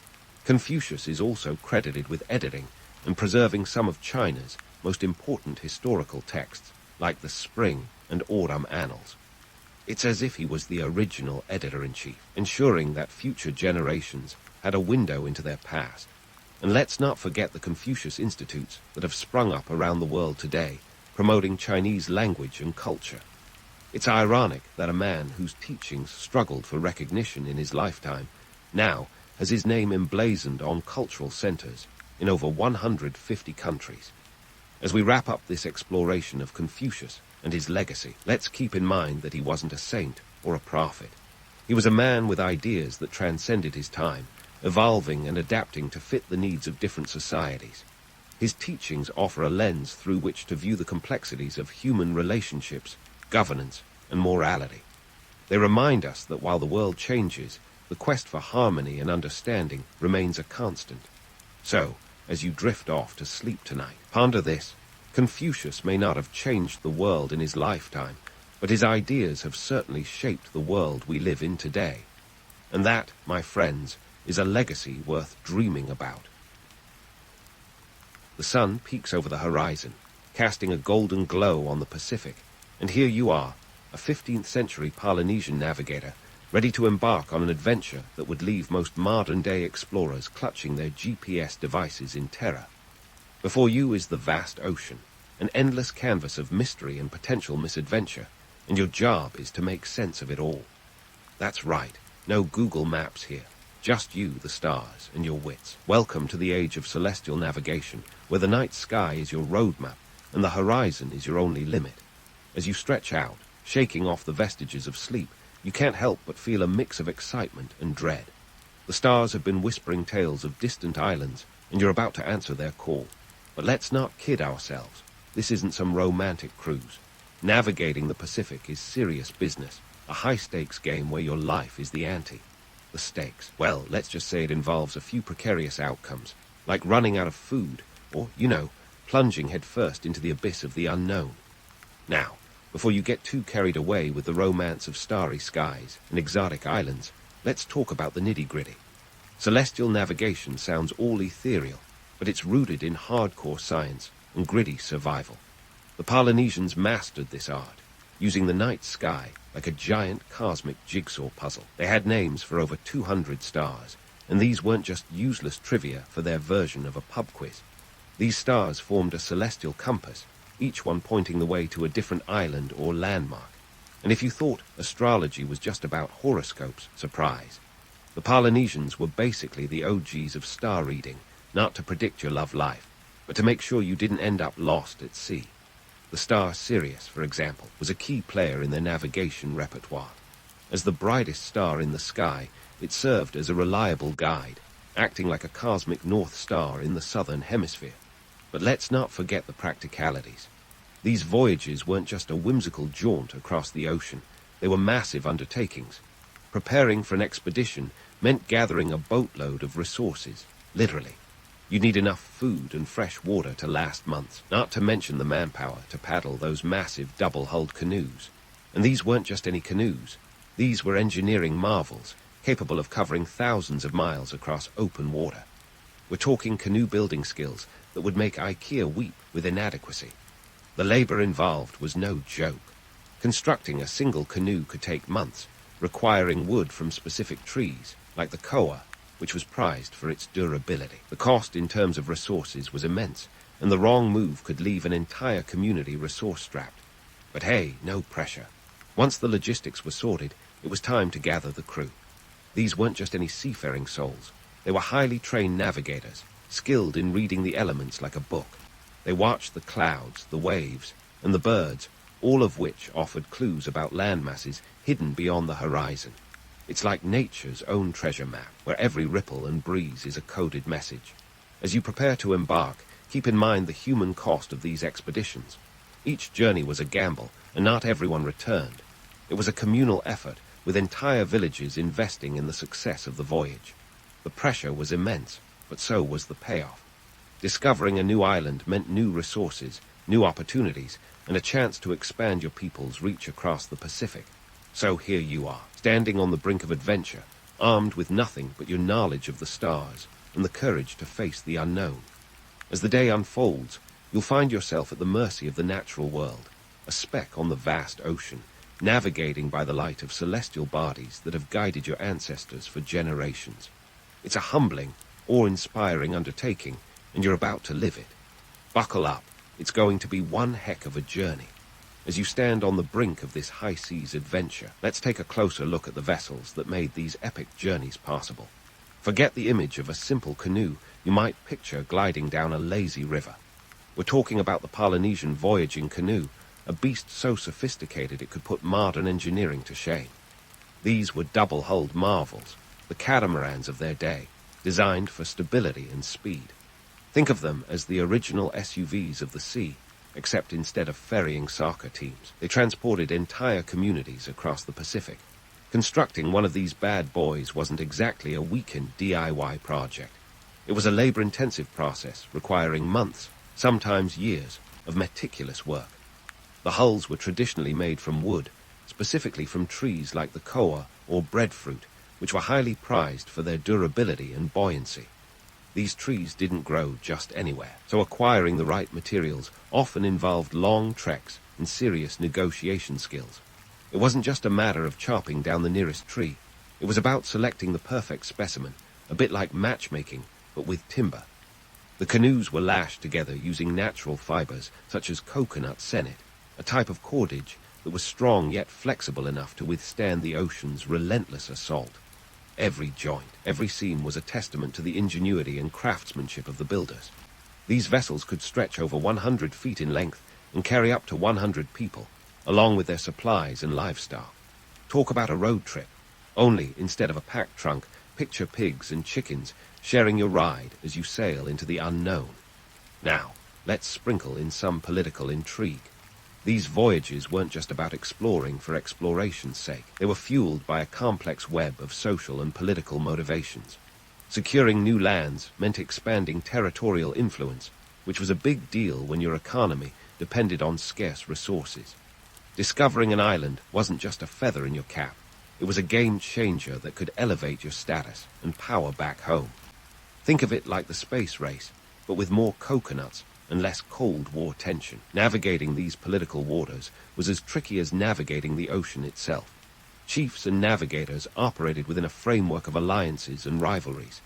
Confucius is also credited with editing and preserving some of China's most important historical texts, like the Spring and Autumn Annals. It's as if he was the original editor-in-chief, ensuring that future generations had a window into their past. And let's not forget the Confucius Institutes that have sprung up around the world today, promoting Chinese language and culture. It's ironic that a man whose teachings struggled for recognition in his lifetime now has his name emblazoned on cultural centers in over 150 countries. As we wrap up this exploration of Confucius and his legacy, let's keep in mind that he wasn't a saint or a prophet. He was a man with ideas that transcended his time, evolving and adapting to fit the needs of different societies. His teachings offer a lens through which to view the complexities of human relationships, governance, and morality. They remind us that while the world changes, the quest for harmony and understanding remains a constant. So, as you drift off to sleep tonight, ponder this. Confucius may not have changed the world in his lifetime, but his ideas have certainly shaped the world we live in today. And that, my friends, is a legacy worth dreaming about. The sun peaks over the horizon, casting a golden glow on the Pacific, and here you are, a 15th century Polynesian navigator, ready to embark on an adventure that would leave most modern-day explorers clutching their GPS devices in terror. Before you is the vast ocean, an endless canvas of mystery and potential misadventure, and your job is to make sense of it all. That's right, no Google Maps here. Just you, the stars, and your wits. Welcome to the age of celestial navigation, where the night sky is your roadmap, and the horizon is your only limit. As you stretch out, shaking off the vestiges of sleep, you can't help but feel a mix of excitement and dread. The stars have been whispering tales of distant islands, and you're about to answer their call. But let's not kid ourselves. This isn't some romantic cruise. Navigating the Pacific is serious business, a high-stakes game where your life is the ante. The stakes, well, let's just say it involves a few precarious outcomes, like running out of food, or, plunging headfirst into the abyss of the unknown. Now, before you get too carried away with the romance of starry skies and exotic islands, let's talk about the nitty-gritty. Celestial navigation sounds all ethereal, but it's rooted in hardcore science and gritty survival. The Polynesians mastered this art, using the night sky like a giant cosmic jigsaw puzzle. They had names for over 200 stars, and these weren't just useless trivia for their version of a pub quiz. These stars formed a celestial compass, each one pointing the way to a different island or landmark. And if you thought astrology was just about horoscopes, surprise. The Polynesians were basically the OGs of star reading, not to predict your love life, but to make sure you didn't end up lost at sea. The star Sirius, for example, was a key player in their navigation repertoire. As the brightest star in the sky, it served as a reliable guide, acting like a cosmic North Star in the southern hemisphere. But let's not forget the practicalities. These voyages weren't just a whimsical jaunt across the ocean. They were massive undertakings. Preparing for an expedition meant gathering a boatload of resources, literally. You need enough food and fresh water to last months, not to mention the manpower to paddle those massive double-hulled canoes. And these weren't just any canoes. These were engineering marvels, capable of covering thousands of miles across open water. We're talking canoe-building skills that would make IKEA weep with inadequacy. The labor involved was no joke. Constructing a single canoe could take months, requiring wood from specific trees, like the koa, which was prized for its durability. The cost in terms of resources was immense, and the wrong move could leave an entire community resource-strapped. But hey, no pressure. Once the logistics were sorted, it was time to gather the crew. These weren't just any seafaring souls. They were highly trained navigators, skilled in reading the elements like a book. They watched the clouds, the waves, and the birds, all of which offered clues about landmasses hidden beyond the horizon. It's like nature's own treasure map, where every ripple and breeze is a coded message. As you prepare to embark, keep in mind the human cost of these expeditions. Each journey was a gamble, and not everyone returned. It was a communal effort, with entire villages investing in the success of the voyage. The pressure was immense, but so was the payoff. Discovering a new island meant new resources, new opportunities, and a chance to expand your people's reach across the Pacific. So here you are, standing on the brink of adventure, armed with nothing but your knowledge of the stars and the courage to face the unknown. As the day unfolds, you'll find yourself at the mercy of the natural world, a speck on the vast ocean, navigating by the light of celestial bodies that have guided your ancestors for generations. It's a humbling, awe-inspiring undertaking, and you're about to live it. Buckle up. It's going to be one heck of a journey. As you stand on the brink of this high-seas adventure, let's take a closer look at the vessels that made these epic journeys possible. Forget the image of a simple canoe you might picture gliding down a lazy river. We're talking about the Polynesian voyaging canoe, a beast so sophisticated it could put modern engineering to shame. These were double-hulled marvels, the catamarans of their day, designed for stability and speed. Think of them as the original SUVs of the sea, except instead of ferrying soccer teams, they transported entire communities across the Pacific. Constructing one of these bad boys wasn't exactly a weekend DIY project. It was a labor-intensive process requiring months, sometimes years, of meticulous work. The hulls were traditionally made from wood, specifically from trees like the koa or breadfruit, which were highly prized for their durability and buoyancy. These trees didn't grow just anywhere, so acquiring the right materials often involved long treks and serious negotiation skills. It wasn't just a matter of chopping down the nearest tree. It was about selecting the perfect specimen, a bit like matchmaking, but with timber. The canoes were lashed together using natural fibers such as coconut sennet, a type of cordage that was strong yet flexible enough to withstand the ocean's relentless assault. Every joint, every seam was a testament to the ingenuity and craftsmanship of the builders. These vessels could stretch over 100 feet in length and carry up to 100 people, along with their supplies and livestock. Talk about a road trip. Only, instead of a packed trunk, picture pigs and chickens sharing your ride as you sail into the unknown. Now, let's sprinkle in some political intrigue. These voyages weren't just about exploring for exploration's sake. They were fueled by a complex web of social and political motivations. Securing new lands meant expanding territorial influence, which was a big deal when your economy depended on scarce resources. Discovering an island wasn't just a feather in your cap. It was a game changer that could elevate your status and power back home. Think of it like the space race, but with more coconuts and less Cold War tension. Navigating these political waters was as tricky as navigating the ocean itself. Chiefs and navigators operated within a framework of alliances and rivalries.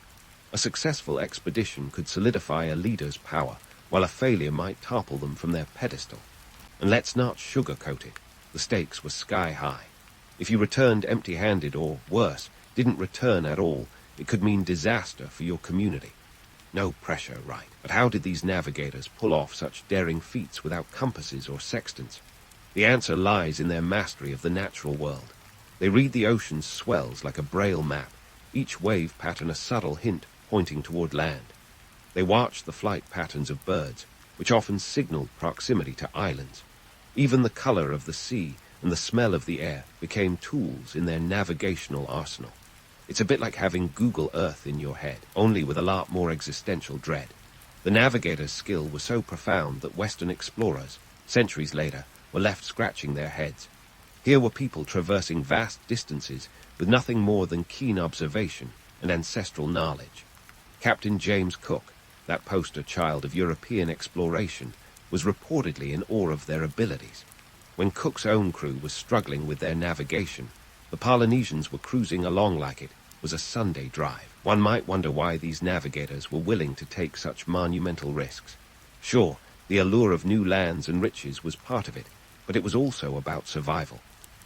A successful expedition could solidify a leader's power, while a failure might topple them from their pedestal. And let's not sugarcoat it. The stakes were sky high. If you returned empty-handed or, worse, didn't return at all, it could mean disaster for your community. No pressure, right? But how did these navigators pull off such daring feats without compasses or sextants? The answer lies in their mastery of the natural world. They read the ocean's swells like a braille map, each wave pattern a subtle hint pointing toward land. They watched the flight patterns of birds, which often signaled proximity to islands. Even the color of the sea and the smell of the air became tools in their navigational arsenal. It's a bit like having Google Earth in your head, only with a lot more existential dread. The navigator's skill was so profound that Western explorers, centuries later, were left scratching their heads. Here were people traversing vast distances with nothing more than keen observation and ancestral knowledge. Captain James Cook, that poster child of European exploration, was reportedly in awe of their abilities. When Cook's own crew was struggling with their navigation, the Polynesians were cruising along like it was a Sunday drive. One might wonder why these navigators were willing to take such monumental risks. Sure, the allure of new lands and riches was part of it, but it was also about survival.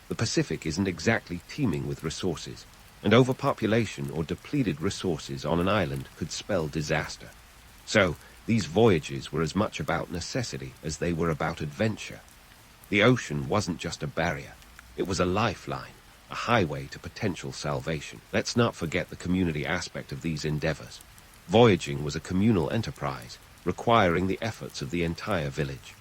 The Pacific isn't exactly teeming with resources, and overpopulation or depleted resources on an island could spell disaster. So, these voyages were as much about necessity as they were about adventure. The ocean wasn't just a barrier, it was a lifeline, a highway to potential salvation. Let's not forget the community aspect of these endeavors. Voyaging was a communal enterprise, requiring the efforts of the entire village.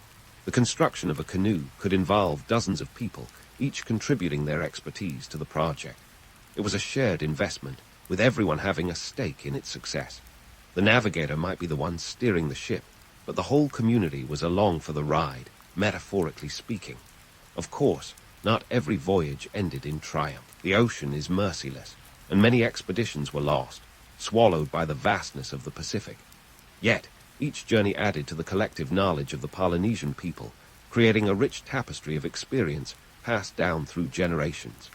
The construction of a canoe could involve dozens of people, each contributing their expertise to the project. It was a shared investment, with everyone having a stake in its success. The navigator might be the one steering the ship, but the whole community was along for the ride, metaphorically speaking. Of course, not every voyage ended in triumph. The ocean is merciless, and many expeditions were lost, swallowed by the vastness of the Pacific. Yet, each journey added to the collective knowledge of the Polynesian people, creating a rich tapestry of experience passed down through generations.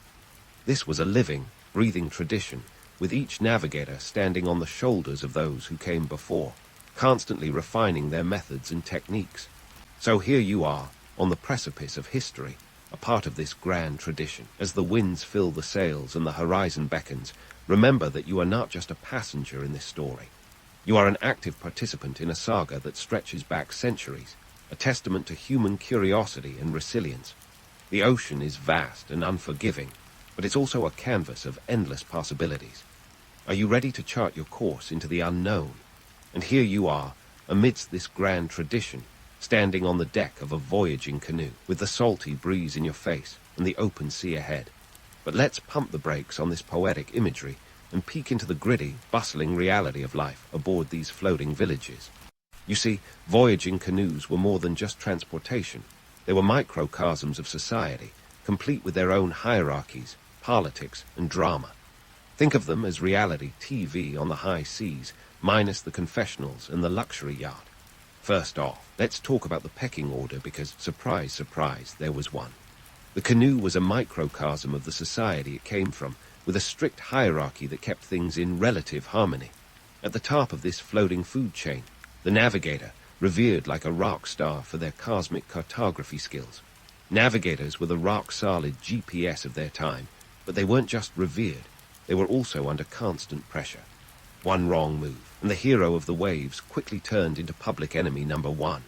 This was a living, breathing tradition, with each navigator standing on the shoulders of those who came before, constantly refining their methods and techniques. So here you are, on the precipice of history, a part of this grand tradition. As the winds fill the sails and the horizon beckons, remember that you are not just a passenger in this story. You are an active participant in a saga that stretches back centuries, a testament to human curiosity and resilience. The ocean is vast and unforgiving, but it's also a canvas of endless possibilities. Are you ready to chart your course into the unknown? And here you are, amidst this grand tradition, standing on the deck of a voyaging canoe, with the salty breeze in your face and the open sea ahead. But let's pump the brakes on this poetic imagery and peek into the gritty, bustling reality of life aboard these floating villages. You see, voyaging canoes were more than just transportation. They were microcosms of society, complete with their own hierarchies, politics, and drama. Think of them as reality TV on the high seas, minus the confessionals and the luxury yacht. First off, let's talk about the pecking order because, surprise, surprise, there was one. The canoe was a microcosm of the society it came from, with a strict hierarchy that kept things in relative harmony. At the top of this floating food chain, the navigator, revered like a rock star for their cosmic cartography skills. Navigators were the rock-solid GPS of their time, but they weren't just revered, they were also under constant pressure. One wrong move, and the hero of the waves quickly turned into public enemy number one.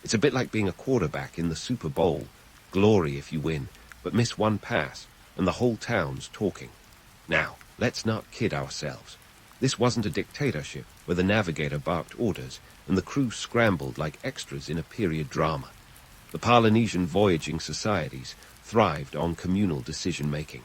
It's a bit like being a quarterback in the Super Bowl. Glory if you win, but miss one pass, and the whole town's talking. Now, let's not kid ourselves. This wasn't a dictatorship where the navigator barked orders and the crew scrambled like extras in a period drama. The Polynesian voyaging societies thrived on communal decision-making.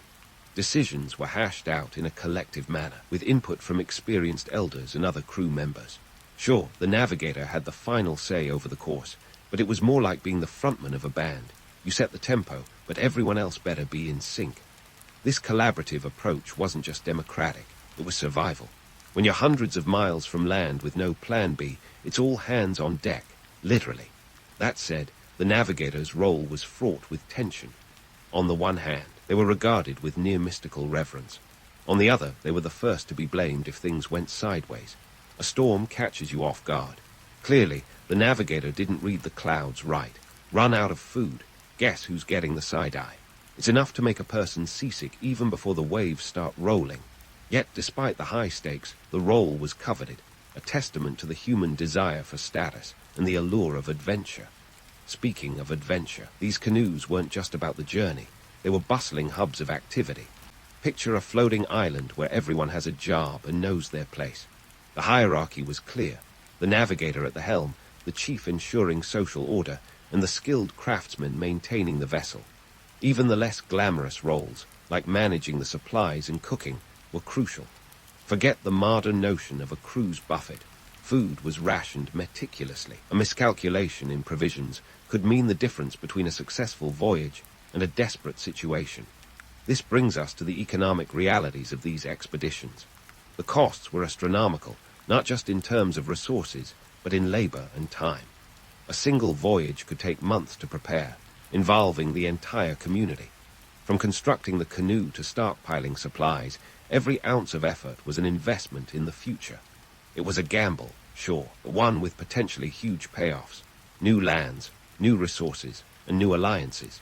Decisions were hashed out in a collective manner, with input from experienced elders and other crew members. Sure, the navigator had the final say over the course, but it was more like being the frontman of a band. You set the tempo, but everyone else better be in sync. This collaborative approach wasn't just democratic, it was survival. When you're hundreds of miles from land with no plan B, it's all hands on deck, literally. That said, the navigator's role was fraught with tension. On the one hand, they were regarded with near mystical reverence. On the other, they were the first to be blamed if things went sideways. A storm catches you off guard. Clearly, the navigator didn't read the clouds right. Run out of food. Guess who's getting the side-eye? It's enough to make a person seasick even before the waves start rolling. Yet, despite the high stakes, the role was coveted, a testament to the human desire for status and the allure of adventure. Speaking of adventure, these canoes weren't just about the journey. They were bustling hubs of activity. Picture a floating island where everyone has a job and knows their place. The hierarchy was clear. The navigator at the helm, the chief ensuring social order, and the skilled craftsmen maintaining the vessel. Even the less glamorous roles, like managing the supplies and cooking, were crucial. Forget the modern notion of a crew's buffet. Food was rationed meticulously. A miscalculation in provisions could mean the difference between a successful voyage and a desperate situation. This brings us to the economic realities of these expeditions. The costs were astronomical, not just in terms of resources, but in labor and time. A single voyage could take months to prepare, involving the entire community. From constructing the canoe to stockpiling supplies, every ounce of effort was an investment in the future. It was a gamble, sure, but one with potentially huge payoffs. New lands, new resources, and new alliances.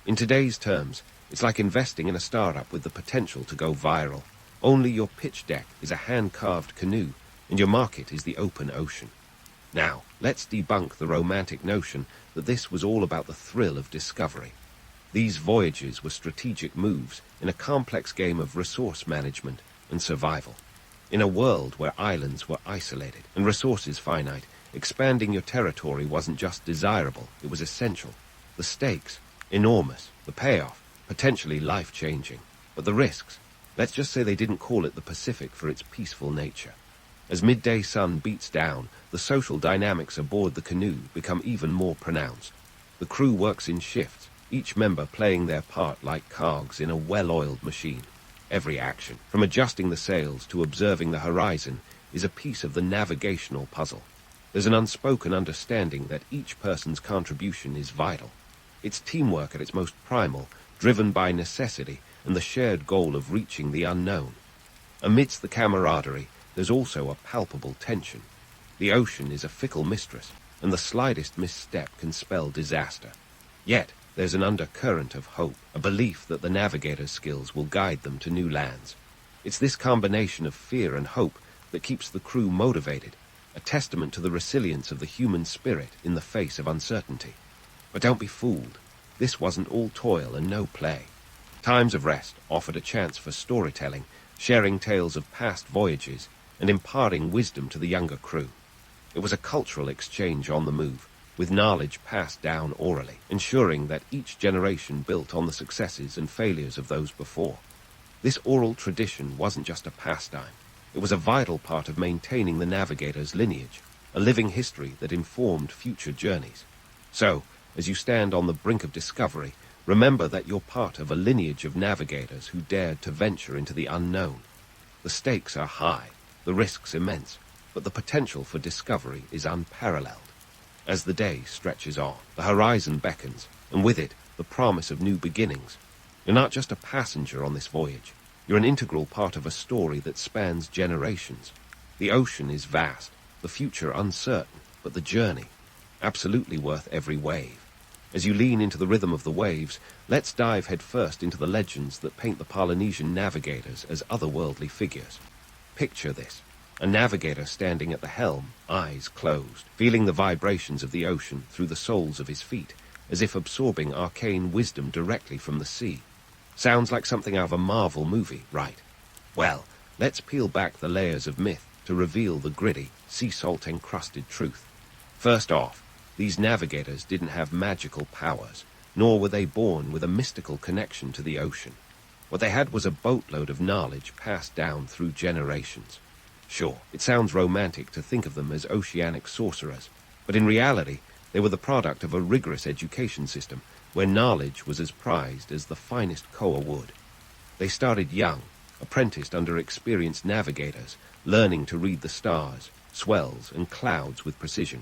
In today's terms, it's like investing in a startup with the potential to go viral. Only your pitch deck is a hand-carved canoe, and your market is the open ocean. Now, let's debunk the romantic notion that this was all about the thrill of discovery. These voyages were strategic moves in a complex game of resource management and survival. In a world where islands were isolated and resources finite, expanding your territory wasn't just desirable, it was essential. The stakes, enormous. The payoff, potentially life-changing. But the risks, let's just say they didn't call it the Pacific for its peaceful nature. As midday sun beats down, the social dynamics aboard the canoe become even more pronounced. The crew works in shifts, each member playing their part like cogs in a well-oiled machine. Every action, from adjusting the sails to observing the horizon, is a piece of the navigational puzzle. There's an unspoken understanding that each person's contribution is vital. It's teamwork at its most primal, driven by necessity and the shared goal of reaching the unknown. Amidst the camaraderie, there's also a palpable tension. The ocean is a fickle mistress, and the slightest misstep can spell disaster. Yet, there's an undercurrent of hope, a belief that the navigator's skills will guide them to new lands. It's this combination of fear and hope that keeps the crew motivated, a testament to the resilience of the human spirit in the face of uncertainty. But don't be fooled. This wasn't all toil and no play. Times of rest offered a chance for storytelling, sharing tales of past voyages, and imparting wisdom to the younger crew. It was a cultural exchange on the move, with knowledge passed down orally, ensuring that each generation built on the successes and failures of those before. This oral tradition wasn't just a pastime. It was a vital part of maintaining the navigator's lineage, a living history that informed future journeys. So, as you stand on the brink of discovery, remember that you're part of a lineage of navigators who dared to venture into the unknown. The stakes are high, the risks immense, but the potential for discovery is unparalleled. As the day stretches on, the horizon beckons, and with it, the promise of new beginnings. You're not just a passenger on this voyage. You're an integral part of a story that spans generations. The ocean is vast, the future uncertain, but the journey, absolutely worth every wave. As you lean into the rhythm of the waves, let's dive headfirst into the legends that paint the Polynesian navigators as otherworldly figures. Picture this. A navigator standing at the helm, eyes closed, feeling the vibrations of the ocean through the soles of his feet, as if absorbing arcane wisdom directly from the sea. Sounds like something out of a Marvel movie, right? Well, let's peel back the layers of myth to reveal the gritty, sea salt-encrusted truth. First off, these navigators didn't have magical powers, nor were they born with a mystical connection to the ocean. What they had was a boatload of knowledge passed down through generations. Sure, it sounds romantic to think of them as oceanic sorcerers, but in reality, they were the product of a rigorous education system where knowledge was as prized as the finest koa wood. They started young, apprenticed under experienced navigators, learning to read the stars, swells, and clouds with precision.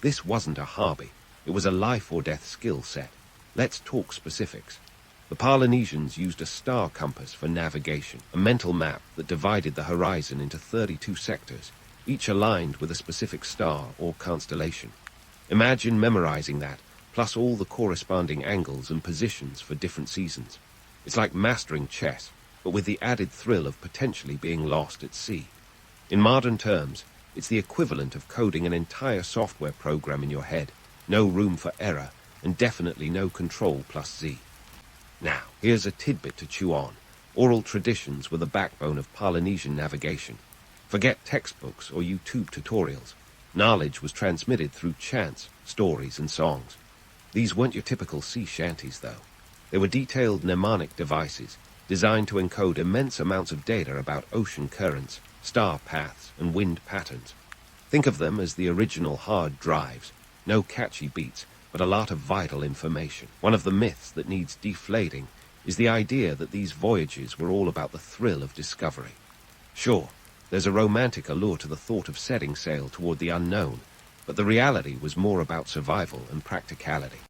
This wasn't a hobby. It was a life-or-death skill set. Let's talk specifics. The Polynesians used a star compass for navigation, a mental map that divided the horizon into 32 sectors, each aligned with a specific star or constellation. Imagine memorizing that, plus all the corresponding angles and positions for different seasons. It's like mastering chess, but with the added thrill of potentially being lost at sea. In modern terms, it's the equivalent of coding an entire software program in your head, no room for error, and definitely no control plus Z. Now, here's a tidbit to chew on. Oral traditions were the backbone of Polynesian navigation. Forget textbooks or YouTube tutorials. Knowledge was transmitted through chants, stories, and songs. These weren't your typical sea shanties, though. They were detailed mnemonic devices designed to encode immense amounts of data about ocean currents, star paths, and wind patterns. Think of them as the original hard drives. No catchy beats, but a lot of vital information. One of the myths that needs deflating is the idea that these voyages were all about the thrill of discovery. Sure, there's a romantic allure to the thought of setting sail toward the unknown, but the reality was more about survival and practicality.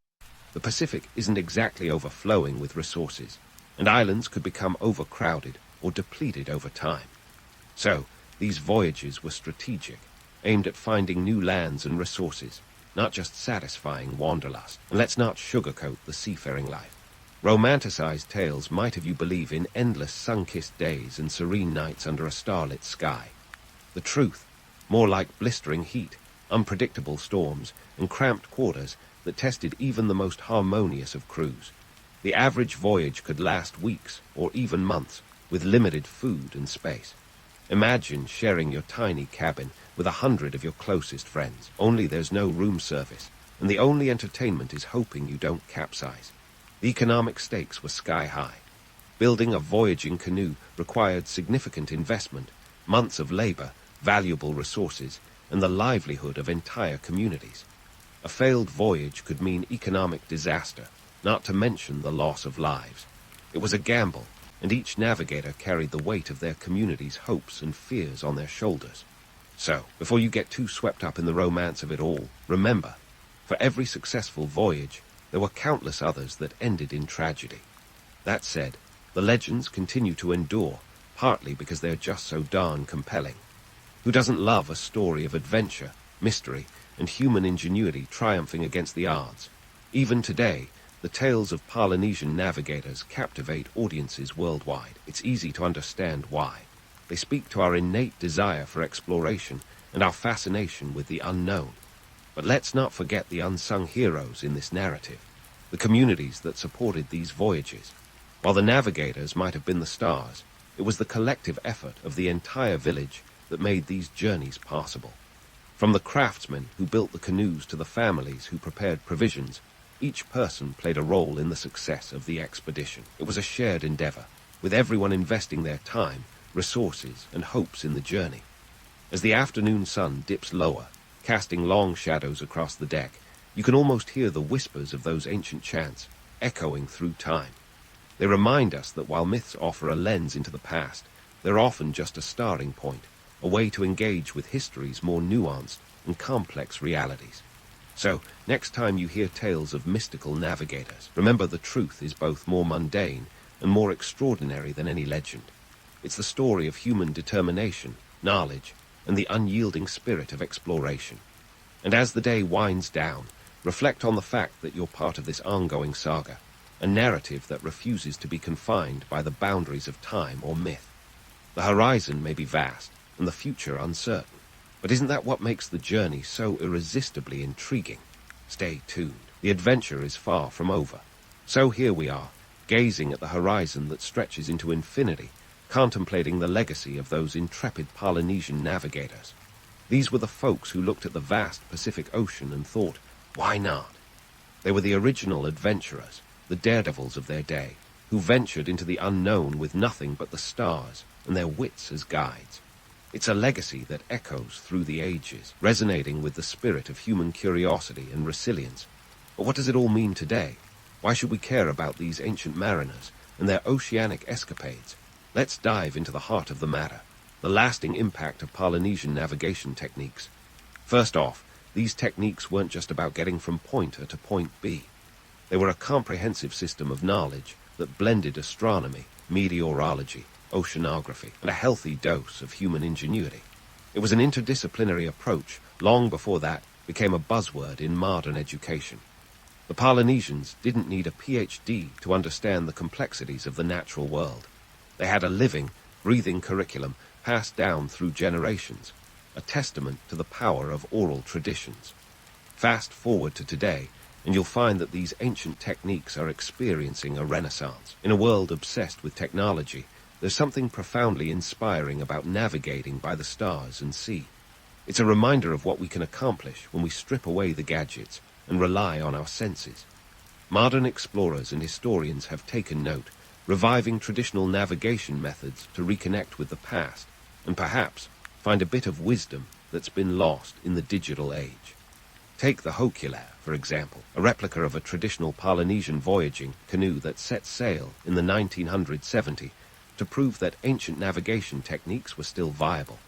The Pacific isn't exactly overflowing with resources, and islands could become overcrowded or depleted over time. So, these voyages were strategic, aimed at finding new lands and resources, not just satisfying wanderlust. And let's not sugarcoat the seafaring life. Romanticized tales might have you believe in endless sun-kissed days and serene nights under a starlit sky. The truth, more like blistering heat, unpredictable storms, and cramped quarters that tested even the most harmonious of crews. The average voyage could last weeks or even months, with limited food and space. Imagine sharing your tiny cabin with 100 of your closest friends, only there's no room service, and the only entertainment is hoping you don't capsize. The economic stakes were sky high. Building a voyaging canoe required significant investment, months of labor, valuable resources, and the livelihood of entire communities. A failed voyage could mean economic disaster, not to mention the loss of lives. It was a gamble, and each navigator carried the weight of their community's hopes and fears on their shoulders. So, before you get too swept up in the romance of it all, remember, for every successful voyage, there were countless others that ended in tragedy. That said, the legends continue to endure, partly because they're just so darn compelling. Who doesn't love a story of adventure, mystery, and human ingenuity triumphing against the odds? Even today, the tales of Polynesian navigators captivate audiences worldwide. It's easy to understand why. They speak to our innate desire for exploration and our fascination with the unknown. But let's not forget the unsung heroes in this narrative, the communities that supported these voyages. While the navigators might have been the stars, it was the collective effort of the entire village that made these journeys possible. From the craftsmen who built the canoes to the families who prepared provisions, each person played a role in the success of the expedition. It was a shared endeavor, with everyone investing their time, resources, and hopes in the journey. As the afternoon sun dips lower, casting long shadows across the deck, you can almost hear the whispers of those ancient chants echoing through time. They remind us that while myths offer a lens into the past, they're often just a starting point, a way to engage with history's more nuanced and complex realities. So, next time you hear tales of mystical navigators, remember the truth is both more mundane and more extraordinary than any legend. It's the story of human determination, knowledge, and the unyielding spirit of exploration. And as the day winds down, reflect on the fact that you're part of this ongoing saga, a narrative that refuses to be confined by the boundaries of time or myth. The horizon may be vast, and the future uncertain, but isn't that what makes the journey so irresistibly intriguing? Stay tuned. The adventure is far from over. So here we are, gazing at the horizon that stretches into infinity, contemplating the legacy of those intrepid Polynesian navigators. These were the folks who looked at the vast Pacific Ocean and thought, why not? They were the original adventurers, the daredevils of their day, who ventured into the unknown with nothing but the stars and their wits as guides. It's a legacy that echoes through the ages, resonating with the spirit of human curiosity and resilience. But what does it all mean today? Why should we care about these ancient mariners and their oceanic escapades? Let's dive into the heart of the matter, the lasting impact of Polynesian navigation techniques. First off, these techniques weren't just about getting from point A to point B. They were a comprehensive system of knowledge that blended astronomy, meteorology, oceanography, and a healthy dose of human ingenuity. It was an interdisciplinary approach long before that became a buzzword in modern education. The Polynesians didn't need a PhD to understand the complexities of the natural world. They had a living, breathing curriculum passed down through generations, a testament to the power of oral traditions. Fast forward to today, and you'll find that these ancient techniques are experiencing a renaissance. In a world obsessed with technology, there's something profoundly inspiring about navigating by the stars and sea. It's a reminder of what we can accomplish when we strip away the gadgets and rely on our senses. Modern explorers and historians have taken note, reviving traditional navigation methods to reconnect with the past and perhaps find a bit of wisdom that's been lost in the digital age. Take the Hokulea, for example, a replica of a traditional Polynesian voyaging canoe that set sail in the 1970s to prove that ancient navigation techniques were still viable.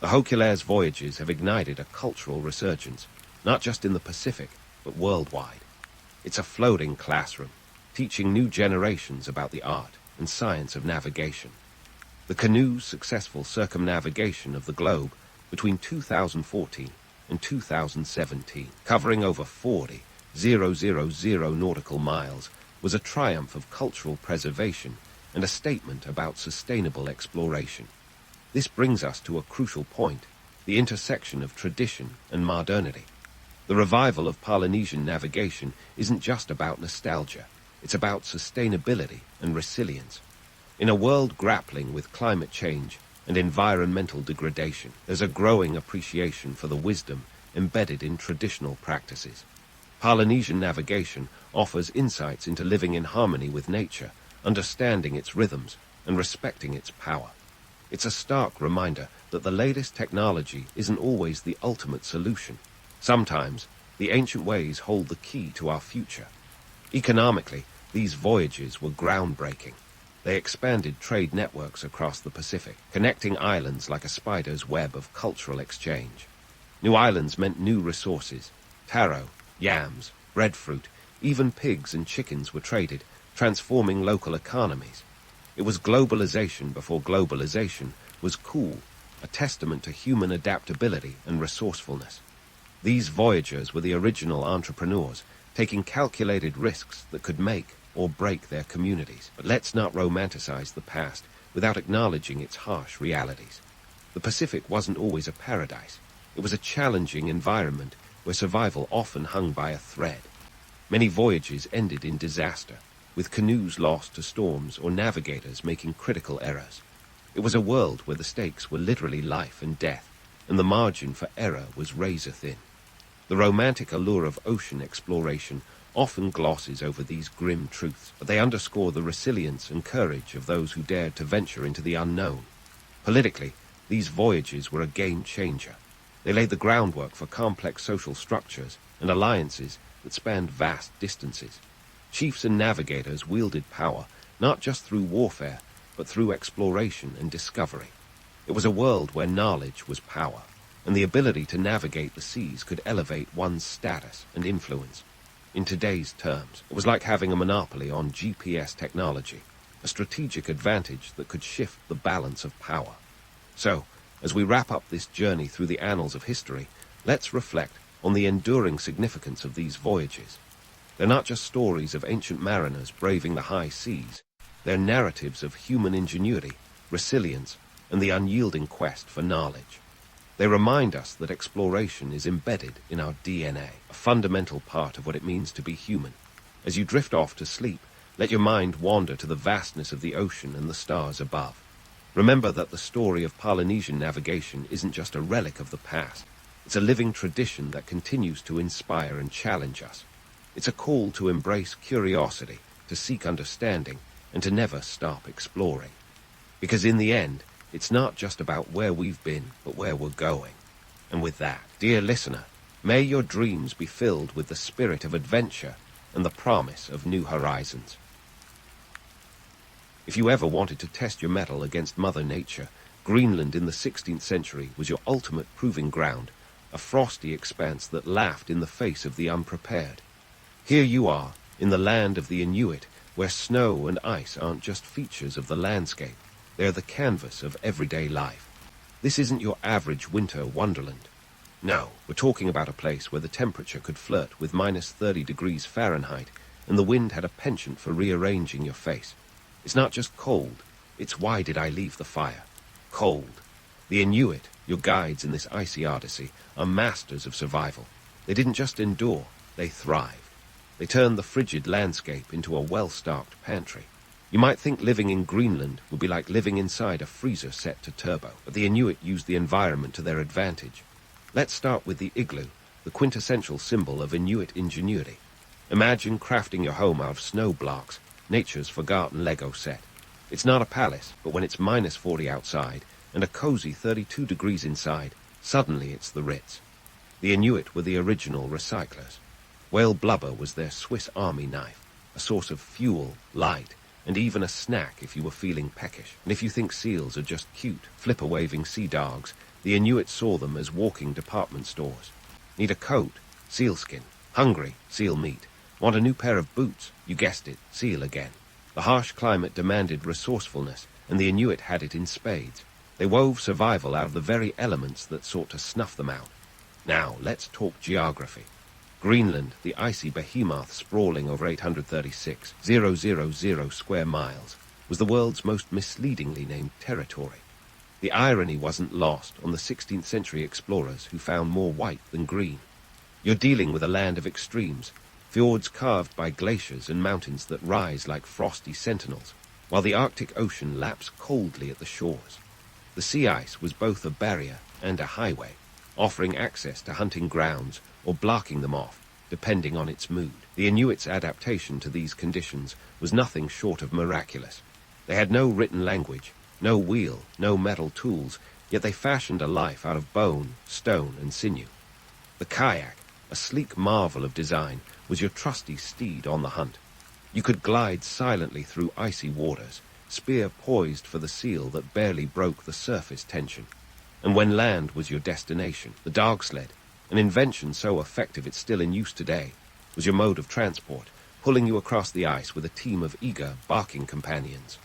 The Hokulea's voyages have ignited a cultural resurgence, not just in the Pacific, but worldwide. It's a floating classroom, teaching new generations about the art and science of navigation. The canoe's successful circumnavigation of the globe between 2014 and 2017, covering over 40,000 nautical miles, was a triumph of cultural preservation and a statement about sustainable exploration. This brings us to a crucial point, the intersection of tradition and modernity. The revival of Polynesian navigation isn't just about nostalgia, it's about sustainability and resilience. In a world grappling with climate change and environmental degradation, there's a growing appreciation for the wisdom embedded in traditional practices. Polynesian navigation offers insights into living in harmony with nature, understanding its rhythms, and respecting its power. It's a stark reminder that the latest technology isn't always the ultimate solution. Sometimes, the ancient ways hold the key to our future. Economically, these voyages were groundbreaking. They expanded trade networks across the Pacific, connecting islands like a spider's web of cultural exchange. New islands meant new resources. Taro, yams, breadfruit, even pigs and chickens were traded, transforming local economies. It was globalization before globalization was cool, a testament to human adaptability and resourcefulness. These voyagers were the original entrepreneurs, taking calculated risks that could make or break their communities. But let's not romanticize the past without acknowledging its harsh realities. The Pacific wasn't always a paradise. It was a challenging environment where survival often hung by a thread. Many voyages ended in disaster. with canoes lost to storms or navigators making critical errors. It was a world where the stakes were literally life and death, and the margin for error was razor thin. The romantic allure of ocean exploration often glosses over these grim truths, but they underscore the resilience and courage of those who dared to venture into the unknown. Politically, these voyages were a game changer. They laid the groundwork for complex social structures and alliances that spanned vast distances. Chiefs and navigators wielded power not just through warfare, but through exploration and discovery. It was a world where knowledge was power, and the ability to navigate the seas could elevate one's status and influence. In today's terms, it was like having a monopoly on GPS technology, a strategic advantage that could shift the balance of power. So, as we wrap up this journey through the annals of history, let's reflect on the enduring significance of these voyages. They're not just stories of ancient mariners braving the high seas. They're narratives of human ingenuity, resilience, and the unyielding quest for knowledge. They remind us that exploration is embedded in our DNA, a fundamental part of what it means to be human. As you drift off to sleep, let your mind wander to the vastness of the ocean and the stars above. Remember that the story of Polynesian navigation isn't just a relic of the past. It's a living tradition that continues to inspire and challenge us. It's a call to embrace curiosity, to seek understanding, and to never stop exploring. Because in the end, it's not just about where we've been, but where we're going. And with that, dear listener, may your dreams be filled with the spirit of adventure and the promise of new horizons. If you ever wanted to test your mettle against Mother Nature, Greenland in the 16th century was your ultimate proving ground, a frosty expanse that laughed in the face of the unprepared. Here you are, in the land of the Inuit, where snow and ice aren't just features of the landscape. They're the canvas of everyday life. This isn't your average winter wonderland. No, we're talking about a place where the temperature could flirt with minus 30 degrees Fahrenheit, and the wind had a penchant for rearranging your face. It's not just cold, it's why did I leave the fire? Cold. The Inuit, your guides in this icy odyssey, are masters of survival. They didn't just endure, they thrived. They turned the frigid landscape into a well-stocked pantry. You might think living in Greenland would be like living inside a freezer set to turbo, but the Inuit used the environment to their advantage. Let's start with the igloo, the quintessential symbol of Inuit ingenuity. Imagine crafting your home out of snow blocks, nature's forgotten Lego set. It's not a palace, but when it's minus 40 outside and a cozy 32 degrees inside, suddenly it's the Ritz. The Inuit were the original recyclers. Whale blubber was their Swiss Army knife, a source of fuel, light, and even a snack if you were feeling peckish. And if you think seals are just cute, flipper-waving sea dogs, the Inuit saw them as walking department stores. Need a coat? Sealskin. Hungry? Seal meat. Want a new pair of boots? You guessed it, seal again. The harsh climate demanded resourcefulness, and the Inuit had it in spades. They wove survival out of the very elements that sought to snuff them out. Now, let's talk geography. Greenland, the icy behemoth sprawling over 836,000 square miles, was the world's most misleadingly named territory. The irony wasn't lost on the 16th century explorers who found more white than green. You're dealing with a land of extremes, fjords carved by glaciers and mountains that rise like frosty sentinels, while the Arctic Ocean laps coldly at the shores. The sea ice was both a barrier and a highway, offering access to hunting grounds or blocking them off, depending on its mood. The Inuits' adaptation to these conditions was nothing short of miraculous. They had no written language, no wheel, no metal tools, yet they fashioned a life out of bone, stone, and sinew. The kayak, a sleek marvel of design, was your trusty steed on the hunt. You could glide silently through icy waters, spear poised for the seal that barely broke the surface tension. And when land was your destination, the dog sled, an invention so effective it's still in use today, was your mode of transport, pulling you across the ice with a team of eager, barking companions.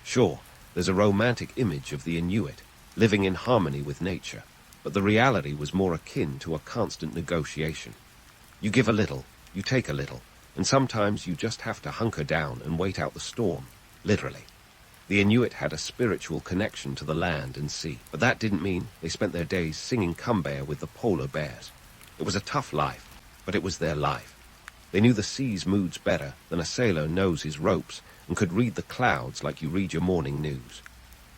Sure, there's a romantic image of the Inuit, living in harmony with nature, but the reality was more akin to a constant negotiation. You give a little, you take a little, and sometimes you just have to hunker down and wait out the storm, literally. The Inuit had a spiritual connection to the land and sea, but that didn't mean they spent their days singing cumbaya with the polar bears. It was a tough life, but it was their life. They knew the sea's moods better than a sailor knows his ropes and could read the clouds like you read your morning news.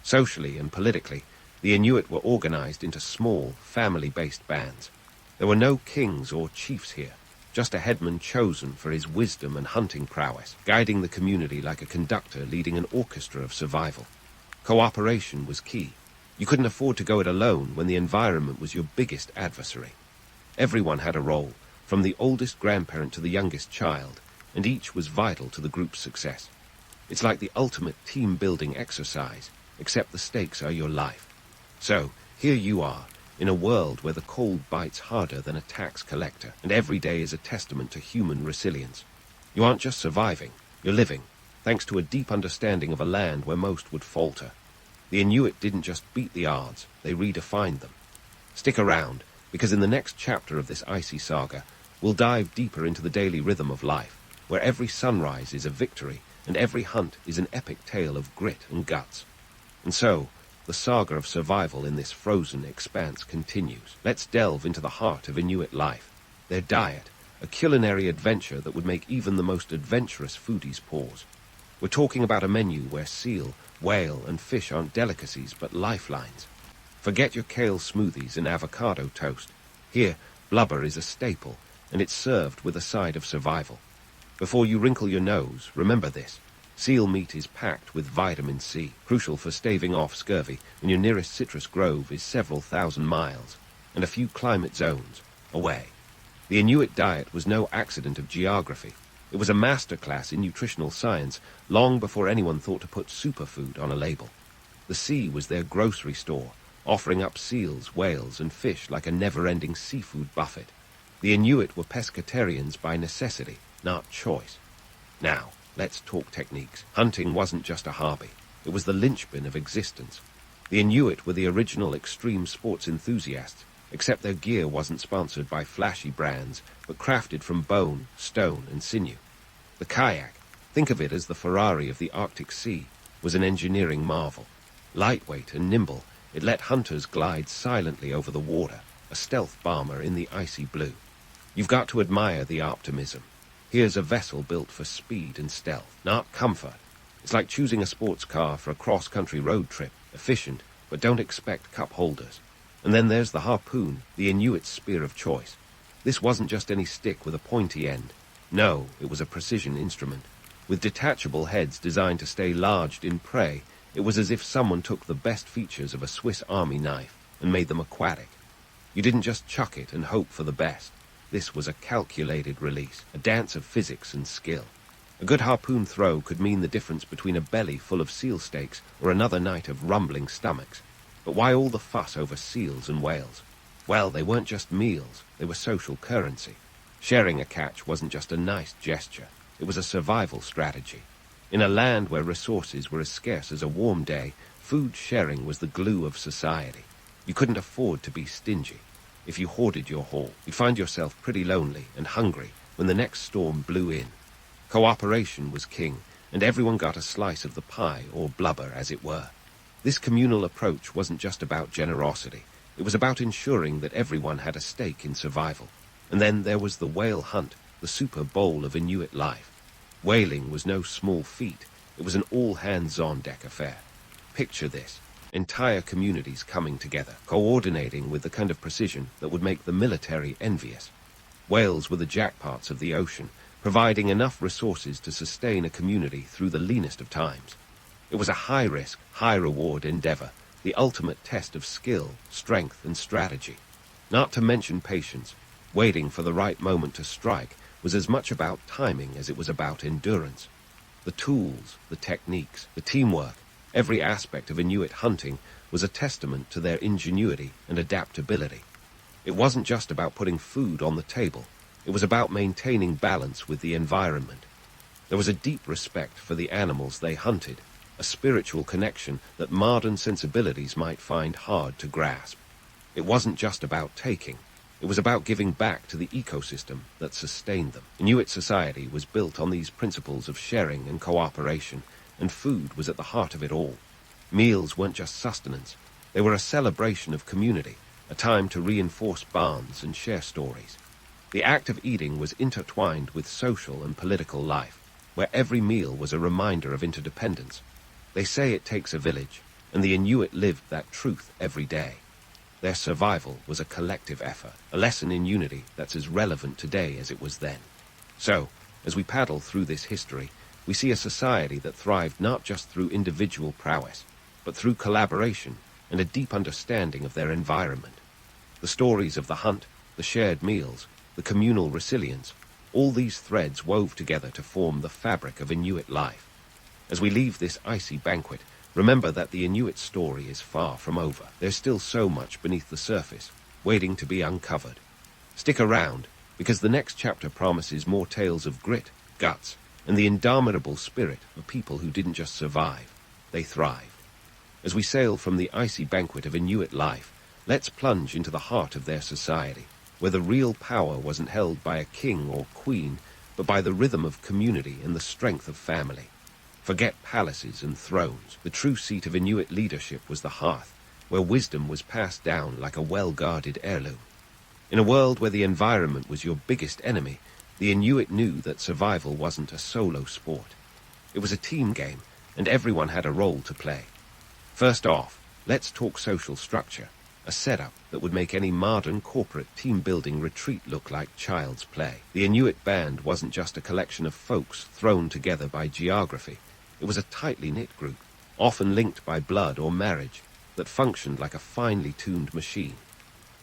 Socially and politically, the Inuit were organized into small, family-based bands. There were no kings or chiefs here, just a headman chosen for his wisdom and hunting prowess, guiding the community like a conductor leading an orchestra of survival. Cooperation was key. You couldn't afford to go it alone when the environment was your biggest adversary. Everyone had a role, from the oldest grandparent to the youngest child, and each was vital to the group's success. It's like the ultimate team-building exercise, except the stakes are your life. So, here you are, in a world where the cold bites harder than a tax collector, and every day is a testament to human resilience. You aren't just surviving, you're living, thanks to a deep understanding of a land where most would falter. The Inuit didn't just beat the odds, they redefined them. Stick around, because in the next chapter of this icy saga, we'll dive deeper into the daily rhythm of life, where every sunrise is a victory, and every hunt is an epic tale of grit and guts. And so, the saga of survival in this frozen expanse continues. Let's delve into the heart of Inuit life, their diet, a culinary adventure that would make even the most adventurous foodies pause. We're talking about a menu where seal, whale, and fish aren't delicacies but lifelines. Forget your kale smoothies and avocado toast. Here, blubber is a staple, and it's served with a side of survival. Before you wrinkle your nose, remember this. Seal meat is packed with vitamin C, crucial for staving off scurvy when your nearest citrus grove is several thousand miles, and a few climate zones away. The Inuit diet was no accident of geography. It was a masterclass in nutritional science long before anyone thought to put superfood on a label. The sea was their grocery store, offering up seals, whales, and fish like a never-ending seafood buffet. The Inuit were pescatarians by necessity, not choice. Now, let's talk techniques. Hunting wasn't just a hobby. It was the linchpin of existence. The Inuit were the original extreme sports enthusiasts, except their gear wasn't sponsored by flashy brands, but crafted from bone, stone, and sinew. The kayak, think of it as the Ferrari of the Arctic Sea, was an engineering marvel. Lightweight and nimble, it let hunters glide silently over the water, a stealth bomber in the icy blue. You've got to admire the optimism. Here's a vessel built for speed and stealth, not comfort. It's like choosing a sports car for a cross-country road trip, efficient, but don't expect cup holders. And then there's the harpoon, the Inuit's spear of choice. This wasn't just any stick with a pointy end. No, it was a precision instrument. With detachable heads designed to stay lodged in prey, it was as if someone took the best features of a Swiss Army knife and made them aquatic. You didn't just chuck it and hope for the best. This was a calculated release, a dance of physics and skill. A good harpoon throw could mean the difference between a belly full of seal steaks or another night of rumbling stomachs. But why all the fuss over seals and whales? Well, they weren't just meals, they were social currency. Sharing a catch wasn't just a nice gesture, it was a survival strategy. In a land where resources were as scarce as a warm day, food sharing was the glue of society. You couldn't afford to be stingy. If you hoarded your haul, you'd find yourself pretty lonely and hungry when the next storm blew in. Cooperation was king, and everyone got a slice of the pie, or blubber as it were. This communal approach wasn't just about generosity. It was about ensuring that everyone had a stake in survival. And then there was the whale hunt, the Super Bowl of Inuit life. Whaling was no small feat. It was an all-hands-on-deck affair. Picture this. Entire communities coming together, coordinating with the kind of precision that would make the military envious. Whales were the jackpots of the ocean, providing enough resources to sustain a community through the leanest of times. It was a high-risk, high-reward endeavor, the ultimate test of skill, strength, and strategy. Not to mention patience. Waiting for the right moment to strike was as much about timing as it was about endurance. The tools, the techniques, the teamwork, every aspect of Inuit hunting was a testament to their ingenuity and adaptability. It wasn't just about putting food on the table. It was about maintaining balance with the environment. There was a deep respect for the animals they hunted, a spiritual connection that modern sensibilities might find hard to grasp. It wasn't just about taking. It was about giving back to the ecosystem that sustained them. Inuit society was built on these principles of sharing and cooperation, and food was at the heart of it all. Meals weren't just sustenance. They were a celebration of community, a time to reinforce bonds and share stories. The act of eating was intertwined with social and political life, where every meal was a reminder of interdependence. They say it takes a village, and the Inuit lived that truth every day. Their survival was a collective effort, a lesson in unity that's as relevant today as it was then. So, as we paddle through this history, we see a society that thrived not just through individual prowess, but through collaboration and a deep understanding of their environment. The stories of the hunt, the shared meals, the communal resilience, all these threads wove together to form the fabric of Inuit life. As we leave this icy banquet, remember that the Inuit story is far from over. There's still so much beneath the surface, waiting to be uncovered. Stick around, because the next chapter promises more tales of grit, guts, and the indomitable spirit of people who didn't just survive, they thrived. As we sail from the icy banquet of Inuit life, let's plunge into the heart of their society, where the real power wasn't held by a king or queen, but by the rhythm of community and the strength of family. Forget palaces and thrones. The true seat of Inuit leadership was the hearth, where wisdom was passed down like a well-guarded heirloom. In a world where the environment was your biggest enemy, the Inuit knew that survival wasn't a solo sport. It was a team game, and everyone had a role to play. First off, let's talk social structure, a setup that would make any modern corporate team-building retreat look like child's play. The Inuit band wasn't just a collection of folks thrown together by geography. It was a tightly knit group, often linked by blood or marriage, that functioned like a finely tuned machine.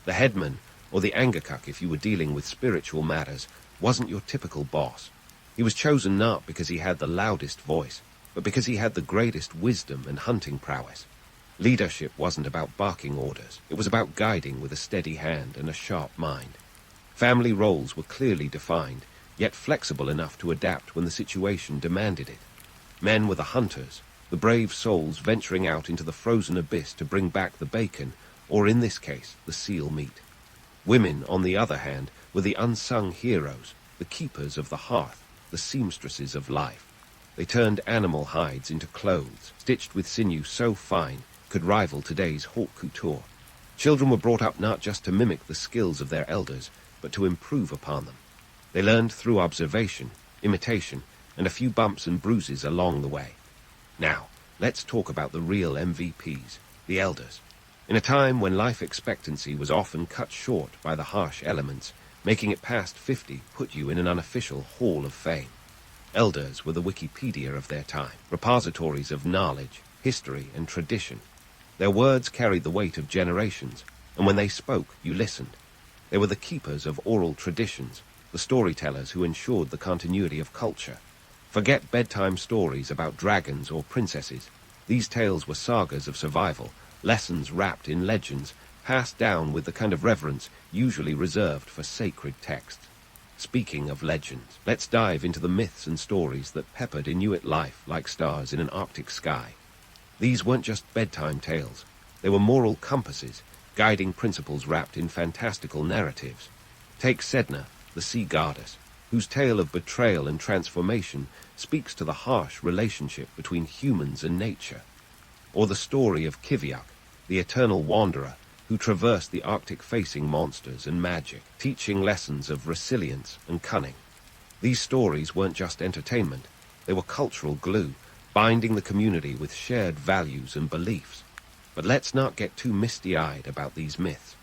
The headman, or the angakuk if you were dealing with spiritual matters, wasn't your typical boss. He was chosen not because he had the loudest voice, but because he had the greatest wisdom and hunting prowess. Leadership wasn't about barking orders. It was about guiding with a steady hand and a sharp mind. Family roles were clearly defined, yet flexible enough to adapt when the situation demanded it. Men were the hunters, the brave souls venturing out into the frozen abyss to bring back the bacon, or in this case, the seal meat. Women, on the other hand, were the unsung heroes, the keepers of the hearth, the seamstresses of life. They turned animal hides into clothes, stitched with sinew so fine could rival today's haute couture. Children were brought up not just to mimic the skills of their elders, but to improve upon them. They learned through observation, imitation, and a few bumps and bruises along the way. Now, let's talk about the real MVPs, the elders. In a time when life expectancy was often cut short by the harsh elements, making it past 50 put you in an unofficial hall of fame. Elders were the Wikipedia of their time, repositories of knowledge, history, and tradition. Their words carried the weight of generations, and when they spoke, you listened. They were the keepers of oral traditions, the storytellers who ensured the continuity of culture. Forget bedtime stories about dragons or princesses. These tales were sagas of survival, lessons wrapped in legends, passed down with the kind of reverence usually reserved for sacred texts. Speaking of legends, let's dive into the myths and stories that peppered Inuit life like stars in an Arctic sky. These weren't just bedtime tales. They were moral compasses, guiding principles wrapped in fantastical narratives. Take Sedna, the sea goddess, whose tale of betrayal and transformation speaks to the harsh relationship between humans and nature. Or the story of Kiviak, the eternal wanderer, who traversed the Arctic facing monsters and magic, teaching lessons of resilience and cunning. These stories weren't just entertainment, they were cultural glue, binding the community with shared values and beliefs. But let's not get too misty-eyed about these myths.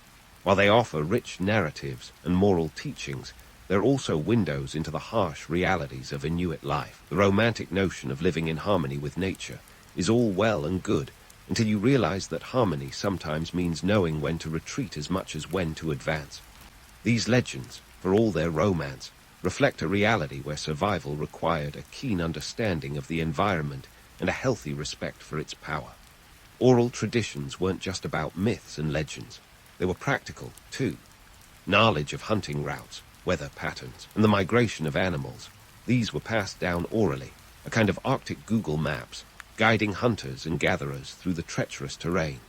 While they offer rich narratives and moral teachings, they're also windows into the harsh realities of Inuit life. The romantic notion of living in harmony with nature is all well and good until you realize that harmony sometimes means knowing when to retreat as much as when to advance. These legends, for all their romance, reflect a reality where survival required a keen understanding of the environment and a healthy respect for its power. Oral traditions weren't just about myths and legends. They were practical, too. Knowledge of hunting routes, weather patterns, and the migration of animals, these were passed down orally, a kind of Arctic Google Maps, guiding hunters and gatherers through the treacherous terrain.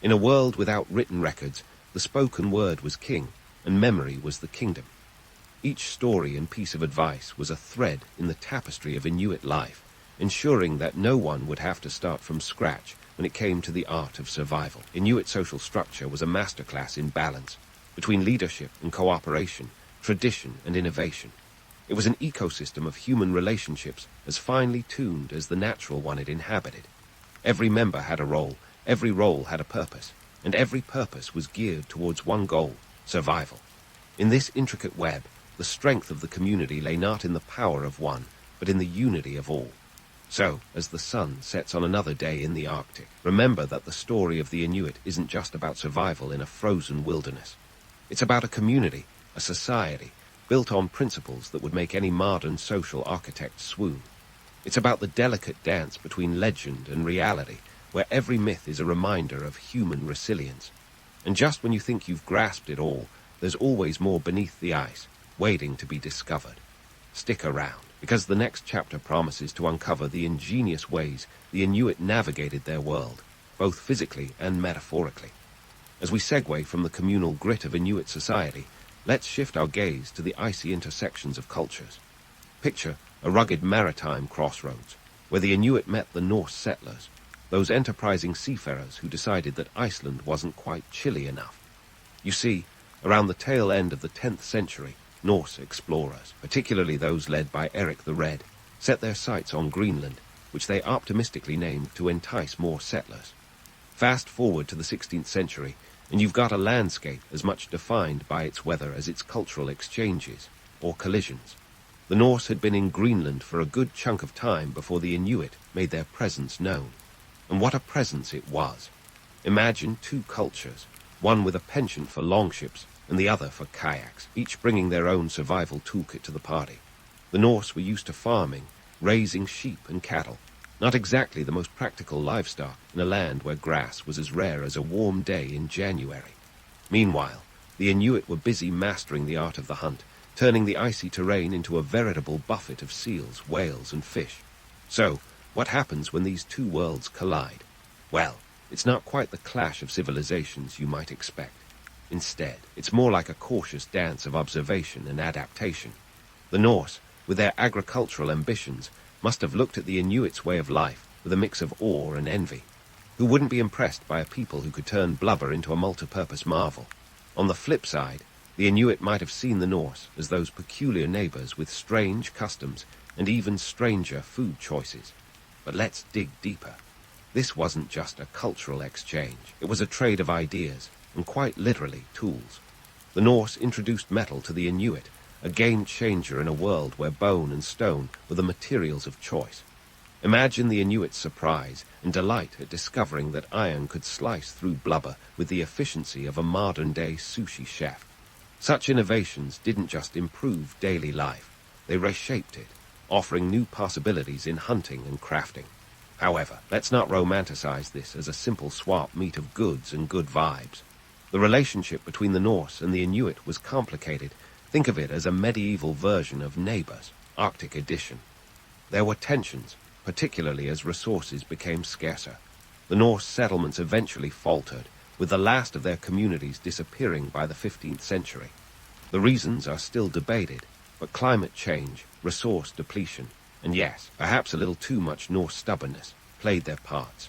In a world without written records, the spoken word was king, and memory was the kingdom. Each story and piece of advice was a thread in the tapestry of Inuit life, ensuring that no one would have to start from scratch when it came to the art of survival. Inuit social structure was a masterclass in balance, between leadership and cooperation, tradition, and innovation. It was an ecosystem of human relationships as finely tuned as the natural one it inhabited. Every member had a role, every role had a purpose, and every purpose was geared towards one goal: survival. In this intricate web, the strength of the community lay not in the power of one, but in the unity of all. So, as the sun sets on another day in the Arctic, remember that the story of the Inuit isn't just about survival in a frozen wilderness. It's about a community, a society, built on principles that would make any modern social architect swoon. It's about the delicate dance between legend and reality, where every myth is a reminder of human resilience. And just when you think you've grasped it all, there's always more beneath the ice, waiting to be discovered. Stick around, because the next chapter promises to uncover the ingenious ways the Inuit navigated their world, both physically and metaphorically. As we segue from the communal grit of Inuit society, let's shift our gaze to the icy intersections of cultures. Picture a rugged maritime crossroads, where the Inuit met the Norse settlers, those enterprising seafarers who decided that Iceland wasn't quite chilly enough. You see, around the tail end of the 10th century, Norse explorers, particularly those led by Eric the Red, set their sights on Greenland, which they optimistically named to entice more settlers. Fast forward to the 16th century, and you've got a landscape as much defined by its weather as its cultural exchanges, or collisions. The Norse had been in Greenland for a good chunk of time before the Inuit made their presence known. And what a presence it was. Imagine two cultures, one with a penchant for longships and the other for kayaks, each bringing their own survival toolkit to the party. The Norse were used to farming, raising sheep and cattle, not exactly the most practical livestock in a land where grass was as rare as a warm day in January. Meanwhile, the Inuit were busy mastering the art of the hunt, turning the icy terrain into a veritable buffet of seals, whales, and fish. So, what happens when these two worlds collide? Well, it's not quite the clash of civilizations you might expect. Instead, it's more like a cautious dance of observation and adaptation. The Norse, with their agricultural ambitions, must have looked at the Inuits' way of life with a mix of awe and envy. Who wouldn't be impressed by a people who could turn blubber into a multi-purpose marvel? On the flip side, the Inuit might have seen the Norse as those peculiar neighbors with strange customs and even stranger food choices. But let's dig deeper. This wasn't just a cultural exchange. It was a trade of ideas, and quite literally tools. The Norse introduced metal to the Inuit, a game-changer in a world where bone and stone were the materials of choice. Imagine the Inuit's surprise and delight at discovering that iron could slice through blubber with the efficiency of a modern-day sushi chef. Such innovations didn't just improve daily life, they reshaped it, offering new possibilities in hunting and crafting. However, let's not romanticize this as a simple swap meet of goods and good vibes. The relationship between the Norse and the Inuit was complicated. Think of it as a medieval version of Neighbors, Arctic edition. There were tensions, particularly as resources became scarcer. The Norse settlements eventually faltered, with the last of their communities disappearing by the 15th century. The reasons are still debated, but climate change, resource depletion, and yes, perhaps a little too much Norse stubbornness, played their parts.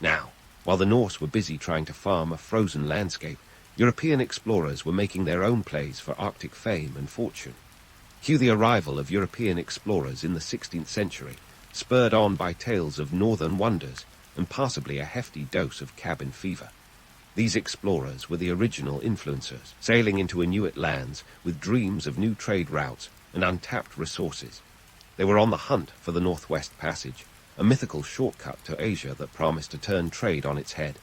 Now, while the Norse were busy trying to farm a frozen landscape, European explorers were making their own plays for Arctic fame and fortune. Cue the arrival of European explorers in the 16th century, spurred on by tales of northern wonders and possibly a hefty dose of cabin fever. These explorers were the original influencers, sailing into Inuit lands with dreams of new trade routes and untapped resources. They were on the hunt for the Northwest Passage, a mythical shortcut to Asia that promised to turn trade on its head.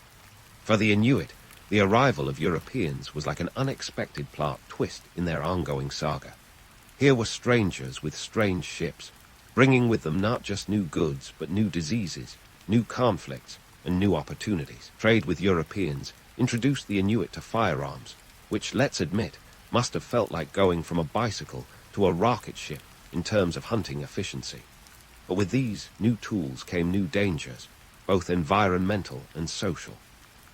For the Inuit, the arrival of Europeans was like an unexpected plot twist in their ongoing saga. Here were strangers with strange ships, bringing with them not just new goods, but new diseases, new conflicts, and new opportunities. Trade with Europeans introduced the Inuit to firearms, which, let's admit, must have felt like going from a bicycle to a rocket ship in terms of hunting efficiency. But with these new tools came new dangers, both environmental and social.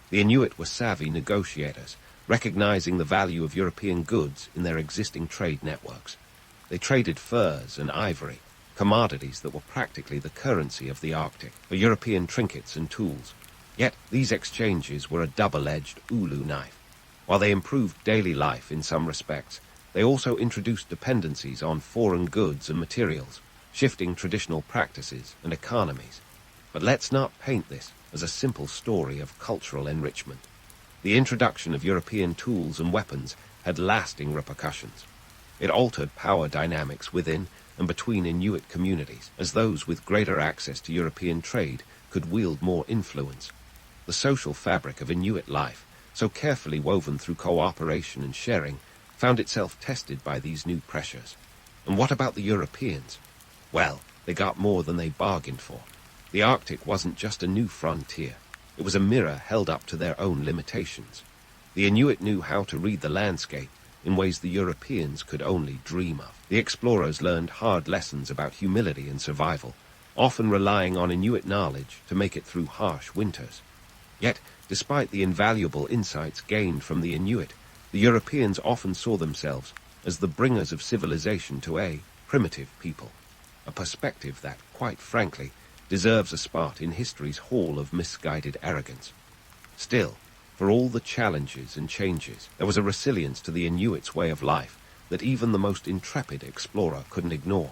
The Inuit were savvy negotiators, recognizing the value of European goods in their existing trade networks. They traded furs and ivory, commodities that were practically the currency of the Arctic, for European trinkets and tools. Yet these exchanges were a double-edged ulu knife. While they improved daily life in some respects, They also introduced dependencies on foreign goods and materials, shifting traditional practices and economies. But let's not paint this as a simple story of cultural enrichment. The introduction of European tools and weapons had lasting repercussions. It altered power dynamics within and between Inuit communities, as those with greater access to European trade could wield more influence. The social fabric of Inuit life, so carefully woven through cooperation and sharing, found itself tested by these new pressures. And what about the Europeans? Well, they got more than they bargained for. The Arctic wasn't just a new frontier. It was a mirror held up to their own limitations. The Inuit knew how to read the landscape in ways the Europeans could only dream of. The explorers learned hard lessons about humility and survival, often relying on Inuit knowledge to make it through harsh winters. Yet, despite the invaluable insights gained from the Inuit, the Europeans often saw themselves as the bringers of civilization to a primitive people, a perspective that, quite frankly, deserves a spot in history's hall of misguided arrogance. Still, for all the challenges and changes, there was a resilience to the Inuits' way of life that even the most intrepid explorer couldn't ignore.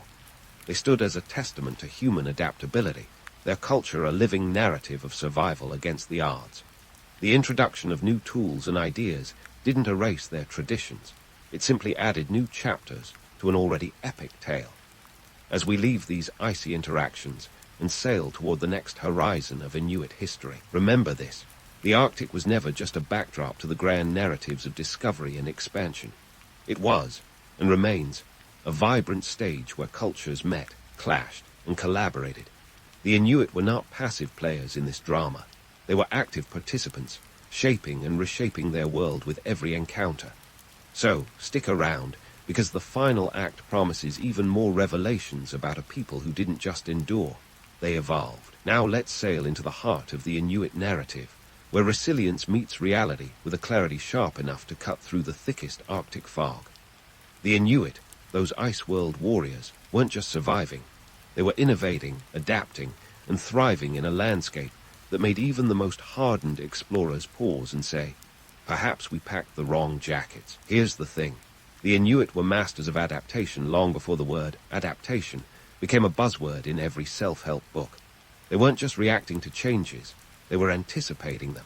They stood as a testament to human adaptability, their culture a living narrative of survival against the odds. The introduction of new tools and ideas didn't erase their traditions. It simply added new chapters to an already epic tale. As we leave these icy interactions and sail toward the next horizon of Inuit history, remember this. The Arctic was never just a backdrop to the grand narratives of discovery and expansion. It was, and remains, a vibrant stage where cultures met, clashed, and collaborated. The Inuit were not passive players in this drama. They were active participants, shaping and reshaping their world with every encounter. So, stick around, because the final act promises even more revelations about a people who didn't just endure, they evolved. Now let's sail into the heart of the Inuit narrative, where resilience meets reality with a clarity sharp enough to cut through the thickest Arctic fog. The Inuit, those ice world warriors, weren't just surviving. They were innovating, adapting, and thriving in a landscape that made even the most hardened explorers pause and say, perhaps we packed the wrong jackets. Here's the thing. The Inuit were masters of adaptation long before the word adaptation became a buzzword in every self-help book. They weren't just reacting to changes, they were anticipating them.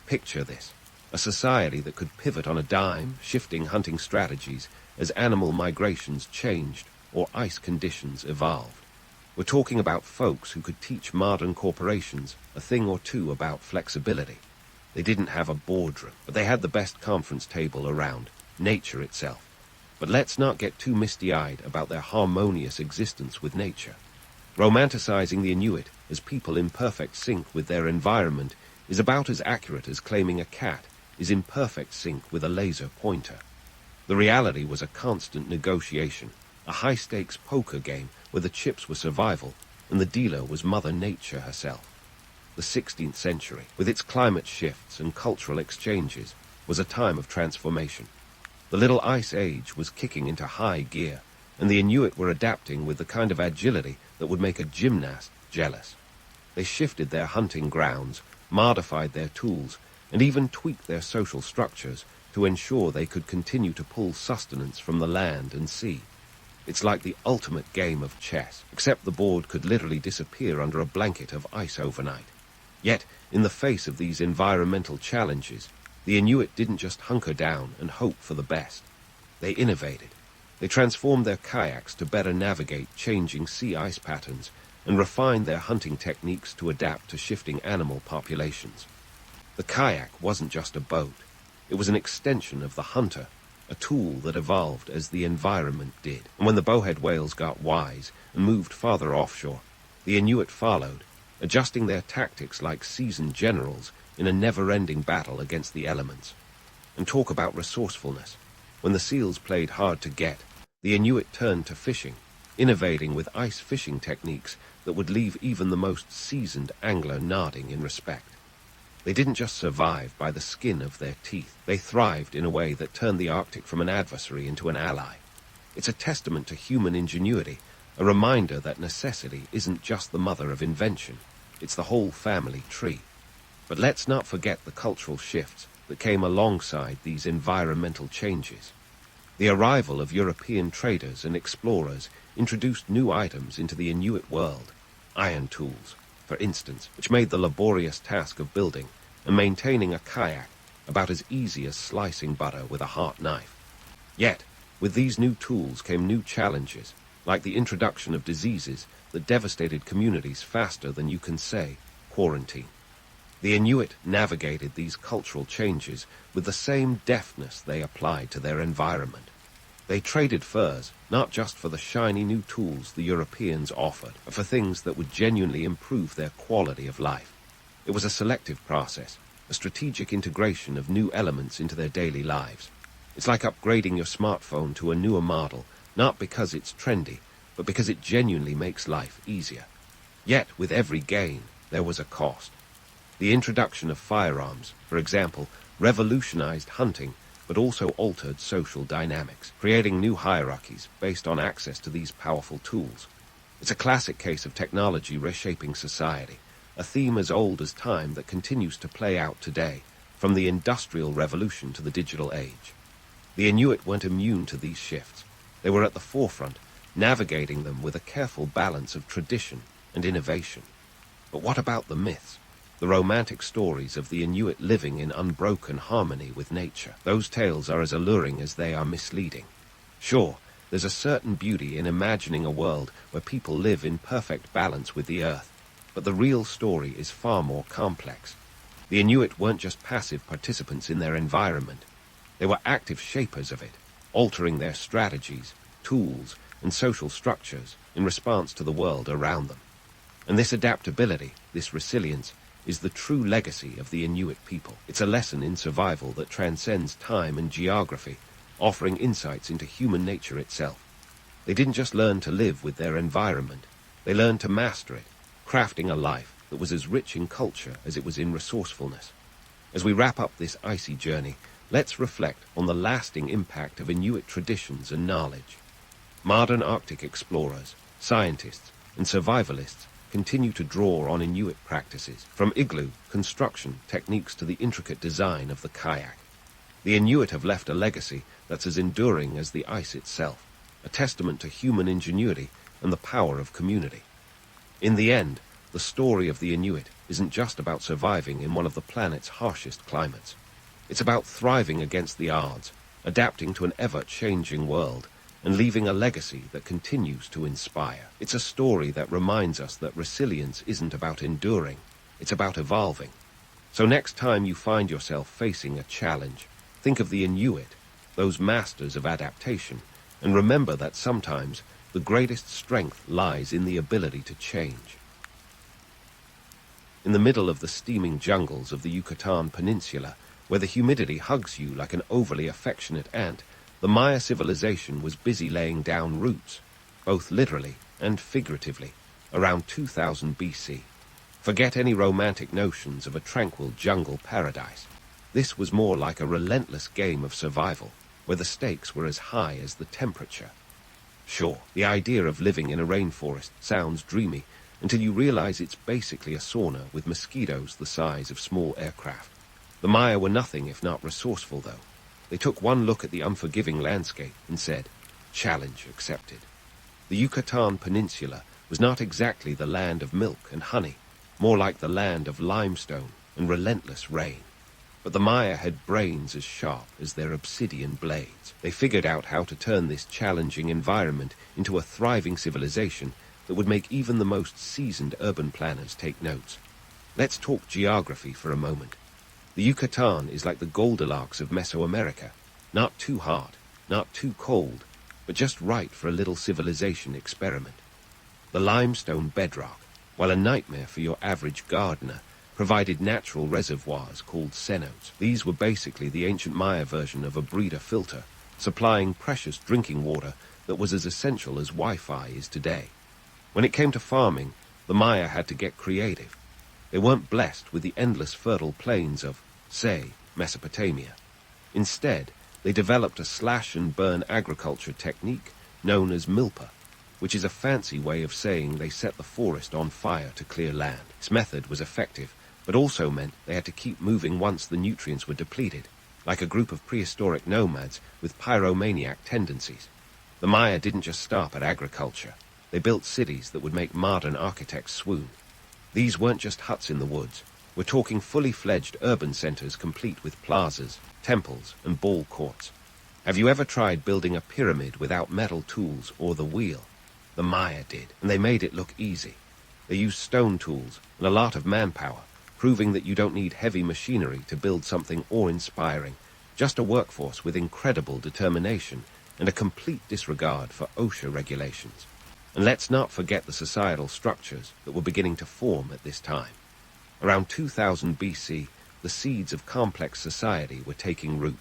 Picture this, a society that could pivot on a dime, shifting hunting strategies as animal migrations changed or ice conditions evolved. We're talking about folks who could teach modern corporations a thing or two about flexibility. They didn't have a boardroom, but they had the best conference table around, nature itself. But let's not get too misty-eyed about their harmonious existence with nature. Romanticizing the Inuit as people in perfect sync with their environment is about as accurate as claiming a cat is in perfect sync with a laser pointer. The reality was a constant negotiation, a high-stakes poker game where the chips were survival and the dealer was Mother Nature herself. The 16th century, with its climate shifts and cultural exchanges, was a time of transformation. The Little Ice Age was kicking into high gear, and the Inuit were adapting with the kind of agility that would make a gymnast jealous. They shifted their hunting grounds, modified their tools, and even tweaked their social structures to ensure they could continue to pull sustenance from the land and sea. It's like the ultimate game of chess, except the board could literally disappear under a blanket of ice overnight. Yet, in the face of these environmental challenges, the Inuit didn't just hunker down and hope for the best. They innovated. They transformed their kayaks to better navigate changing sea ice patterns and refined their hunting techniques to adapt to shifting animal populations. The kayak wasn't just a boat. It was an extension of the hunter, a tool that evolved as the environment did. And when the bowhead whales got wise and moved farther offshore, the Inuit followed, adjusting their tactics like seasoned generals in a never-ending battle against the elements. And talk about resourcefulness. When the seals played hard to get, the Inuit turned to fishing, innovating with ice fishing techniques that would leave even the most seasoned angler nodding in respect. They didn't just survive by the skin of their teeth. They thrived in a way that turned the Arctic from an adversary into an ally. It's a testament to human ingenuity, a reminder that necessity isn't just the mother of invention. It's the whole family tree. But let's not forget the cultural shifts that came alongside these environmental changes. The arrival of European traders and explorers introduced new items into the Inuit world, iron tools, for instance, which made the laborious task of building and maintaining a kayak about as easy as slicing butter with a hot knife. Yet, with these new tools came new challenges, like the introduction of diseases that devastated communities faster than you can say, quarantine. The Inuit navigated these cultural changes with the same deftness they applied to their environment. They traded furs, not just for the shiny new tools the Europeans offered, but for things that would genuinely improve their quality of life. It was a selective process, a strategic integration of new elements into their daily lives. It's like upgrading your smartphone to a newer model, not because it's trendy, but because it genuinely makes life easier. Yet, with every gain, there was a cost. The introduction of firearms, for example, revolutionized hunting, but also altered social dynamics, creating new hierarchies based on access to these powerful tools. It's a classic case of technology reshaping society, a theme as old as time that continues to play out today, from the Industrial Revolution to the digital age. The Inuit weren't immune to these shifts. They were at the forefront, navigating them with a careful balance of tradition and innovation. But what about the myths? The romantic stories of the Inuit living in unbroken harmony with nature. Those tales are as alluring as they are misleading. Sure, there's a certain beauty in imagining a world where people live in perfect balance with the earth, but the real story is far more complex. The Inuit weren't just passive participants in their environment. They were active shapers of it, altering their strategies, tools, and social structures in response to the world around them. And this adaptability, this resilience, is the true legacy of the Inuit people. It's a lesson in survival that transcends time and geography, offering insights into human nature itself. They didn't just learn to live with their environment, they learned to master it, crafting a life that was as rich in culture as it was in resourcefulness. As we wrap up this icy journey, let's reflect on the lasting impact of Inuit traditions and knowledge. Modern Arctic explorers, scientists, and survivalists continue to draw on Inuit practices, from igloo construction techniques to the intricate design of the kayak. The Inuit have left a legacy that's as enduring as the ice itself, a testament to human ingenuity and the power of community. In the end, the story of the Inuit isn't just about surviving in one of the planet's harshest climates. It's about thriving against the odds, adapting to an ever-changing world, and leaving a legacy that continues to inspire. It's a story that reminds us that resilience isn't about enduring, it's about evolving. So next time you find yourself facing a challenge, think of the Inuit, those masters of adaptation, and remember that sometimes the greatest strength lies in the ability to change. In the middle of the steaming jungles of the Yucatan Peninsula, where the humidity hugs you like an overly affectionate ant, the Maya civilization was busy laying down roots, both literally and figuratively, around 2000 BC. Forget any romantic notions of a tranquil jungle paradise. This was more like a relentless game of survival, where the stakes were as high as the temperature. Sure, the idea of living in a rainforest sounds dreamy until you realize it's basically a sauna with mosquitoes the size of small aircraft. The Maya were nothing if not resourceful, though. They took one look at the unforgiving landscape and said, "Challenge accepted." The Yucatan Peninsula was not exactly the land of milk and honey, more like the land of limestone and relentless rain. But the Maya had brains as sharp as their obsidian blades. They figured out how to turn this challenging environment into a thriving civilization that would make even the most seasoned urban planners take notes. Let's talk geography for a moment. The Yucatan is like the Goldilocks of Mesoamerica, not too hot, not too cold, but just right for a little civilization experiment. The limestone bedrock, while a nightmare for your average gardener, provided natural reservoirs called cenotes. These were basically the ancient Maya version of a breeder filter, supplying precious drinking water that was as essential as Wi-Fi is today. When it came to farming, the Maya had to get creative. They weren't blessed with the endless fertile plains of, say, Mesopotamia. Instead, they developed a slash-and-burn agriculture technique known as milpa, which is a fancy way of saying they set the forest on fire to clear land. This method was effective, but also meant they had to keep moving once the nutrients were depleted. like a group of prehistoric nomads with pyromaniac tendencies. The Maya didn't just stop at agriculture. They built cities that would make modern architects swoon. These weren't just huts in the woods. We're talking fully fledged urban centers complete with plazas, temples, and ball courts. Have you ever tried building a pyramid without metal tools or the wheel? The Maya did, and they made it look easy. They used stone tools and a lot of manpower, proving that you don't need heavy machinery to build something awe-inspiring, just a workforce with incredible determination and a complete disregard for OSHA regulations. And let's not forget the societal structures that were beginning to form at this time. Around 2000 BC, the seeds of complex society were taking root.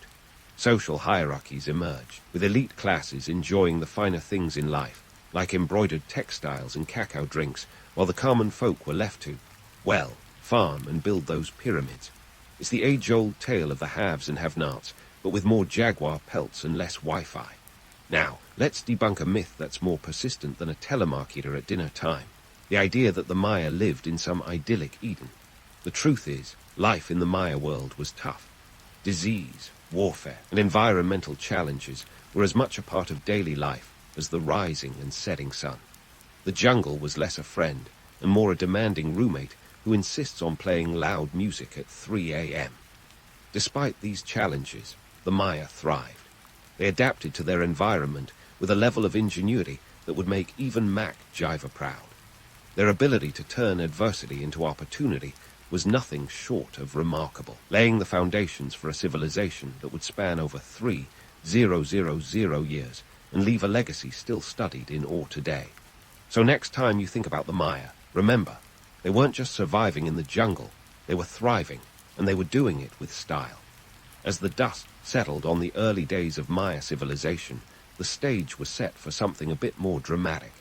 Social hierarchies emerged, with elite classes enjoying the finer things in life, like embroidered textiles and cacao drinks, while the common folk were left to, well, farm and build those pyramids. It's the age-old tale of the haves and have-nots, but with more jaguar pelts and less Wi-Fi. Now, let's debunk a myth that's more persistent than a telemarketer at dinner time. The idea that the Maya lived in some idyllic Eden. The truth is, life in the Maya world was tough. Disease, warfare, and environmental challenges were as much a part of daily life as the rising and setting sun. The jungle was less a friend and more a demanding roommate who insists on playing loud music at 3 a.m. Despite these challenges, the Maya thrived. They adapted to their environment with a level of ingenuity that would make even Mac Jiva proud. Their ability to turn adversity into opportunity was nothing short of remarkable, laying the foundations for a civilization that would span over 3,000 years and leave a legacy still studied in awe today. So next time you think about the Maya, remember, they weren't just surviving in the jungle, they were thriving, and they were doing it with style. As the dust settled on the early days of Maya civilization, the stage was set for something a bit more dramatic.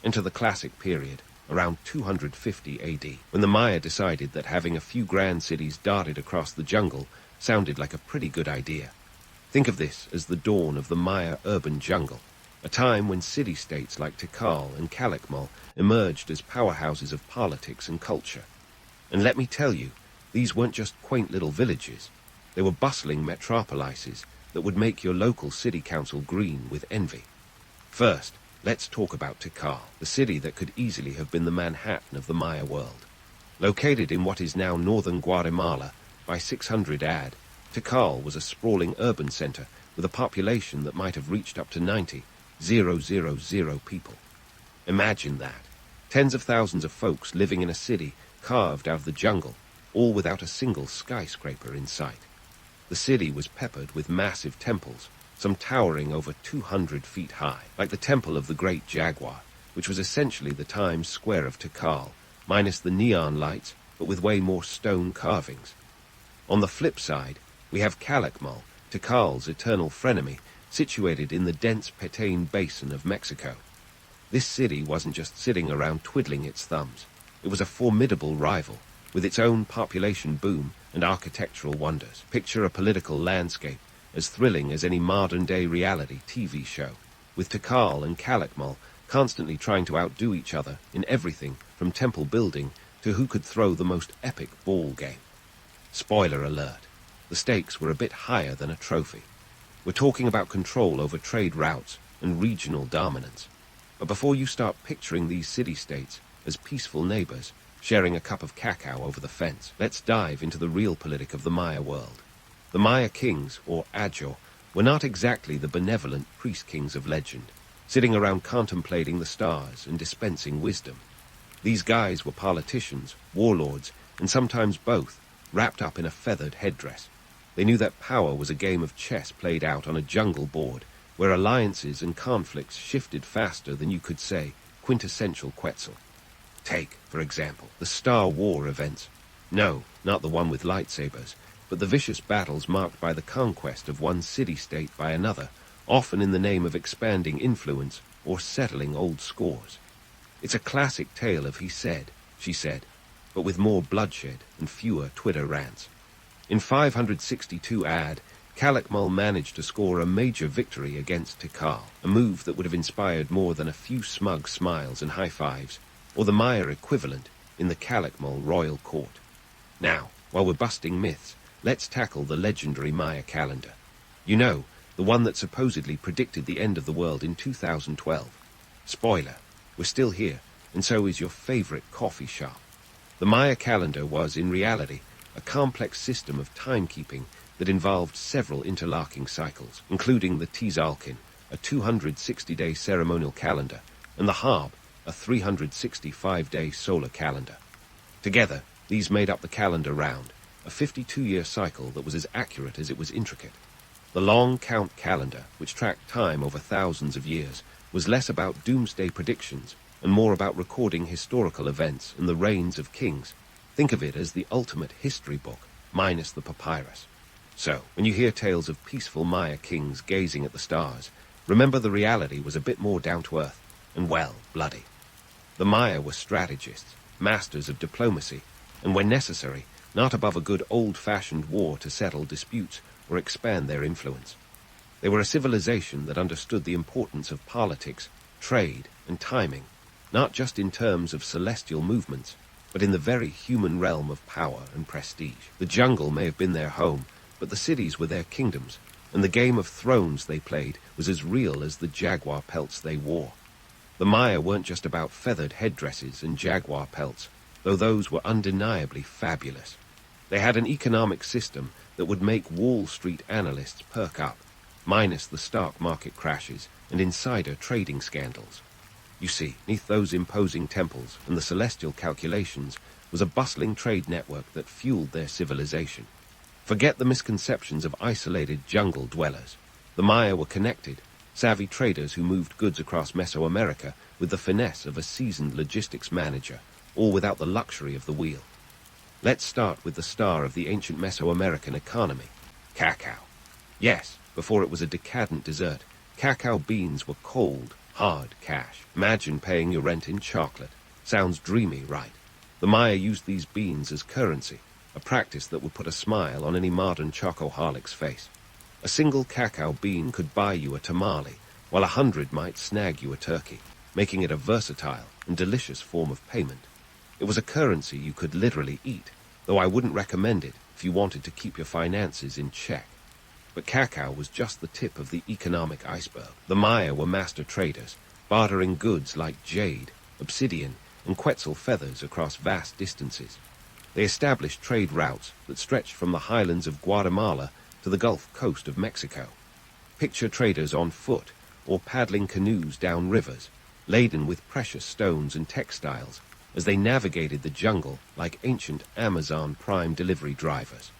Into the classic period, around 250 AD, when the Maya decided that having a few grand cities darted across the jungle sounded like a pretty good idea. Think of this as the dawn of the Maya urban jungle, a time when city-states like Tikal and Calakmul emerged as powerhouses of politics and culture. And let me tell you, these weren't just quaint little villages. They were bustling metropolises that would make your local city council green with envy. First, let's talk about Tikal, the city that could easily have been the Manhattan of the Maya world. Located in what is now northern Guatemala by 600 AD, Tikal was a sprawling urban center with a population that might have reached up to 90,000 people. Imagine that. Tens of thousands of folks living in a city carved out of the jungle, all without a single skyscraper in sight. The city was peppered with massive temples, some towering over 200 feet high, like the Temple of the Great Jaguar, which was essentially the Times Square of Tikal, minus the neon lights, but with way more stone carvings. On the flip side, we have Calakmul, Tikal's eternal frenemy, situated in the dense Petén Basin of Mexico. This city wasn't just sitting around twiddling its thumbs. It was a formidable rival, with its own population boom and architectural wonders. Picture a political landscape as thrilling as any modern-day reality TV show, with Tikal and Calakmul constantly trying to outdo each other in everything from temple building to who could throw the most epic ball game. Spoiler alert, the stakes were a bit higher than a trophy. We're talking about control over trade routes and regional dominance. But before you start picturing these city-states as peaceful neighbors sharing a cup of cacao over the fence, let's dive into the real politic of the Maya world. The Maya kings, or Ajor, were not exactly the benevolent priest-kings of legend, sitting around contemplating the stars and dispensing wisdom. These guys were politicians, warlords, and sometimes both, wrapped up in a feathered headdress. They knew that power was a game of chess played out on a jungle board, where alliances and conflicts shifted faster than you could say quintessential Quetzal. Take, for example, the Star War events. No, not the one with lightsabers, but the vicious battles marked by the conquest of one city-state by another, often in the name of expanding influence or settling old scores. It's a classic tale of he said, she said, but with more bloodshed and fewer Twitter rants. In 562 AD, Calakmul managed to score a major victory against Tikal, a move that would have inspired more than a few smug smiles and high-fives, or the Maya equivalent in the Calakmul royal court. Now, while we're busting myths, let's tackle the legendary Maya calendar. You know, the one that supposedly predicted the end of the world in 2012. Spoiler, we're still here, and so is your favorite coffee shop. The Maya calendar was, in reality, a complex system of timekeeping that involved several interlocking cycles, including the Tzolk'in, a 260-day ceremonial calendar, and the Harb, a 365-day solar calendar. Together, these made up the calendar round, a 52-year cycle that was as accurate as it was intricate. The long count calendar, which tracked time over thousands of years, was less about doomsday predictions and more about recording historical events and the reigns of kings. Think of it as the ultimate history book, minus the papyrus. So, when you hear tales of peaceful Maya kings gazing at the stars, remember the reality was a bit more down to earth and, well, bloody. The Maya were strategists, masters of diplomacy, and when necessary, not above a good old-fashioned war to settle disputes or expand their influence. They were a civilization that understood the importance of politics, trade, and timing, not just in terms of celestial movements, but in the very human realm of power and prestige. The jungle may have been their home, but the cities were their kingdoms, and the Game of Thrones they played was as real as the jaguar pelts they wore. The Maya weren't just about feathered headdresses and jaguar pelts, though those were undeniably fabulous. They had an economic system that would make Wall Street analysts perk up, minus the stock market crashes and insider trading scandals. You see, beneath those imposing temples and the celestial calculations was a bustling trade network that fueled their civilization. Forget the misconceptions of isolated jungle dwellers. The Maya were connected, savvy traders who moved goods across Mesoamerica with the finesse of a seasoned logistics manager, all without the luxury of the wheel. Let's start with the star of the ancient Mesoamerican economy, cacao. Yes, before it was a decadent dessert, cacao beans were cold, hard cash. Imagine paying your rent in chocolate. Sounds dreamy, right? The Maya used these beans as currency, a practice that would put a smile on any modern chocoholic's face. A single cacao bean could buy you a tamale, while 100 might snag you a turkey, making it a versatile and delicious form of payment. It was a currency you could literally eat, though I wouldn't recommend it if you wanted to keep your finances in check. But cacao was just the tip of the economic iceberg. The Maya were master traders, bartering goods like jade, obsidian, and quetzal feathers across vast distances. They established trade routes that stretched from the highlands of Guatemala to the Gulf Coast of Mexico. Picture traders on foot or paddling canoes down rivers, laden with precious stones and textiles, as they navigated the jungle like ancient Amazon Prime delivery drivers.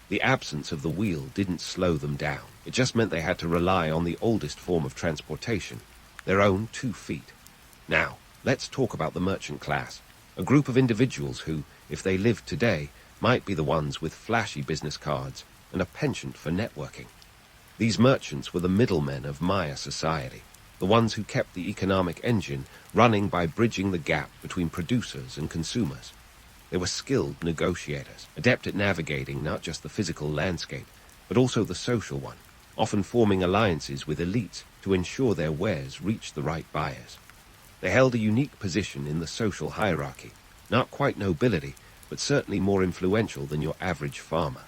The absence of the wheel didn't slow them down. It just meant they had to rely on the oldest form of transportation, their own 2 feet. Now, let's talk about the merchant class, a group of individuals who, if they lived today, might be the ones with flashy business cards and a penchant for networking. These merchants were the middlemen of Maya society, the ones who kept the economic engine running by bridging the gap between producers and consumers. They were skilled negotiators, adept at navigating not just the physical landscape, but also the social one, often forming alliances with elites to ensure their wares reached the right buyers. They held a unique position in the social hierarchy, not quite nobility, but certainly more influential than your average farmer.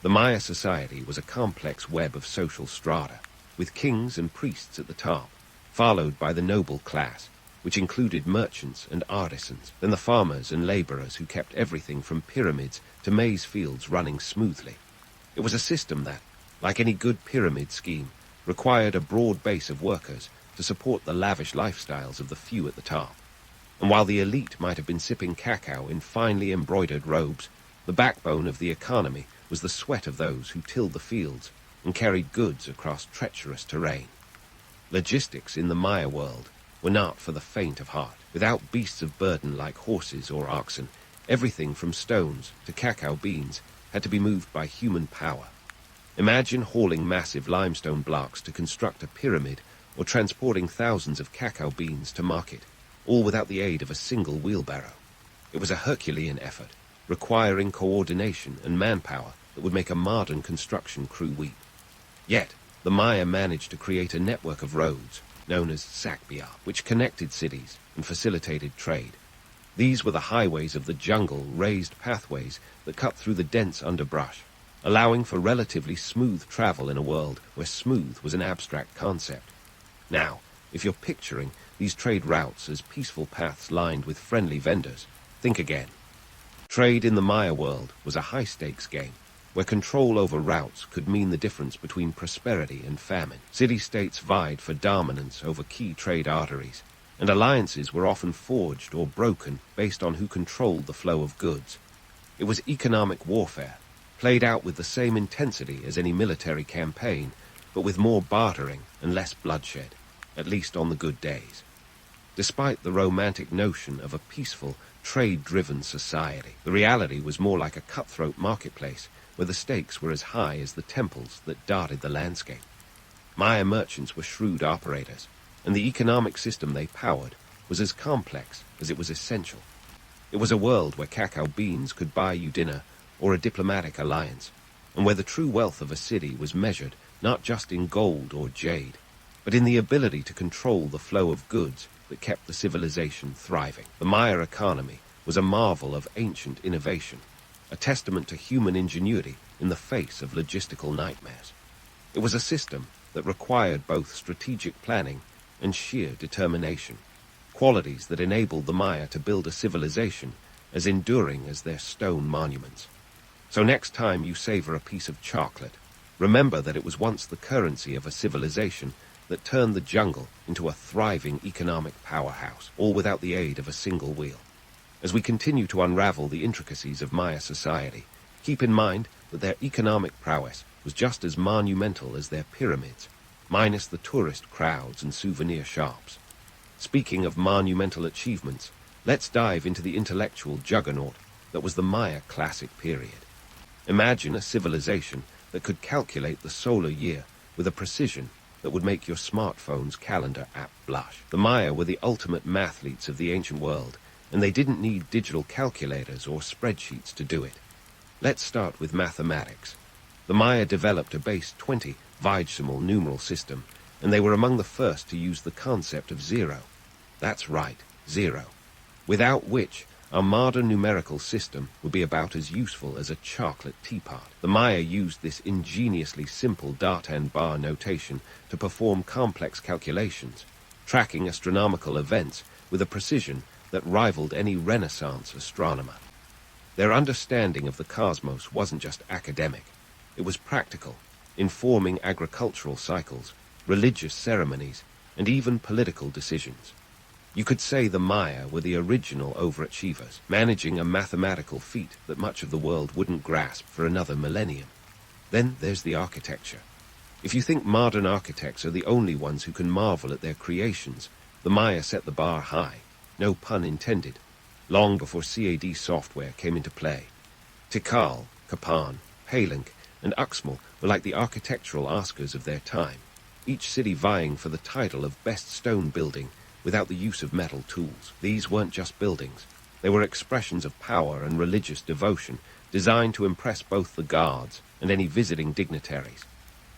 The Maya society was a complex web of social strata, with kings and priests at the top, followed by the noble class, which included merchants and artisans, then the farmers and laborers who kept everything from pyramids to maize fields running smoothly. It was a system that, like any good pyramid scheme, required a broad base of workers to support the lavish lifestyles of the few at the top. And while the elite might have been sipping cacao in finely embroidered robes, the backbone of the economy was the sweat of those who tilled the fields and carried goods across treacherous terrain. Logistics in the Maya world were not for the faint of heart. Without beasts of burden like horses or oxen, everything from stones to cacao beans had to be moved by human power. Imagine hauling massive limestone blocks to construct a pyramid or transporting thousands of cacao beans to market, all without the aid of a single wheelbarrow. It was a Herculean effort, requiring coordination and manpower that would make a modern construction crew weep. Yet, the Maya managed to create a network of roads, known as Sakbia, which connected cities and facilitated trade. These were the highways of the jungle, raised pathways that cut through the dense underbrush, allowing for relatively smooth travel in a world where smooth was an abstract concept. Now, if you're picturing these trade routes as peaceful paths lined with friendly vendors, think again. Trade in the Maya world was a high-stakes game, where control over routes could mean the difference between prosperity and famine. City-states vied for dominance over key trade arteries, and alliances were often forged or broken based on who controlled the flow of goods. It was economic warfare, played out with the same intensity as any military campaign, but with more bartering and less bloodshed, at least on the good days. Despite the romantic notion of a peaceful, trade-driven society, the reality was more like a cutthroat marketplace where the stakes were as high as the temples that dotted the landscape. Maya merchants were shrewd operators, and the economic system they powered was as complex as it was essential. It was a world where cacao beans could buy you dinner or a diplomatic alliance, and where the true wealth of a city was measured not just in gold or jade, but in the ability to control the flow of goods that kept the civilization thriving. The Maya economy was a marvel of ancient innovation, a testament to human ingenuity in the face of logistical nightmares. It was a system that required both strategic planning and sheer determination, qualities that enabled the Maya to build a civilization as enduring as their stone monuments. So next time you savor a piece of chocolate, remember that it was once the currency of a civilization that turned the jungle into a thriving economic powerhouse, all without the aid of a single wheel. As we continue to unravel the intricacies of Maya society, keep in mind that their economic prowess was just as monumental as their pyramids, minus the tourist crowds and souvenir shops. Speaking of monumental achievements, let's dive into the intellectual juggernaut that was the Maya Classic period. Imagine a civilization that could calculate the solar year with a precision that would make your smartphone's calendar app blush. The Maya were the ultimate mathletes of the ancient world, and they didn't need digital calculators or spreadsheets to do it. Let's start with mathematics. The Maya developed a base 20 vigesimal numeral system, and they were among the first to use the concept of zero. That's right, zero, without which our modern numerical system would be about as useful as a chocolate teapot. The Maya used this ingeniously simple dot and bar notation to perform complex calculations, tracking astronomical events with a precision that rivaled any Renaissance astronomer. Their understanding of the cosmos wasn't just academic, it was practical, informing agricultural cycles, religious ceremonies, and even political decisions. You could say the Maya were the original overachievers, managing a mathematical feat that much of the world wouldn't grasp for another millennium. Then there's the architecture. If you think modern architects are the only ones who can marvel at their creations, the Maya set the bar high, no pun intended, long before CAD software came into play. Tikal, Kapan, Palenque, and Uxmal were like the architectural Oscars of their time, each city vying for the title of best stone building without the use of metal tools. These weren't just buildings. They were expressions of power and religious devotion designed to impress both the guards and any visiting dignitaries.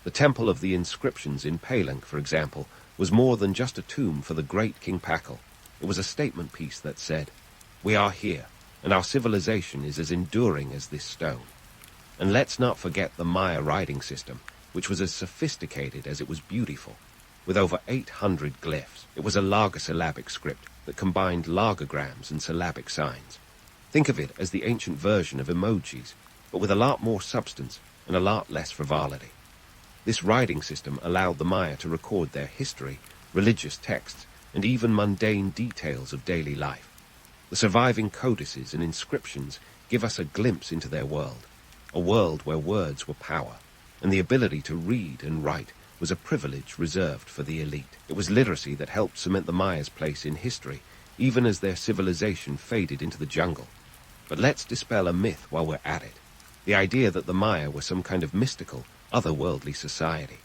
The Temple of the Inscriptions in Palenque, for example, was more than just a tomb for the great King Pakal. It was a statement piece that said, "We are here, and our civilization is as enduring as this stone." And let's not forget the Maya writing system, which was as sophisticated as it was beautiful. With over 800 glyphs, it was a logosyllabic script that combined logograms and syllabic signs. Think of it as the ancient version of emojis, but with a lot more substance and a lot less frivolity. This writing system allowed the Maya to record their history, religious texts, and even mundane details of daily life. The surviving codices and inscriptions give us a glimpse into their world, a world where words were power, and the ability to read and write was a privilege reserved for the elite. It was literacy that helped cement the Maya's place in history, even as their civilization faded into the jungle. But let's dispel a myth while we're at it, the idea that the Maya were some kind of mystical, otherworldly society.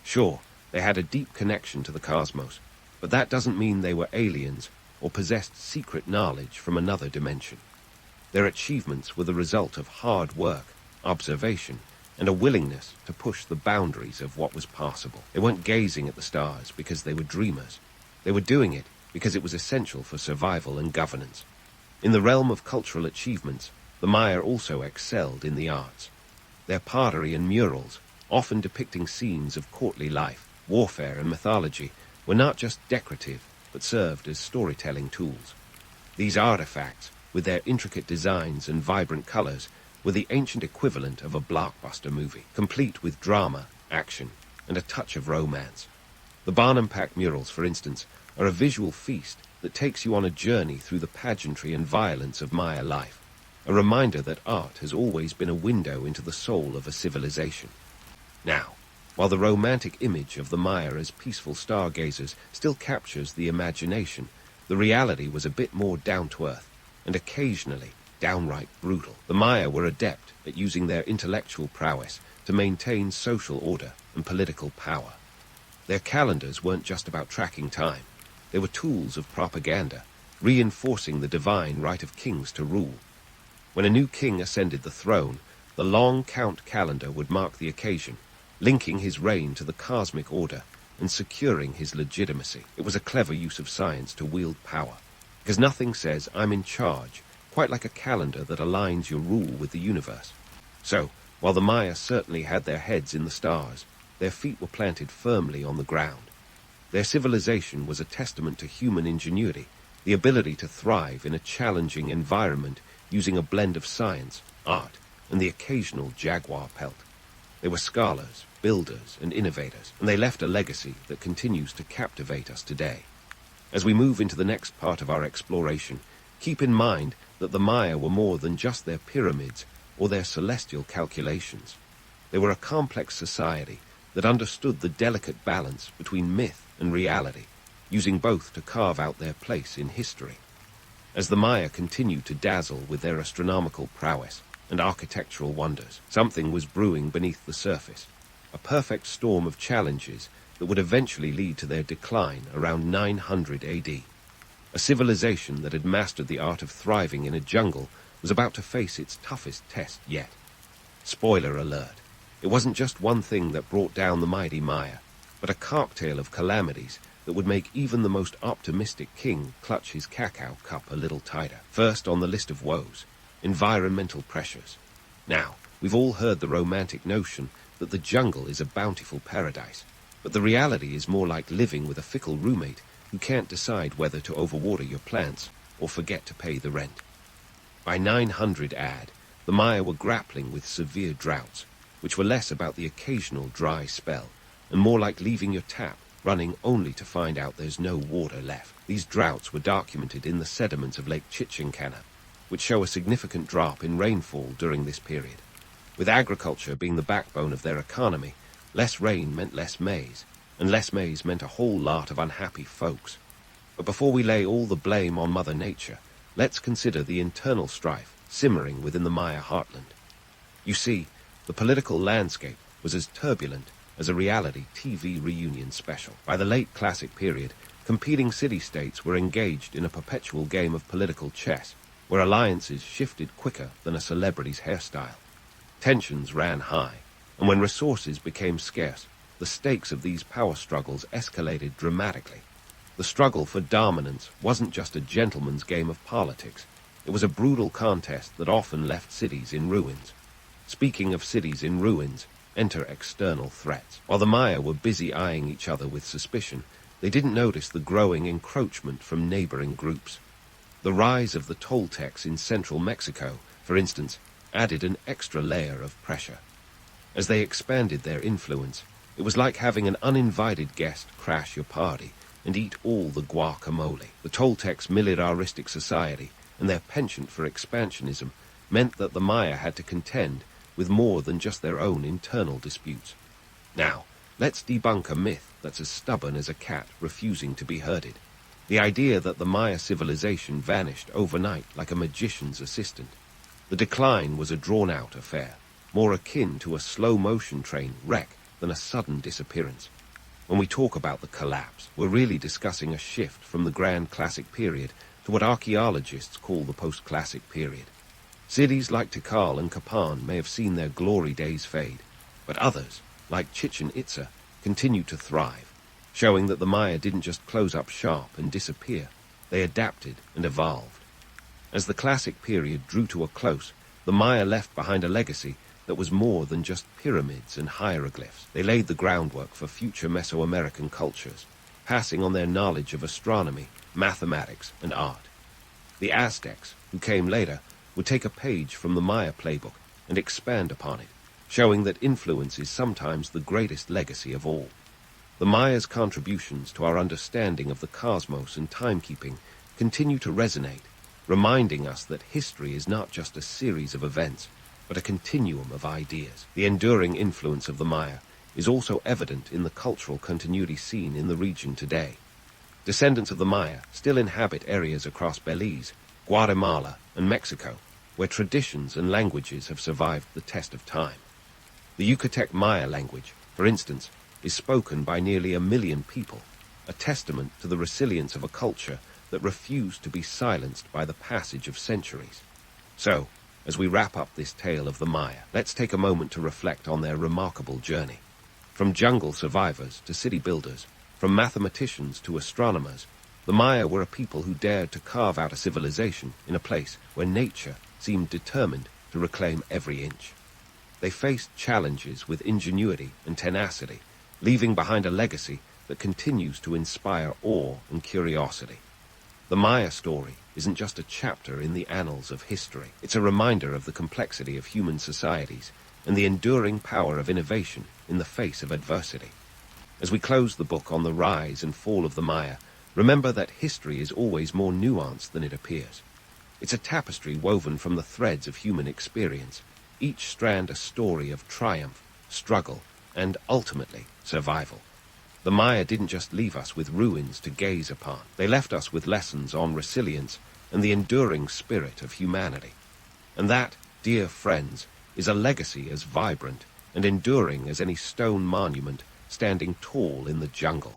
Sure, they had a deep connection to the cosmos, but that doesn't mean they were aliens or possessed secret knowledge from another dimension. Their achievements were the result of hard work, observation, and a willingness to push the boundaries of what was possible. They weren't gazing at the stars because they were dreamers. They were doing it because it was essential for survival and governance. In the realm of cultural achievements, the Maya also excelled in the arts. Their pottery and murals, often depicting scenes of courtly life, warfare and mythology, were not just decorative, but served as storytelling tools. These artifacts, with their intricate designs and vibrant colors, were the ancient equivalent of a blockbuster movie, complete with drama, action, and a touch of romance. The Barnum Pack murals, for instance, are a visual feast that takes you on a journey through the pageantry and violence of Maya life, a reminder that art has always been a window into the soul of a civilization. Now, while the romantic image of the Maya as peaceful stargazers still captures the imagination, the reality was a bit more down-to-earth, and occasionally downright brutal. The Maya were adept at using their intellectual prowess to maintain social order and political power. Their calendars weren't just about tracking time. They were tools of propaganda, reinforcing the divine right of kings to rule. When a new king ascended the throne, the long count calendar would mark the occasion, linking his reign to the cosmic order and securing his legitimacy. It was a clever use of science to wield power, because nothing says I'm in charge quite like a calendar that aligns your rule with the universe. So, while the Maya certainly had their heads in the stars, their feet were planted firmly on the ground. Their civilization was a testament to human ingenuity, the ability to thrive in a challenging environment using a blend of science, art, and the occasional jaguar pelt. They were scholars, builders, and innovators, and they left a legacy that continues to captivate us today. As we move into the next part of our exploration, keep in mind that the Maya were more than just their pyramids or their celestial calculations. They were a complex society that understood the delicate balance between myth and reality, using both to carve out their place in history. As the Maya continued to dazzle with their astronomical prowess and architectural wonders, something was brewing beneath the surface, a perfect storm of challenges that would eventually lead to their decline around 900 AD. A civilization that had mastered the art of thriving in a jungle was about to face its toughest test yet. Spoiler alert. It wasn't just one thing that brought down the mighty Maya, but a cocktail of calamities that would make even the most optimistic king clutch his cacao cup a little tighter. First on the list of woes, environmental pressures. Now, we've all heard the romantic notion that the jungle is a bountiful paradise, but the reality is more like living with a fickle roommate who can't decide whether to overwater your plants or forget to pay the rent. By 900 AD, the Maya were grappling with severe droughts, which were less about the occasional dry spell and more like leaving your tap running only to find out there's no water left. These droughts were documented in the sediments of Lake Chichincana, which show a significant drop in rainfall during this period. With agriculture being the backbone of their economy, less rain meant less maize, and less maize meant a whole lot of unhappy folks. But before we lay all the blame on Mother Nature, let's consider the internal strife simmering within the Maya heartland. You see, the political landscape was as turbulent as a reality TV reunion special. By the late classic period, competing city-states were engaged in a perpetual game of political chess, where alliances shifted quicker than a celebrity's hairstyle. Tensions ran high, and when resources became scarce, the stakes of these power struggles escalated dramatically. The struggle for dominance wasn't just a gentleman's game of politics. It was a brutal contest that often left cities in ruins. Speaking of cities in ruins, enter external threats. While the Maya were busy eyeing each other with suspicion, they didn't notice the growing encroachment from neighboring groups. The rise of the Toltecs in central Mexico, for instance, added an extra layer of pressure. As they expanded their influence, it was like having an uninvited guest crash your party and eat all the guacamole. The Toltecs' militaristic society and their penchant for expansionism meant that the Maya had to contend with more than just their own internal disputes. Now, let's debunk a myth that's as stubborn as a cat refusing to be herded. The idea that the Maya civilization vanished overnight like a magician's assistant. The decline was a drawn-out affair, more akin to a slow-motion train wreck than a sudden disappearance. When we talk about the collapse, we're really discussing a shift from the Grand Classic period to what archaeologists call the post-classic period. Cities like Tikal and Kapan may have seen their glory days fade, but others, like Chichen Itza, continue to thrive, showing that the Maya didn't just close up shop and disappear. They adapted and evolved. As the classic period drew to a close, the Maya left behind a legacy that was more than just pyramids and hieroglyphs. They laid the groundwork for future Mesoamerican cultures, passing on their knowledge of astronomy, mathematics, and art. The Aztecs, who came later, would take a page from the Maya playbook and expand upon it, showing that influence is sometimes the greatest legacy of all. The Maya's contributions to our understanding of the cosmos and timekeeping continue to resonate, reminding us that history is not just a series of events, but a continuum of ideas. The enduring influence of the Maya is also evident in the cultural continuity seen in the region today. Descendants of the Maya still inhabit areas across Belize, Guatemala, and Mexico, where traditions and languages have survived the test of time. The Yucatec Maya language, for instance, is spoken by nearly 1 million people, a testament to the resilience of a culture that refused to be silenced by the passage of centuries. So, as we wrap up this tale of the Maya, let's take a moment to reflect on their remarkable journey. From jungle survivors to city builders, from mathematicians to astronomers, the Maya were a people who dared to carve out a civilization in a place where nature seemed determined to reclaim every inch. They faced challenges with ingenuity and tenacity, leaving behind a legacy that continues to inspire awe and curiosity. The Maya story isn't just a chapter in the annals of history. It's a reminder of the complexity of human societies and the enduring power of innovation in the face of adversity. As we close the book on the rise and fall of the Maya, remember that history is always more nuanced than it appears. It's a tapestry woven from the threads of human experience, each strand a story of triumph, struggle, and ultimately survival. The Maya didn't just leave us with ruins to gaze upon. They left us with lessons on resilience and the enduring spirit of humanity. And that, dear friends, is a legacy as vibrant and enduring as any stone monument standing tall in the jungle.